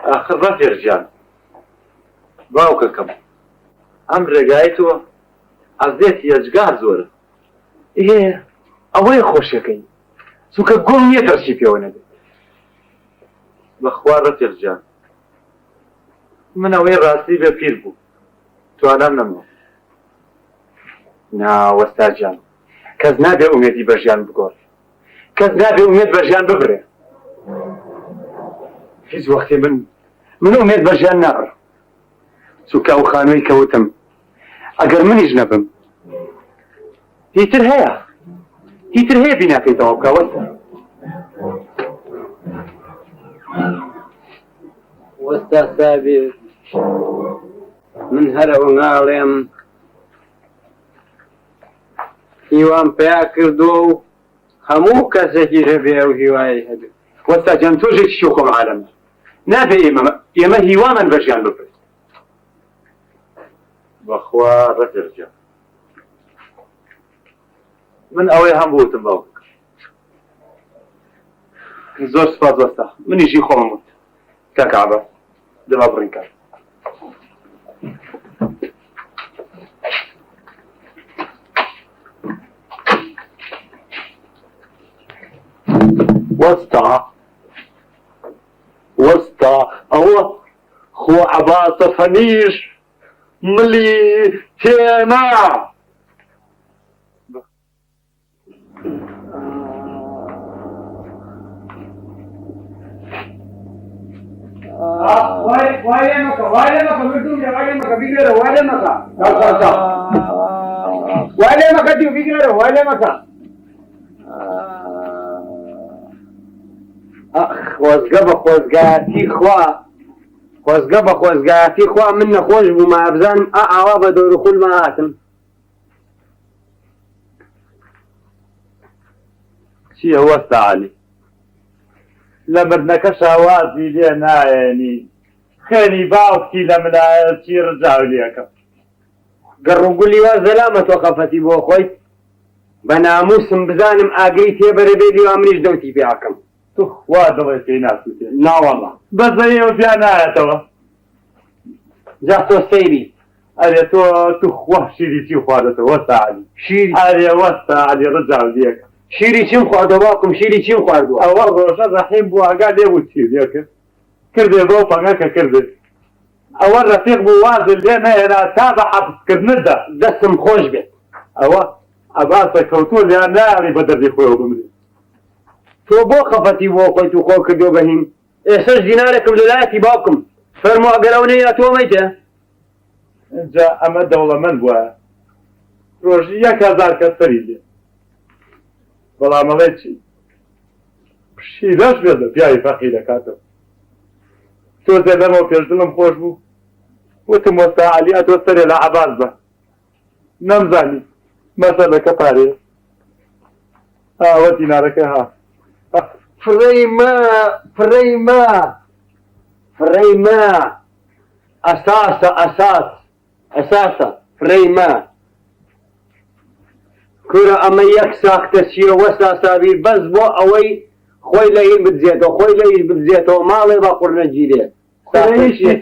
آخر رفيق جان باوككم أم رقايتو عزيت يجقار زور إيه أوي خوشيكي سوكا قوم يترشي بيونا دي بخوار رفيق جان من أوي راسي بپیر بو تو آدم نمو نا وستا جان کەس نابێ ئومێدی بەژیان بگۆڕ کەس نابێ ئومێد بەژیان ببرێ هیچ وەختێ من ئومێد بەژیان ناڕ چووکە ئەو خانووی کەوتم ئەگەر منیش نەبم هیتر هەیە بیناکەیتەوە بکە وەستا وەستا سابیر من هەرە وەنگاڵێم هیوام پیا کردووە و هەموو کەسێکی هەبێ ئەو هیوایی هەبێ وەستا جان تۆژێکی شوخۆم عالەمە نابێ ئێمە هیوامان بەژیان ببرێت بەخوا ڕەفیق جان من ئەوەی هەم بوتم باوک زۆر سپاس وەستا منیشی خۆمم وت کاکە عەباس دەما بڕین کار وستا أو خو عباس فنيش ملي تينا خۆزگە بە خۆزگاتی خوا خۆزگە بە خۆزگایەتی خوا من نەخۆش بوومە بزانم ئاوا بە دەور و خولمە هاتم. چییە وەستا عەلی؟ لە مردنەکە شاوازی لێ نایەنی خێنی باوکی لە ملایەتی ڕجاو لێکەم. گەڕوگولی وا زەلامە تۆ خەفەتی بۆ خۆی بە ناموسم بزانم ئاگری تێبەرەبێ وا منیش دەوتی پێاکەم. تو خوا دڵێ پێی ناسووتێ ناوەڵڵا بەزەیەوە پیا نایەتەوە. جا تۆ سەیری ئەرێ تۆ تو خوا شیری چی خواردەتەوە وەستا عەلی؟ شیری ئەرێ وەستا عەلی ڕجاو لێکە. شیری چیم خواردەوە باوکم شیری چیم خواردووە؟ ئەوە ڕۆژە ڕەحیم بوو ئاگا لێبوو چی لێکرد کردێ بۆ پەنگەکە کردێ ئەوە ڕەفیق بوو وازل لێ نەهێنا تا بە حەبسکردندا دەستم خۆش بێت. ئەوە ئەباسە کەوتۆ لیان ناری بە دەردی خۆیەوە بمرێ. تۆ بۆ خەفەتی بۆ خۆیت و خۆ کردو بەهیم ئێستش دینارێکم لەلایەتی باوکم فەرموو ئەگەرەو نەیە تۆ مەیتە؟ اینجا ئەمە دەوڵەمەند بووە ڕۆژی 1000 کەس سەری لێ بەڵام ئەڵێ چی پشیلەش بێت بە پیاوی فەقی دەکاتەوە. تۆ زێدەمەوە پێشدڵم خۆش بوو وتم وەستا عەلی ئەتۆ سەرێ لە عەباس بە نەمزانی مەسەلەکە پارەیە ئەوە دینارەکە ها فڕەیمە ئەساسە فڕەیمە کورە ئەمە یەک ساختە چیە وەستا سابیر بەس بۆ ئەوەی خۆی لە هیر بجێتەوە ماڵێ بە قوڕنەگیرێ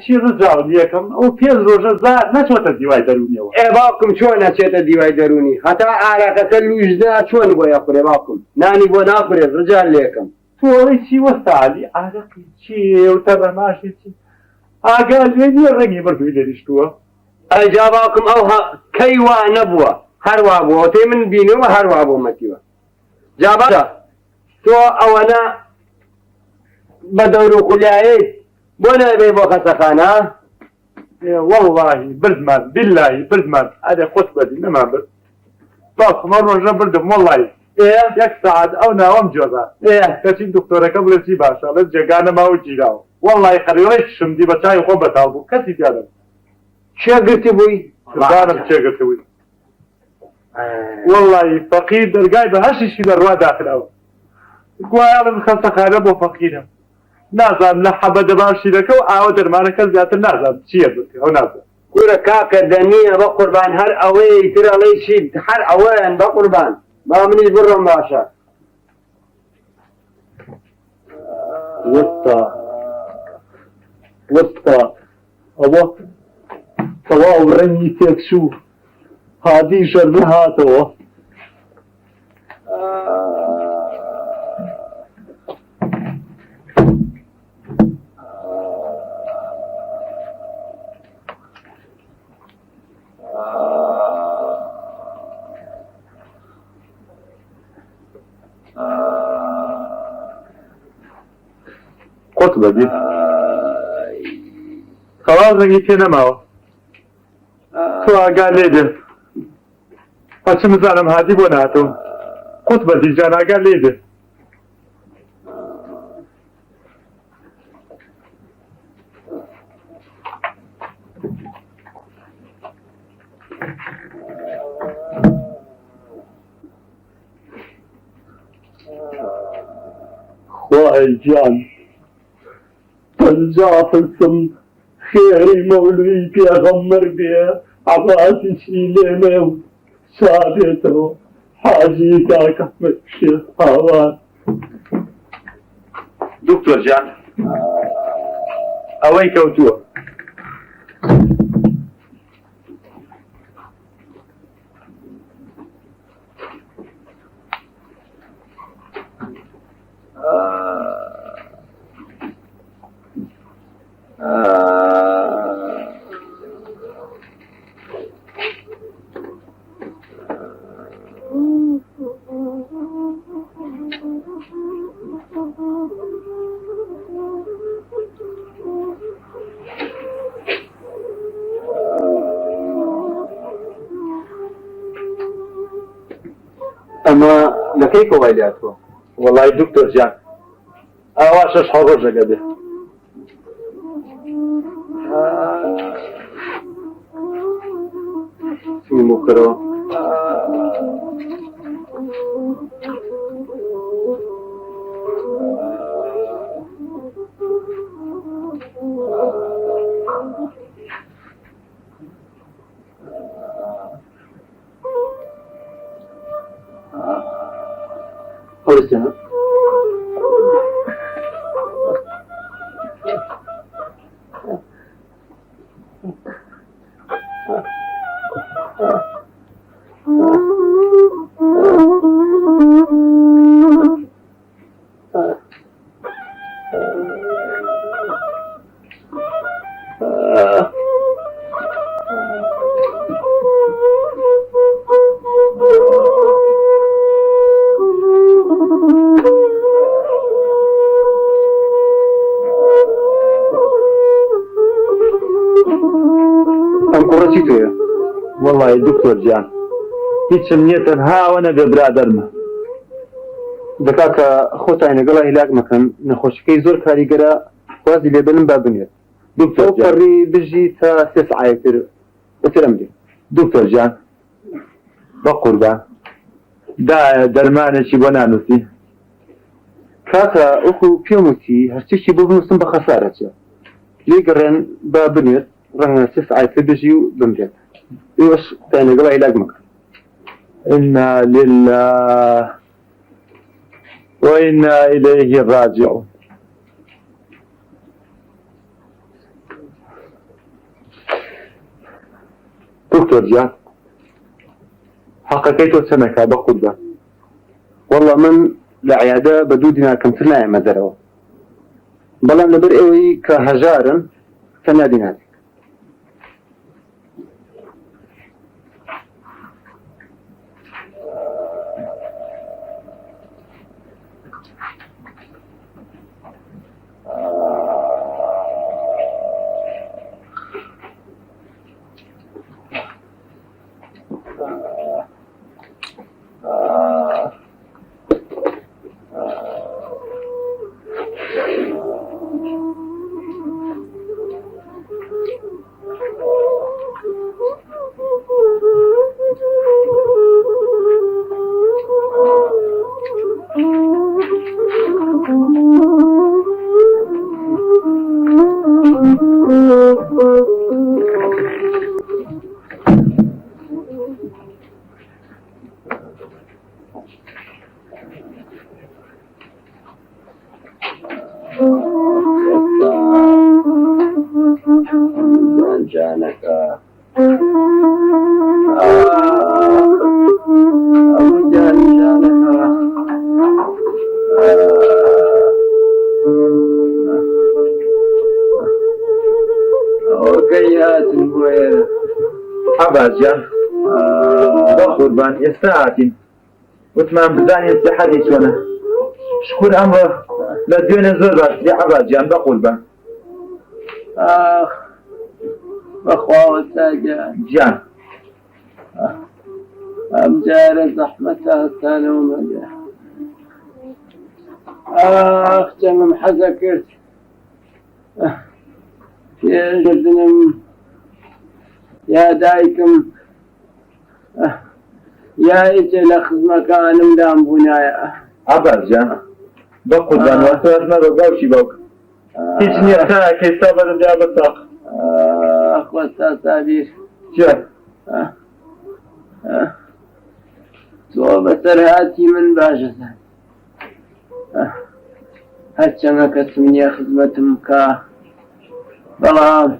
چی ڕجاو یەکەم ئەو پێنج ڕۆژە زار نەچۆتە دیوای دەرونیەوە. ئێ باوکم چۆن نەچێتە دیوای دەرونی هەتا ئاراکەکە لوژدا چۆن بۆ یەخورێ باوکم نانی بۆ ناخورێت ڕجال لێکم. تۆڵی چی وەستا عەلی ئارەقی چی وتە بەماشی چی ئاگا لێ نییە ڕەنگی بردووی لێریشتووە. ئەجا باوکم ئەو کەی وا نەبووە هەروە بووە تێ من بینەوە هەروە بۆ مەتیوە. جابە تۆ ئەوەنە بە دەور و خولایەت بۆ نابێ بۆ خەسەخانە؟ وەڵڵاهی بردمان بیللایی بردمان ئەرێ خۆت بەدی نەمان برد باوکمە ڕۆژە بردم وەڵڵاهی 1 ساعت ئەو ناوەم جۆدا کەچین دکتۆرەکە بڵێ باشە لە جێگانە ماوە گیراوە وەڵڵاهی خەریڵەی شمدی بە چای خۆ بەتاڵ بوو کەسی پیادەم چێ گرتی بووی؟ زانم چێگرتبووی وەڵڵاهی فەقیر دەرگای بە هەشیشی لە ڕوا داخراوە گوایاڵم خەسەخانە بۆ فەقیرم نازان لە حەبە دەباشیرەکە و ئاوە دەرمانەکە زیاتر نازان چییە بکە ئەو نازان کورە کاکە دەنیە بە قوربان هەر ئەوەی تر ئەڵەی چی هەر ئەوەیان بە قوربان با منیش بڕۆم باشە. وەستا ئەوە تەواو ڕەنگی تێکچوو هادی ژەر نەهاتەوە. قوت بەدی خەواز ڕەنگی پێ نەماوە تۆ ئاگا لێدێ ئەچم بزانم هادی بۆ نهاتەوە قوت بەدی جان ئاگا لێدێ خوای جان پەنجا فلسم خێری مەولوی پێغەمبەر بێ عەباسیشی لێمێ و شادێتەوە حاجی کاکەحمەد شێخ ئاوان. دکتۆر جان ئەوەی کەوتووە ئەمە لەکەی کۆوای لاتوە؟ وەڵای دکتۆر جان ئاوا 6 ڕۆژەکە بێ بۆ کڕەوە هەوڵستێنە والله دكتور جان هیچم نییە تەنها ئەوە نەبێ برادەرمە دەکاکە خۆتان لەگەڵ هیلاک مەکەن نەخۆشیەکەی زۆر کاریگەرە وازی لێبنم با بنێت دکتۆر پەڕی بژی تا 3 ساعتر بەترم دێ دکتۆر جان بە قوربان دایە دەرمانێکی بۆ نانووسی کاکە ئەوکو پێم وتی هەرچێکی بۆ بنووسم بە خەسارەچە لێ گەڕێن با بنێت ڕەنگە 3 ساعتر بژی و بمرێت ئێوەش تان لەگەڵ هیلاک مەکەن إنا لله وإنا إليه راجعون دكتور جان حقەکەی تۆ چەندەکا بە قوربان والله من لعيادة بدو دينار كم ترنا مدروا بلان لبر اوي كهجارا تنا دينار عباس جان قربان يستاعتين وثمان بزاني استحالي شونا شكون أمره لدينا زرات يا عباس جان بقربان بخوا ساجان جان أم جار زحمتها الثاني ومجا جمم حزكرت في جردنم يا دايكم يا إجل خدمة كانم دام بنايا عباس جان بقربان وثلاثنا رقاوشي بوك هيش نيتا كيسابة رجع بطاق أخوة سابير جان تو بسرهاتي من باشا هرچما كسمني خدمتم كا بلام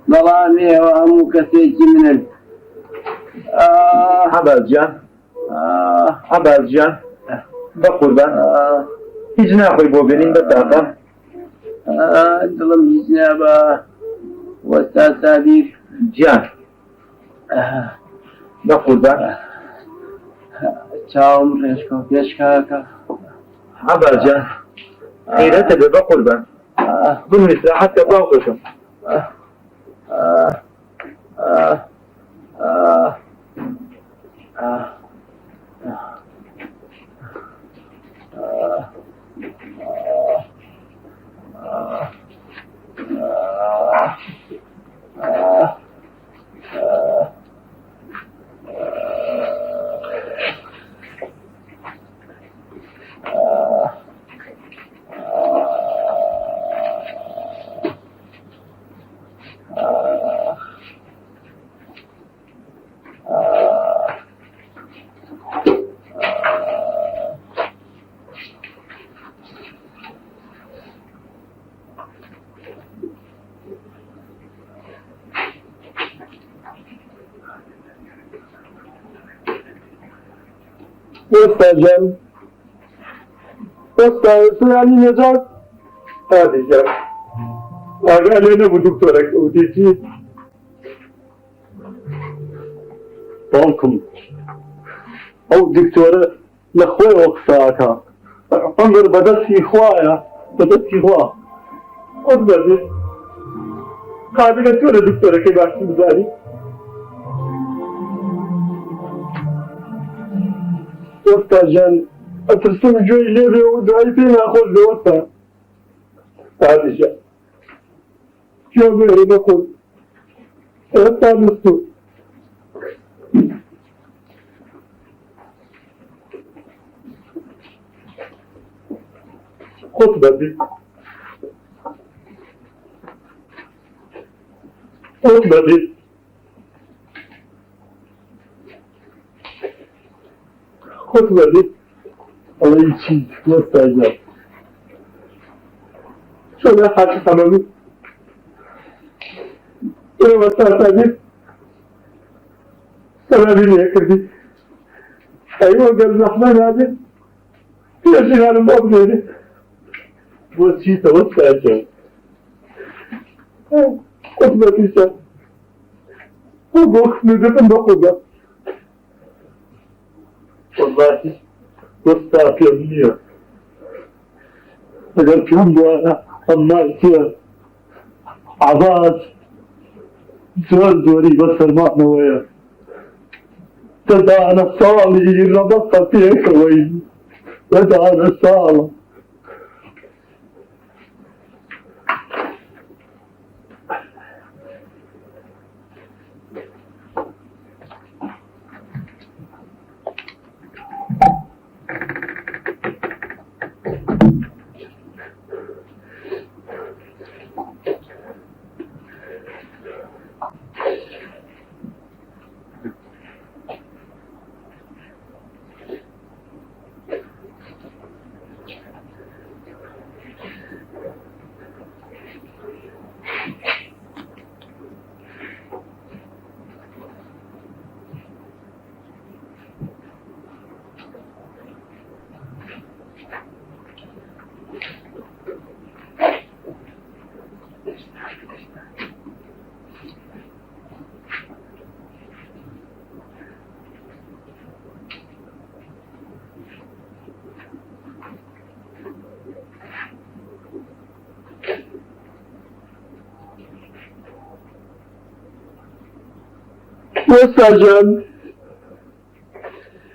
وهمو كسيجي من عباس جان عباس جان بقربان هیچ ناخوی بۆ بێنین بەتاقە دڵم هیچ نابە وەستا سابیر گیان بەقوربان چاوم ڕێشکە و پێشکاکە عەباس جان خەیرەتە بێ بەقوربان بم استراحەت کە باوکەشم وستاجان وستاجان نجات هذه جان قال لنا دكتورك وديتي طالكم او دكتوره لخوي وقفاك انظر بدت اخوايا بدت اخوا انظر قابلة تونا دكتورة كيف أحسن ذلك وقتا جان أترسل جوي ليبي ودعي فينا أخذ لوقتا هذه جان شو بيري نقول وقتا نستو خطبة دي خطبة دي خطبة دي الله يشيد وستاجاب شو ده حاجة حمامي إنه وستاجاب سلامي يكردي أيوة قلب الرحمن هذا يا شيخ أنا مؤمن وشيت وستاجاب خطبة كيسا وبوك ندفن بخطبة والله وسط في الدنيا أجل كم وانا أمال فيها عباد زوري بس المعنى ويا تدعنا صالي ربطت فيك وين تدعنا صالة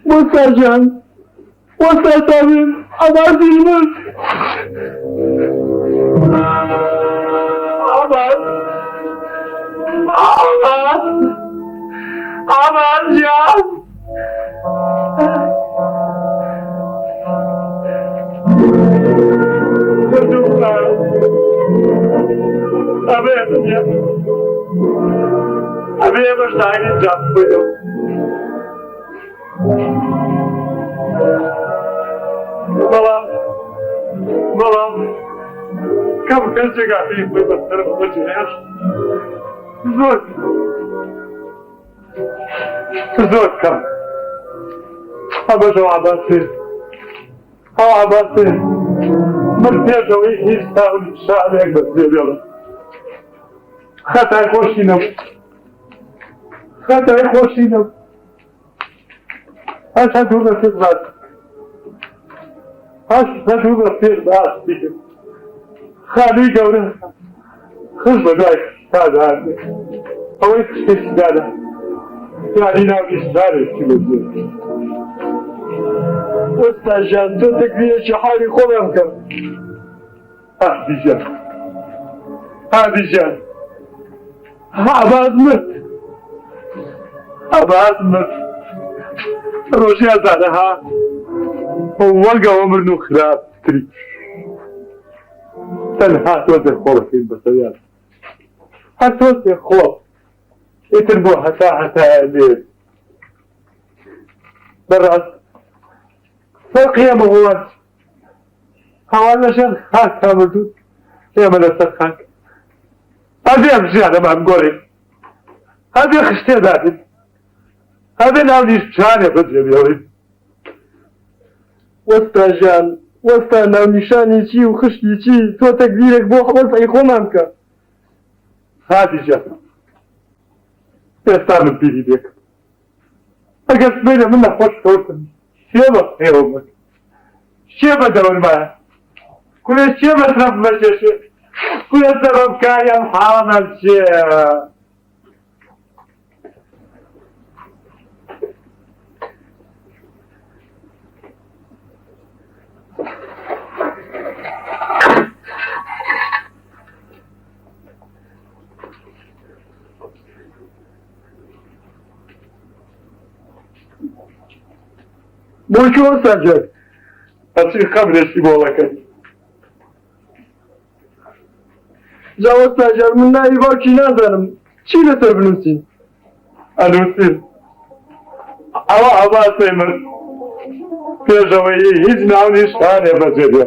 وسجن وستمن أبعد الملك أبعد جان أبي مشتاقين جان بيدو ماما كم كان شغالين بمسطرة وجهاز زود كم أبشو عباسي من تيجوي يستاول شعبك بس يلا خطأ خوشينم أشهد هنا تزبط أشهد هنا تزبط بيجم خالي قوله خذ بدايك هذا أو إيش هذا يعني ناوي إشتاري كيلو واستعجل تدك شحالي خلهم كم هذه جان أبعد مت روشي أزالها ووقع ومرنو خراب تري تنها توزي خولكين بسيار هتوزي خول يتربو حتى ليل برأس فرقية مهوات حوالا شان خاك كامردود يا ملسك خاك هذه أمشي على ما أمقوري هذه خشتي ذاتي هذا ناولي شاني بدري بيولي وەستا ژیان وەستا ناونیشانی چی و خشتی چی تۆ تەکبیرێک بۆ وەزعی خۆمان بکە خادیجە ئێستا من پیری دێکم ئەگەر سبەینە من نەخۆش کەوتم شێ بە خێوە بن شێ بە دەورمایە کورێ شێ مەسرەف بەشێشێ کورێ سەبەبکاریم حاڵەمان چێ بۆ چۆ سەرجەر ئەچی خەبرێکی بۆڵەکەی جا وەستا ژیان من ناوی باوکی نازانم چی لەسەر بنووسین ئەنووسین ئەوە ئەباسەی من پێشەوەی هیچ ناونیشانێ بەجێ دێ